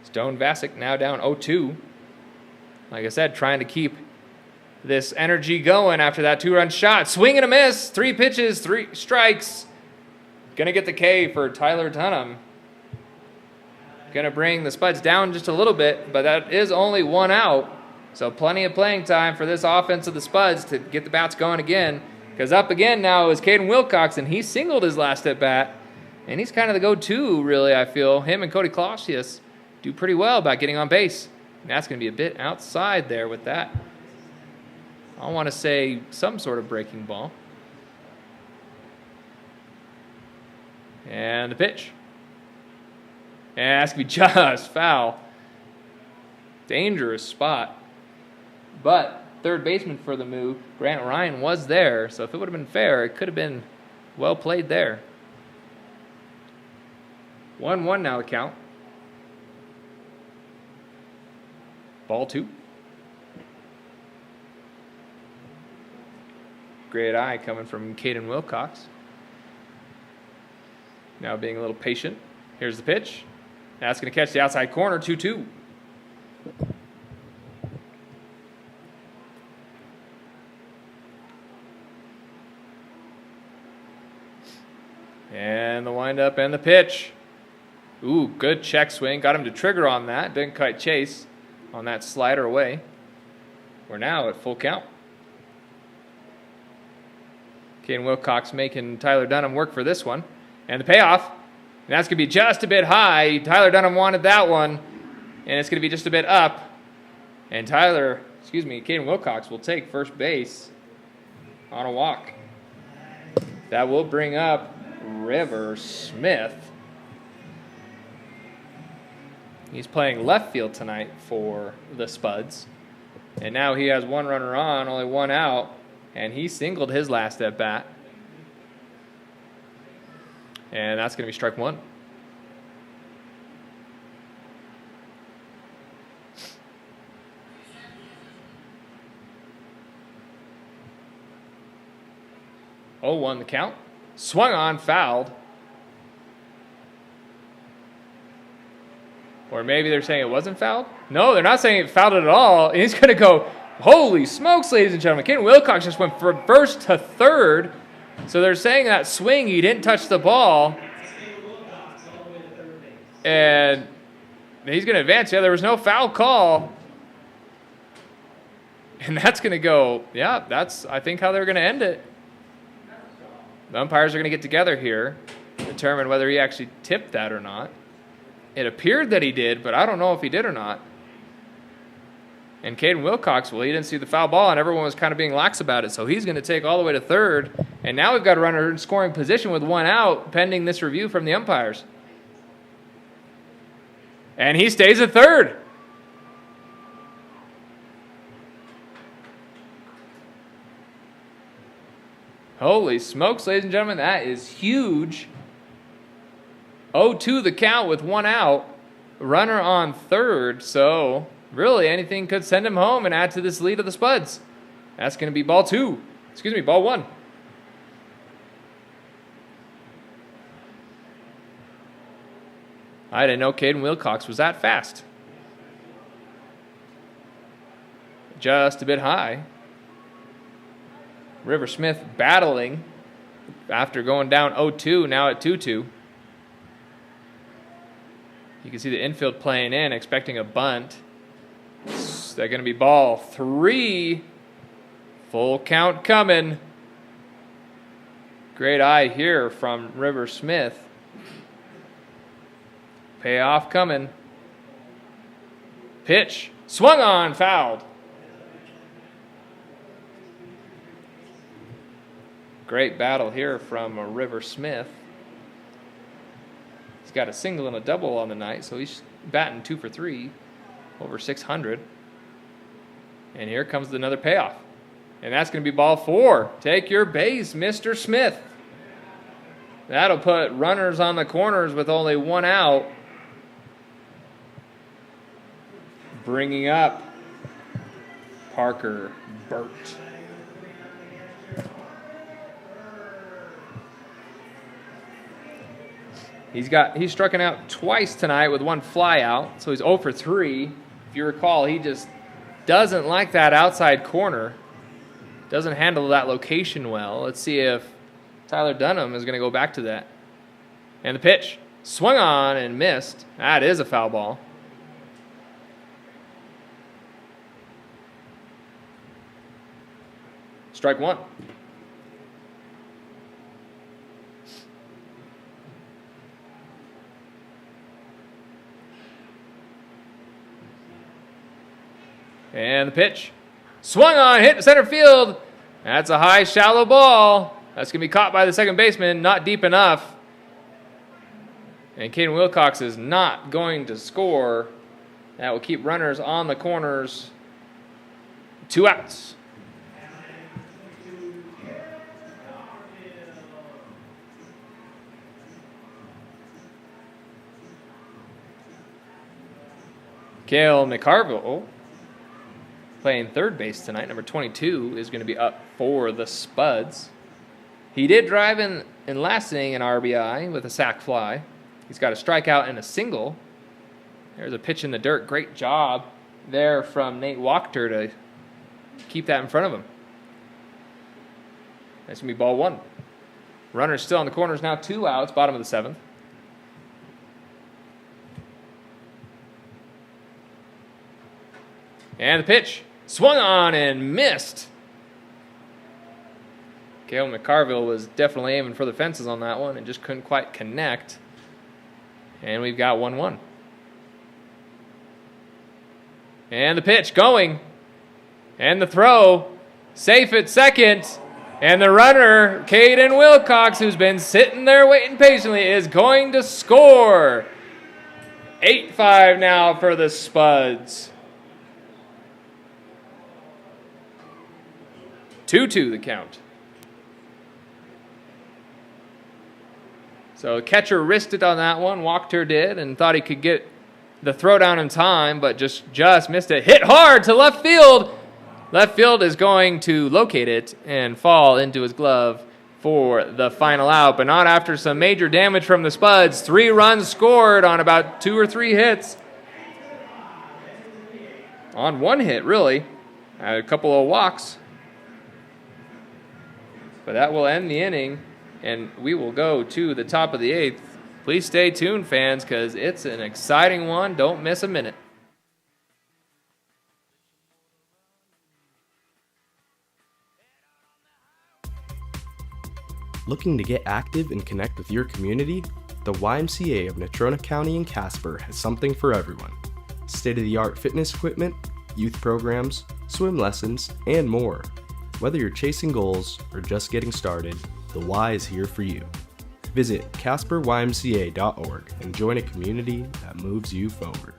Stone Vasic now down 0-2. Like I said, trying to keep this energy going after that 2-run shot. Swing and a miss. 3 pitches, 3 strikes. Going to get the K for Tyler Dunham. Going to bring the Spuds down just a little bit, but that is only 1 out. So plenty of playing time for this offense of the Spuds to get the bats going again. Because up again now is Caden Wilcox, and he singled his last at-bat. And he's kind of the go-to, really, I feel. Him and Cody Clausius do pretty well about getting on base. And that's going to be a bit outside there with that. I want to say some sort of breaking ball. And the pitch. And that's going to be just foul. Dangerous spot. But third baseman for the Moo, Grant Ryan, was there. So if it would have been fair, it could have been well played there. 1-1 now the count. Ball 2. Great eye coming from Caden Wilcox. Now being a little patient. Here's the pitch. That's going to catch the outside corner, 2-2. And the windup and the pitch. Ooh, good check swing. Got him to trigger on that. Didn't quite chase on that slider away. We're now at full count. Caden Wilcox making Tyler Dunham work for this one. And the payoff. And that's going to be just a bit high. Tyler Dunham wanted that one. And it's going to be just a bit up. And Caden Wilcox will take first base on a walk. That will bring up River Smith. He's playing left field tonight for the Spuds. And now he has one runner on, only one out, and he singled his last at bat. And that's going to be strike one. Oh, 1 the count. Swung on, fouled. Or maybe they're saying it wasn't fouled? No, they're not saying it fouled it at all. And he's going to go, holy smokes, ladies and gentlemen. Ken Wilcox just went from first to third. So they're saying that swing, he didn't touch the ball. And he's going to advance. Yeah, there was no foul call. And that's going to go, yeah, that's, I think, how they're going to end it. The umpires are going to get together here, determine whether he actually tipped that or not. It appeared that he did, but I don't know if he did or not. And Caden Wilcox, well, he didn't see the foul ball, and everyone was kind of being lax about it, so he's going to take all the way to third. And now we've got a runner in scoring position with one out, pending this review from the umpires. And he stays at third. Holy smokes, ladies and gentlemen, that is huge. 0-2 the count with one out. Runner on third, so really anything could send him home and add to this lead of the Spuds. That's going to be ball one. I didn't know Caden Wilcox was that fast. Just a bit high. River Smith battling after going down 0-2, now at 2-2. You can see the infield playing in, expecting a bunt. They're going to be ball 3. Full count coming. Great eye here from River Smith. Payoff coming. Pitch. Swung on, fouled. Great battle here from River Smith. He's got a single and a double on the night, so he's batting 2 for 3, over 600. And here comes another payoff. And that's going to be ball 4. Take your base, Mr. Smith. That'll put runners on the corners with only one out. Bringing up Parker Burt. He's stricken out twice tonight with one fly out, so he's 0 for 3. If you recall, he just doesn't like that outside corner. Doesn't handle that location well. Let's see if Tyler Dunham is going to go back to that. And the pitch. Swung on and missed. That is a foul ball. Strike one. And the pitch. Swung on, hit center field. That's a high, shallow ball. That's going to be caught by the second baseman, not deep enough. And Caden Wilcox is not going to score. That will keep runners on the corners. 2 outs. Cale McCarville, playing third base tonight, number 22, is going to be up for the Spuds. He did drive in last inning an RBI with a sac fly. He's got a strikeout and a single. There's a pitch in the dirt. Great job there from Nate Wachter to keep that in front of him. That's going to be ball 1. Runner's still on the corners now, 2 outs, bottom of the 7th. And the pitch. Swung on and missed. Cale McCarville was definitely aiming for the fences on that one and just couldn't quite connect. And we've got 1-1. And the pitch going. And the throw. Safe at second. And the runner, Caden Wilcox, who's been sitting there waiting patiently, is going to score. 8-5 now for the Spuds. 2-2 the count. So catcher risked it on that one. Wachter did and thought he could get the throw down in time, but just missed it. Hit hard to left field. Left field is going to locate it and fall into his glove for the final out, but not after some major damage from the Spuds. 3 runs scored on about 2 or 3 hits. On 1 hit, really. A couple of walks. But that will end the inning, and we will go to the top of the 8th. Please stay tuned, fans, because it's an exciting one. Don't miss a minute. Looking to get active and connect with your community? The YMCA of Natrona County and Casper has something for everyone. State-of-the-art fitness equipment, youth programs, swim lessons, and more. Whether you're chasing goals or just getting started, the Y is here for you. Visit CasperYMCA.org and join a community that moves you forward.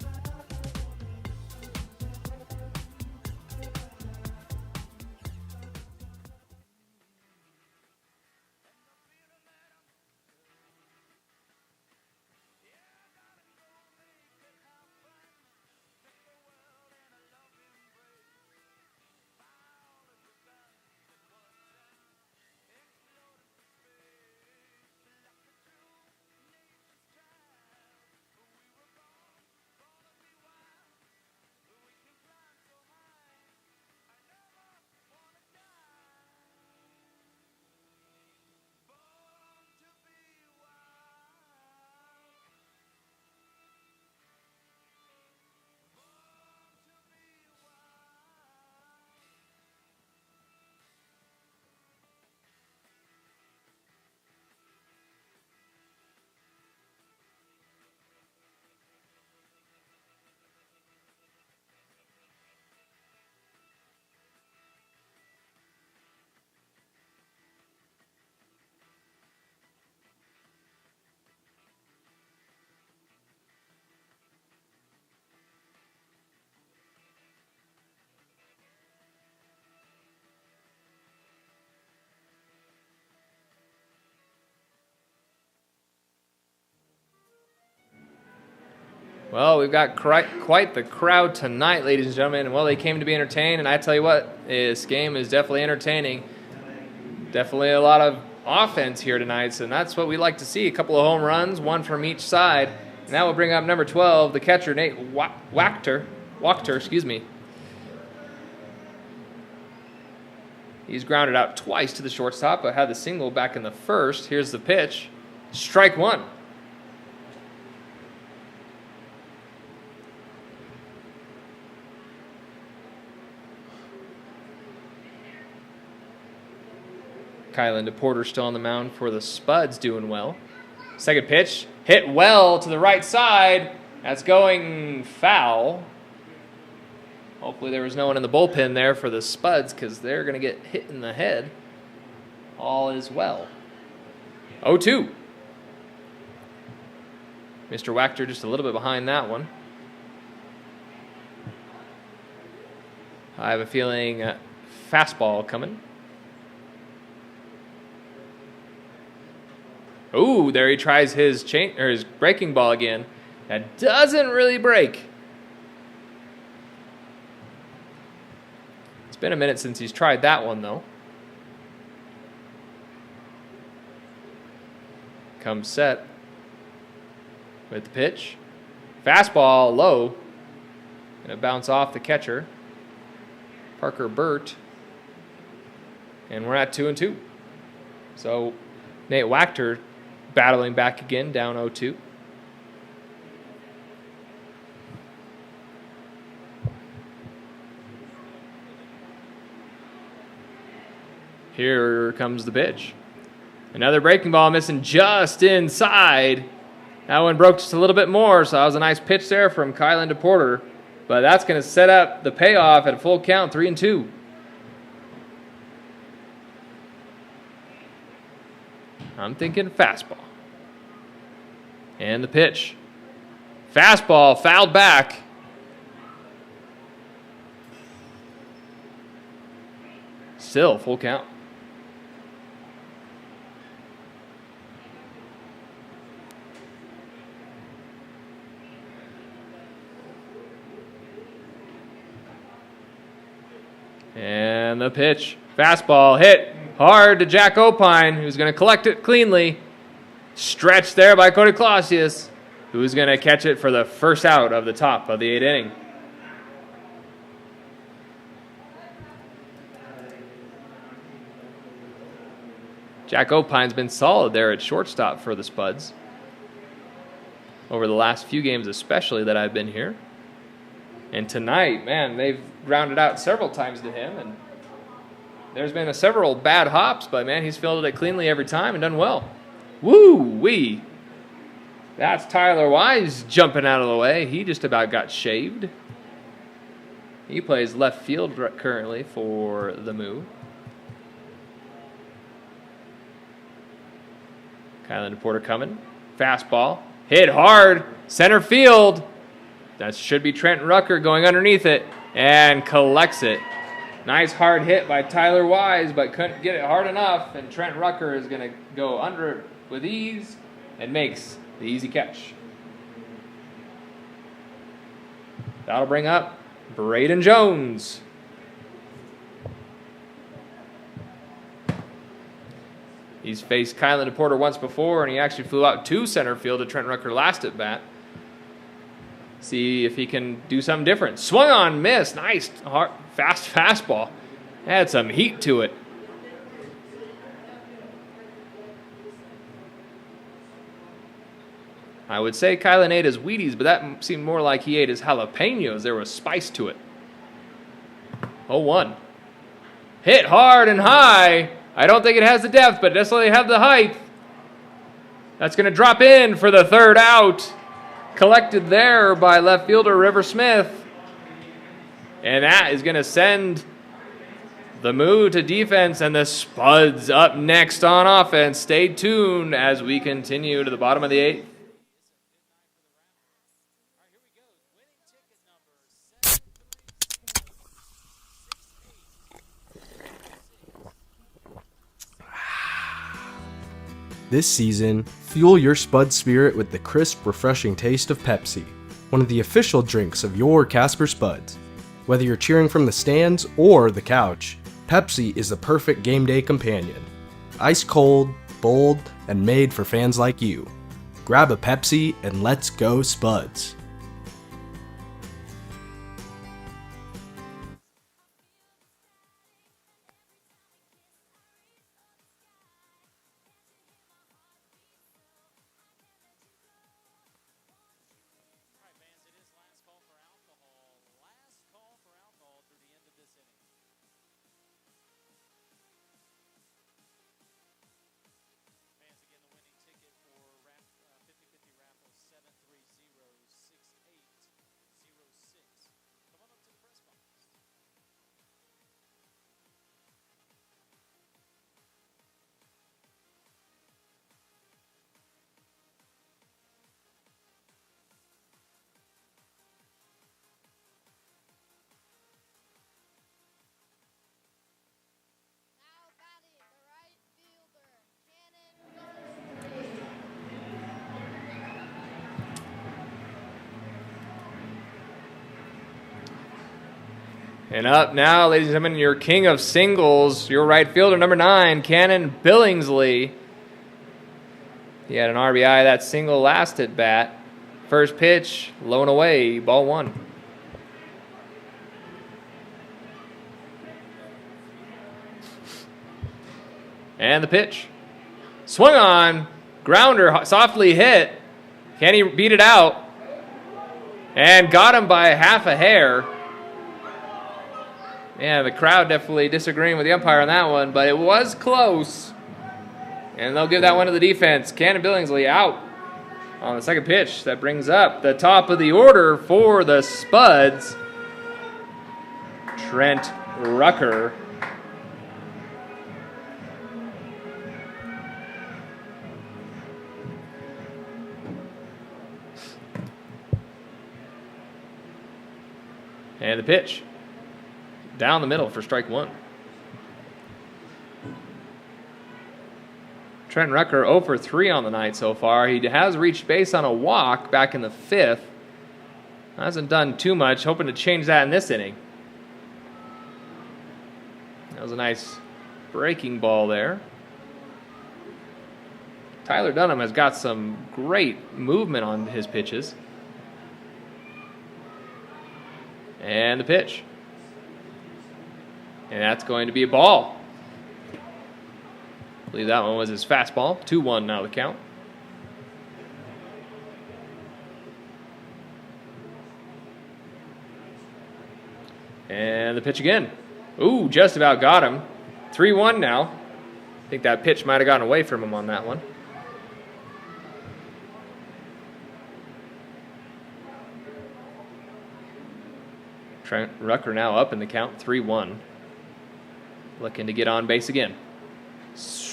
Well, we've got quite the crowd tonight, ladies and gentlemen. And, well, they came to be entertained, and I tell you what, this game is definitely entertaining. Definitely a lot of offense here tonight, and that's what we like to see. A couple of home runs, 1 from each side. And that will bring up number 12, the catcher, Nate Wachter. He's grounded out twice to the shortstop, but had the single back in the first. Here's the pitch. Strike 1. Kylan DePorter still on the mound for the Spuds, doing well. Second pitch, hit well to the right side. That's going foul. Hopefully there was no one in the bullpen there for the Spuds because they're going to get hit in the head. All is well. 0-2. Mr. Wachter just a little bit behind that one. I have a feeling fastball coming. Ooh, there he tries his breaking ball again. That doesn't really break. It's been a minute since he's tried that one, though. Comes set with the pitch. Fastball low. Gonna bounce off the catcher, Parker Burt. And we're at 2-2. So Nate Wachter battling back again, down 0-2. Here comes the pitch. Another breaking ball missing just inside. That one broke just a little bit more, so that was a nice pitch there from Kylan DePorter. But that's going to set up the payoff at a full count, 3-2. I'm thinking fastball. And the pitch. Fastball fouled back. Still full count. And the pitch. Fastball hit hard to Jack Opine, who's going to collect it cleanly. Stretched there by Cody Clausius, who's going to catch it for the first out of the top of the 8th inning. Jack Opine's been solid there at shortstop for the Spuds over the last few games, especially that I've been here. And tonight, man, they've grounded out several times to him, and there's been several bad hops, but man, he's fielded it cleanly every time and done well. Woo-wee. That's Tyler Wise jumping out of the way. He just about got shaved. He plays left field currently for the Moo. Kylan Porter coming. Fastball. Hit hard. Center field. That should be Trent Rucker going underneath it and collects it. Nice hard hit by Tyler Wise, but couldn't get it hard enough, and Trent Rucker is going to go under it with ease and makes the easy catch. That'll bring up Braden Jones. He's faced Kylan Porter once before, and he actually flew out to center field to Trent Rucker last at bat. See if he can do something different. Swung on, missed. Nice, hard, fast fastball. Had some heat to it. I would say Kylan ate his Wheaties, but that seemed more like he ate his jalapenos. There was spice to it. 0-1. Hit hard and high. I don't think it has the depth, but it definitely have the height. That's going to drop in for the third out. Collected there by left fielder River Smith. And that is going to send the Moo to defense, and the Spuds up next on offense. Stay tuned as we continue to the bottom of the 8th. This season, fuel your Spud spirit with the crisp, refreshing taste of Pepsi, one of the official drinks of your Casper Spuds. Whether you're cheering from the stands or the couch, Pepsi is the perfect game day companion. Ice cold, bold, and made for fans like you. Grab a Pepsi and let's go Spuds. And up now, ladies and gentlemen, your king of singles, your right fielder, number 9, Cannon Billingsley. He had an RBI that single last at bat. First pitch, low and away, ball 1. And the pitch. Swung on, grounder, softly hit. Can he beat it out? And got him by half a hair. Yeah, the crowd definitely disagreeing with the umpire on that one, but it was close. And they'll give that one to the defense. Cannon Billingsley out on the second pitch. That brings up the top of the order for the Spuds. Trent Rucker. And the pitch. Down the middle for strike one. Trent Rucker 0 for 3 on the night so far. He has reached base on a walk back in the 5th. Hasn't done too much. Hoping to change that in this inning. That was a nice breaking ball there. Tyler Dunham has got some great movement on his pitches. And the pitch. And that's going to be a ball. I believe that one was his fastball. 2-1 now the count. And the pitch again. Ooh, just about got him. 3-1 now. I think that pitch might have gotten away from him on that one. Trent Rucker now up in the count, 3-1. Looking to get on base again.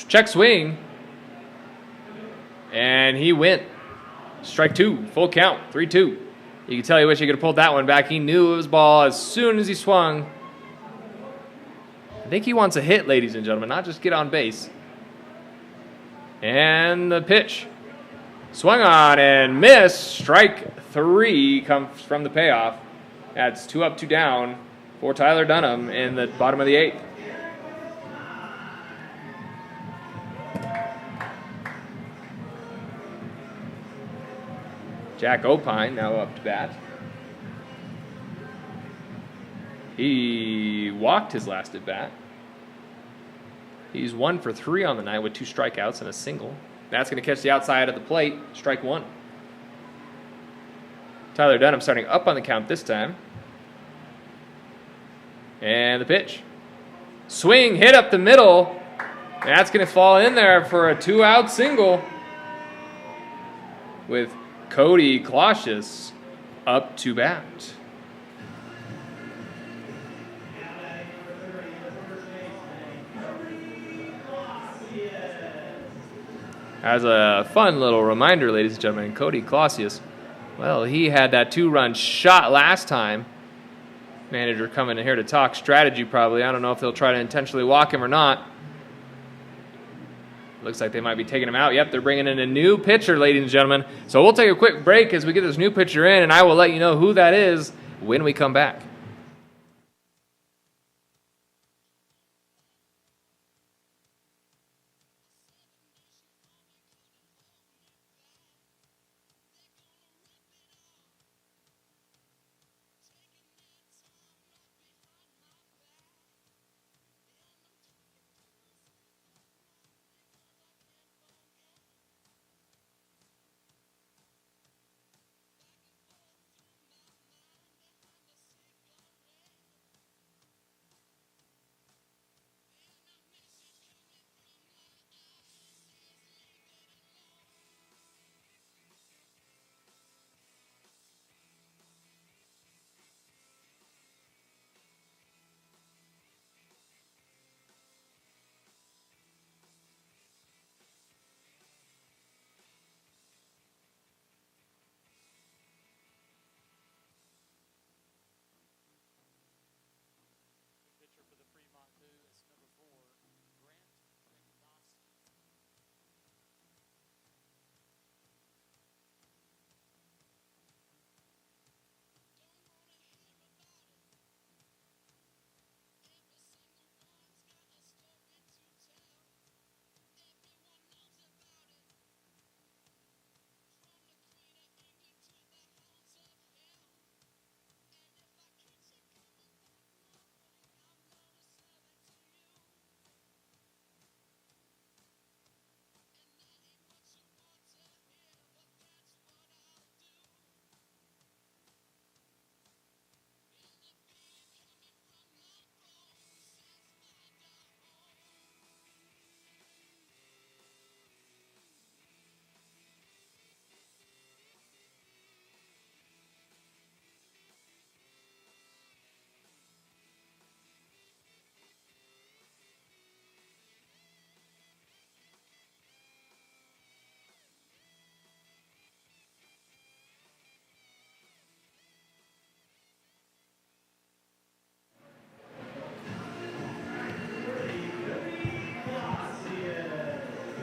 Check swing. And he went. Strike two, full count, 3-2. You can tell he wish he could have pulled that one back. He knew it was ball as soon as he swung. I think he wants a hit, ladies and gentlemen, not just get on base. And the pitch. Swung on and missed. Strike three comes from the payoff. That's 2 up, 2 down for Tyler Dunham in the bottom of the 8th. Jack Opine now up to bat. He walked his last at bat. He's 1 for 3 on the night with 2 strikeouts and a single. That's going to catch the outside of the plate. Strike one. Tyler Dunham starting up on the count this time. And the pitch. Swing, hit up the middle. That's going to fall in there for a 2-out single. With Cody Clausius up to bat. As a fun little reminder, ladies and gentlemen, Cody Clausius, well, he had that 2-run shot last time. Manager coming in here to talk strategy probably. I don't know if they'll try to intentionally walk him or not. Looks like they might be taking him out. Yep, they're bringing in a new pitcher, ladies and gentlemen. So we'll take a quick break as we get this new pitcher in, and I will let you know who that is when we come back.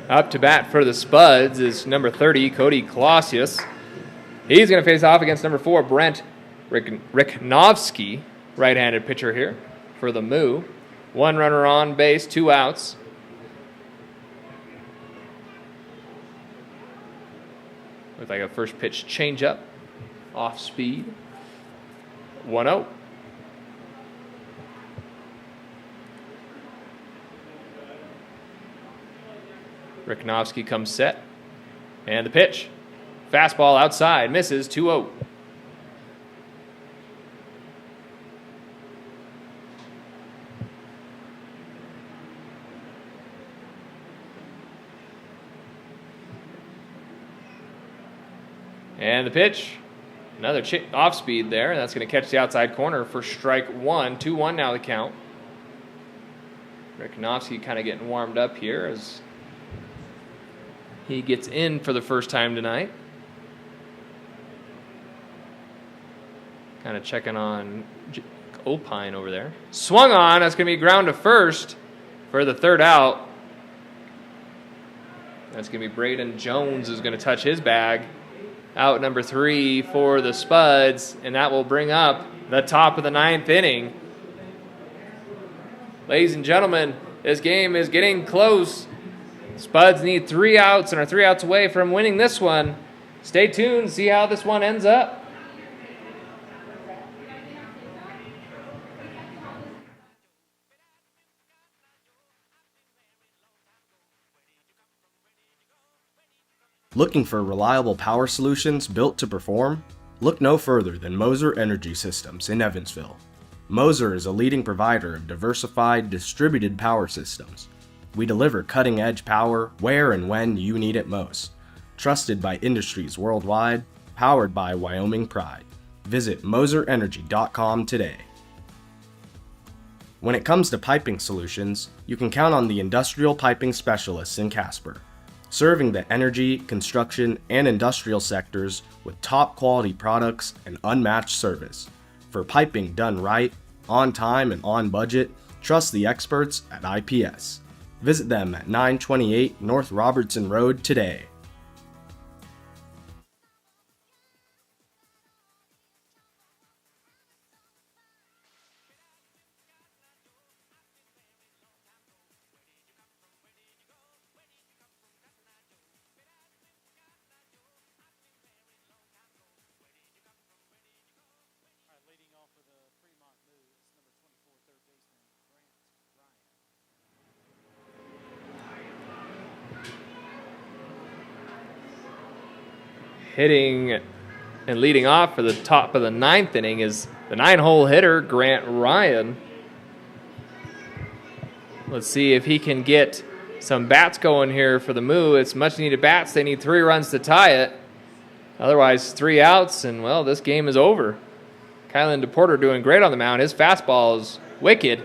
Up to bat for the Spuds is number 30, Cody Clausius. He's going to face off against number 4, Brent Riknovsky, right-handed pitcher here for the Moo. 1 runner on base, 2 outs. Looks like a first pitch changeup, off speed. 1-0. Riknovsky comes set. And the pitch. Fastball outside, misses, 2-0. And the pitch. Another off speed there. That's going to catch the outside corner for strike 1. 2-1 now the count. Riknovsky kind of getting warmed up here as he gets in for the first time tonight. Kind of checking on Opine over there. Swung on. That's going to be ground to first for the 3rd out. That's going to be Braden Jones who's going to touch his bag. Out number 3 for the Spuds, and that will bring up the top of the 9th inning. Ladies and gentlemen, this game is getting close. Spuds need 3 outs and are 3 outs away from winning this one. Stay tuned, see how this one ends up. Looking for reliable power solutions built to perform? Look no further than Moser Energy Systems in Evansville. Moser is a leading provider of diversified, distributed power systems. We deliver cutting-edge power where and when you need it most. Trusted by industries worldwide, powered by Wyoming pride. Visit moserenergy.com today. When it comes to piping solutions, you can count on the industrial piping specialists in Casper, serving the energy, construction, and industrial sectors with top-quality products and unmatched service. For piping done right, on time, and on budget, trust the experts at IPS. Visit them at 928 North Robertson Road today. All right, leading off for the Fremont Moo is number 24, third baseman, Grant Ryan. Hitting and leading off for the top of the 9th inning is the 9-hole hitter, Grant Ryan. Let's see if he can get some bats going here for the Moo. It's much needed bats. They need 3 runs to tie it. Otherwise, 3 outs, and, well, this game is over. Kylan DePorter doing great on the mound. His fastball is wicked.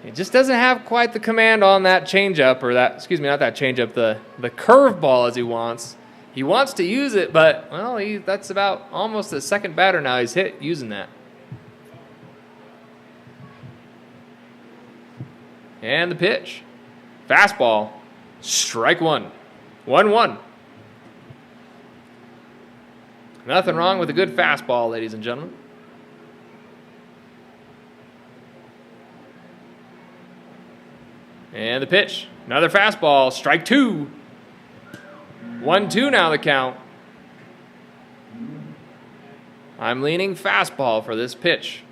He just doesn't have quite the command on that changeup, or that, excuse me, not that changeup, the curveball as he wants. He wants to use it, but, well, that's about almost the second batter now he's hit using that. And the pitch. Fastball. Strike 1. 1-1. Nothing wrong with a good fastball, ladies and gentlemen. And the pitch. Another fastball. Strike 2. 1-2 now the count. I'm leaning fastball for this pitch.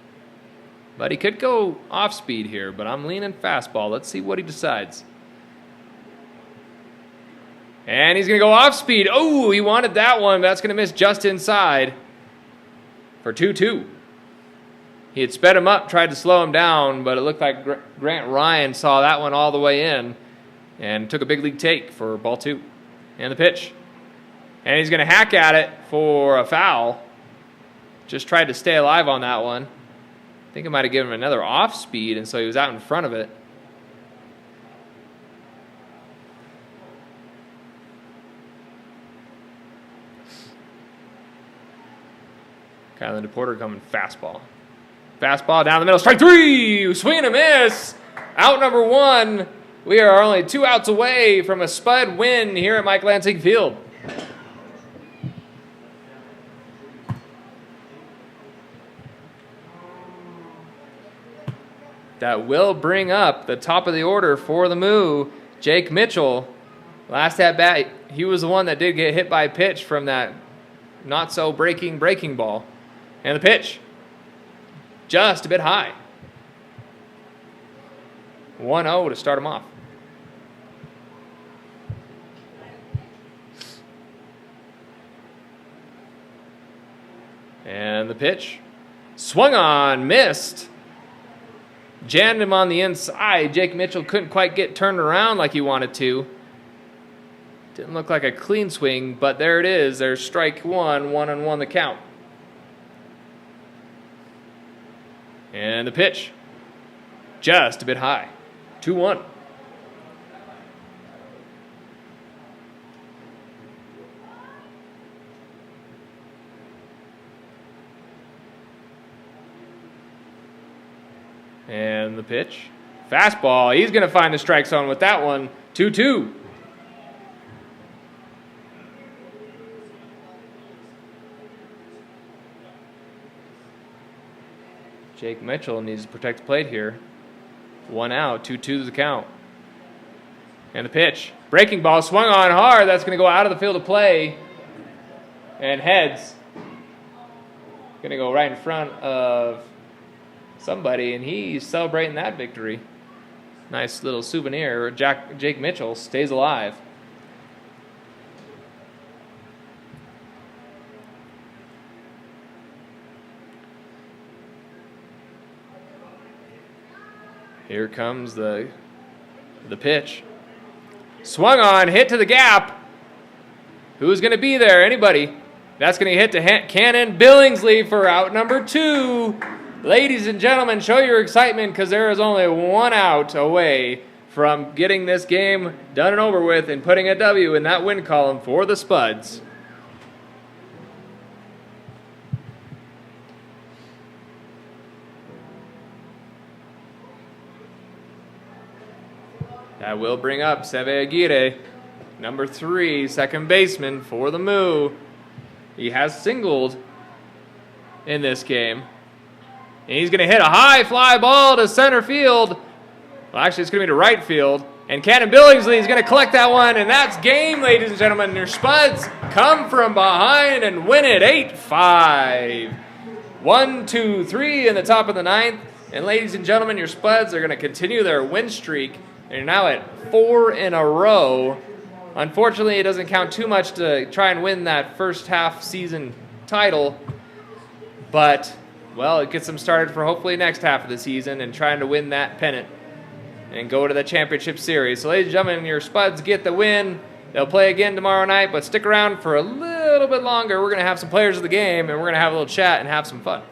But he could go off speed here, but I'm leaning fastball. Let's see what he decides. And he's going to go off speed. Oh, he wanted that one, but that's going to miss just inside for 2-2. He had sped him up, tried to slow him down, but it looked like Grant Ryan saw that one all the way in and took a big league take for ball 2. And the pitch. And he's going to hack at it for a foul. Just tried to stay alive on that one. I think it might have given him another off speed, and so he was out in front of it. Kylan DePorter coming fastball. Fastball down the middle, strike 3! Swing and a miss! Out number 1 We are only 2 outs away from a Spud win here at Mike Lansing Field. That will bring up the top of the order for the Moo, Jake Mitchell. Last at bat, he was the one that did get hit by a pitch from that not so breaking ball. And the pitch, just a bit high. 1-0 to start him off. And the pitch, swung on, missed. Jammed him on the inside. Jake Mitchell couldn't quite get turned around like he wanted to. Didn't look like a clean swing, but there it is. There's strike one, 1-1 the count. And the pitch, just a bit high. 2-1. And the pitch, fastball. He's going to find the strike zone with that one. 2-2. Jake Mitchell needs to protect the plate here. 1 out, 2-2 the count. And the pitch, breaking ball, swung on hard. That's going to go out of the field of play. And heads. Going to go right in front of somebody, and he's celebrating that victory. Nice little souvenir. Jake Mitchell stays alive. Here comes the pitch. Swung on, hit to the gap. Who's going to be there? Anybody. That's going to hit to Cannon Billingsley for out number 2. Ladies and gentlemen, show your excitement because there is only 1 out away from getting this game done and over with and putting a W in that win column for the Spuds. That will bring up Seve Aguirre, number 3, second baseman for the Moo. He has singled in this game. And he's going to hit a high fly ball to center field. Well, actually, it's going to be to right field. And Cannon Billingsley is going to collect that one. And that's game, ladies and gentlemen. Your Spuds come from behind and win it 8-5. 1, 2, 3 in the top of the 9th. And ladies and gentlemen, your Spuds are going to continue their win streak. They're now at 4 in a row. Unfortunately, it doesn't count too much to try and win that first half season title. But well, it gets them started for hopefully next half of the season and trying to win that pennant and go to the championship series. So, ladies and gentlemen, your Spuds get the win. They'll play again tomorrow night, but stick around for a little bit longer. We're going to have some players of the game, and we're going to have a little chat and have some fun.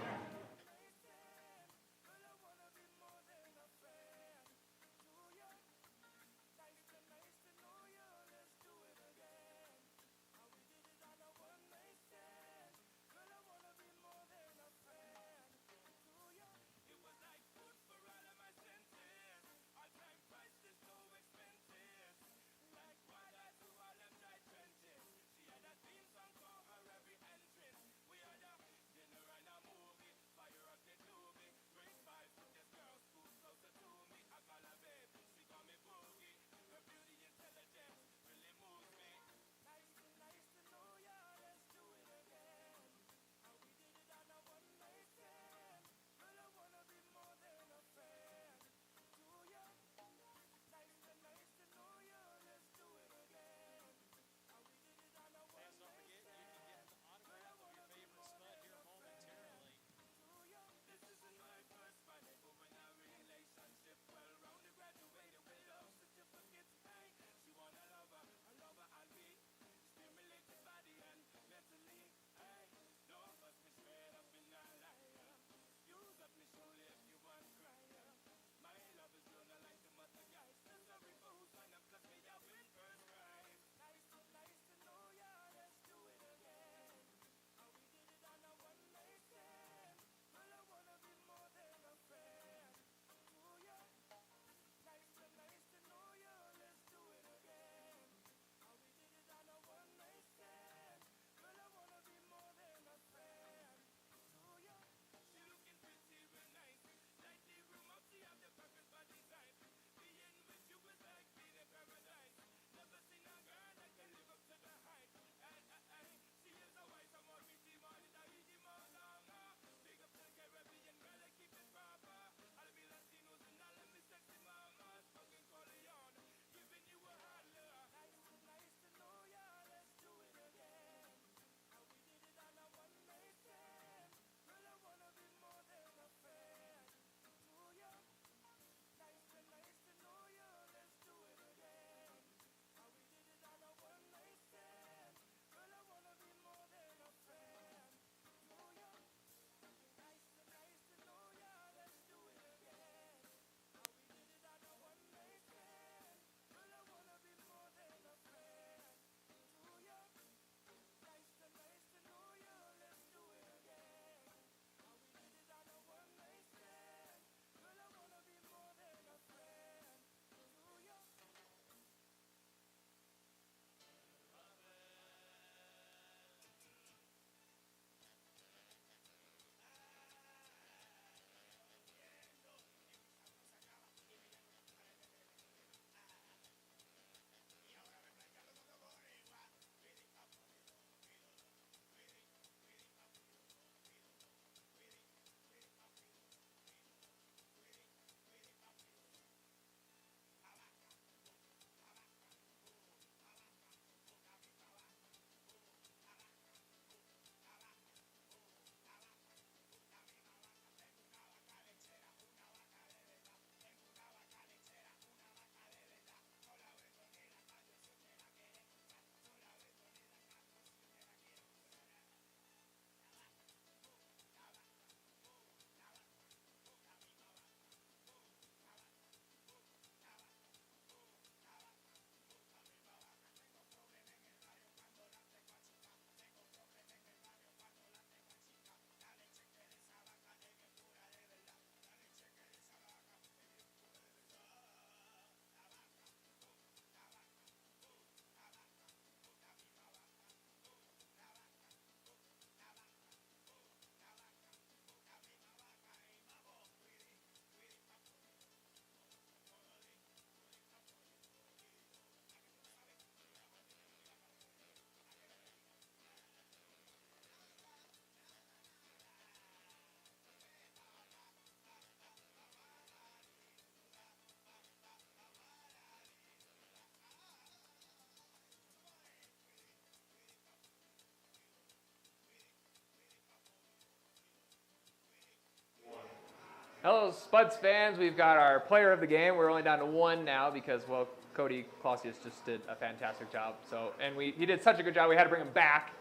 Hello, Spuds fans. We've got our player of the game. We're only down to one now because, well, Cody Clausius just did a fantastic job. So, and he did such a good job, we had to bring him back.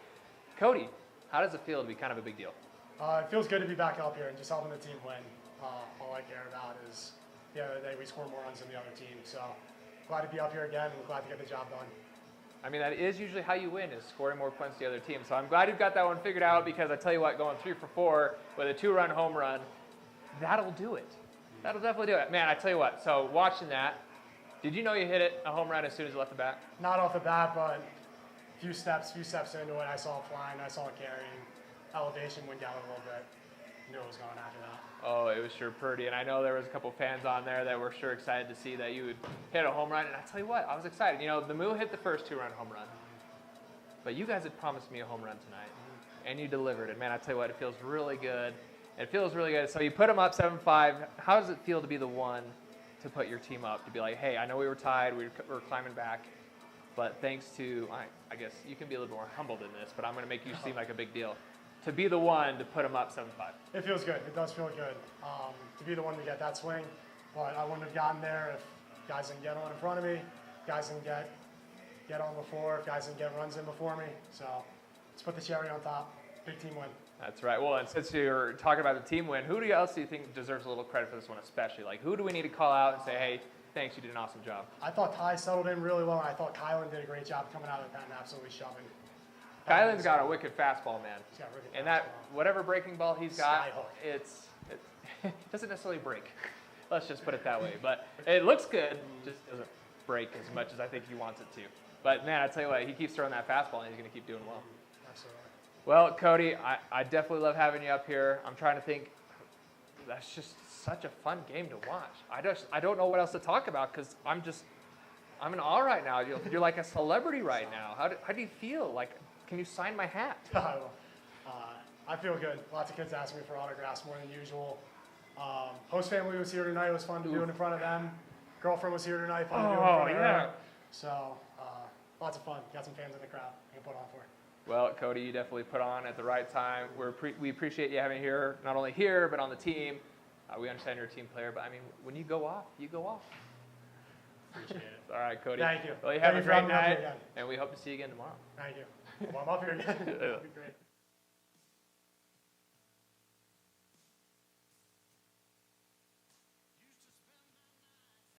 Cody, how does it feel to be kind of a big deal? It feels good to be back up here and just helping the team win. All I care about is the other day we scored more runs than the other team. So glad to be up here again and glad to get the job done. I mean, that is usually how you win, is scoring more points than the other team. So I'm glad you've got that one figured out because I tell you what, going 3 for 4 with a 2-run home run, that'll do it. That'll definitely do it. Man, I tell you what, so watching that, did you know you hit a home run as soon as you left the bat? Not off the bat, but a few steps into it, I saw it flying, I saw it carrying. Elevation went down a little bit. Knew it was going after that. Oh, it was sure pretty. And I know there was a couple fans on there that were sure excited to see that you would hit a home run. And I tell you what, I was excited. You know, the Moo hit the first 2-run home run. But you guys had promised me a home run tonight. And you delivered it. Man, I tell you what, it feels really good. It feels really good. So you put them up 7-5. How does it feel to be the one to put your team up? To be like, hey, I know we were tied. We were climbing back. But thanks to, I guess you can be a little more humble than this, but I'm going to make you seem like a big deal. To be the one to put them up 7-5. It feels good. It does feel good to be the one to get that swing. But I wouldn't have gotten there if guys didn't get on in front of me, guys didn't get on before, if guys didn't get runs in before me. So let's put the cherry on top. Big team win. That's right. Well, and since you're talking about the team win, who else do you think deserves a little credit for this one especially? Like, who do we need to call out and say, hey, thanks, you did an awesome job? I thought Ty settled in really well, and I thought Kylan did a great job coming out of the pen and absolutely shoving. Kylan's got a wicked fastball, man. He's got a wicked and fastball. that, whatever breaking ball he's got, Skyhook. it doesn't necessarily break. Let's just put it that way. But it looks good, just doesn't break as much as I think he wants it to. But man, I tell you what, he keeps throwing that fastball and he's going to keep doing well. Absolutely. Well, Cody, I definitely love having you up here. I'm trying to think. That's just such a fun game to watch. I don't know what else to talk about because I'm in awe right now. You're like a celebrity right now. How do you feel? Like, can you sign my hat? I feel good. Lots of kids ask me for autographs more than usual. Host family was here tonight. It was fun to do it in front of them. Girlfriend was here tonight. Fun to do it in front of her. So lots of fun. Got some fans in the crowd. I can put on for it. Well, Cody, you definitely put on at the right time. We appreciate you having you here, not only here, but on the team. We understand you're a team player, but I mean, when you go off, you go off. Appreciate it. All right, Cody. Thank you. Well, you have a Thank you for great having me up here night, again. and we hope to see you again tomorrow. Thank you. Well, I'm up here again. That'd be great.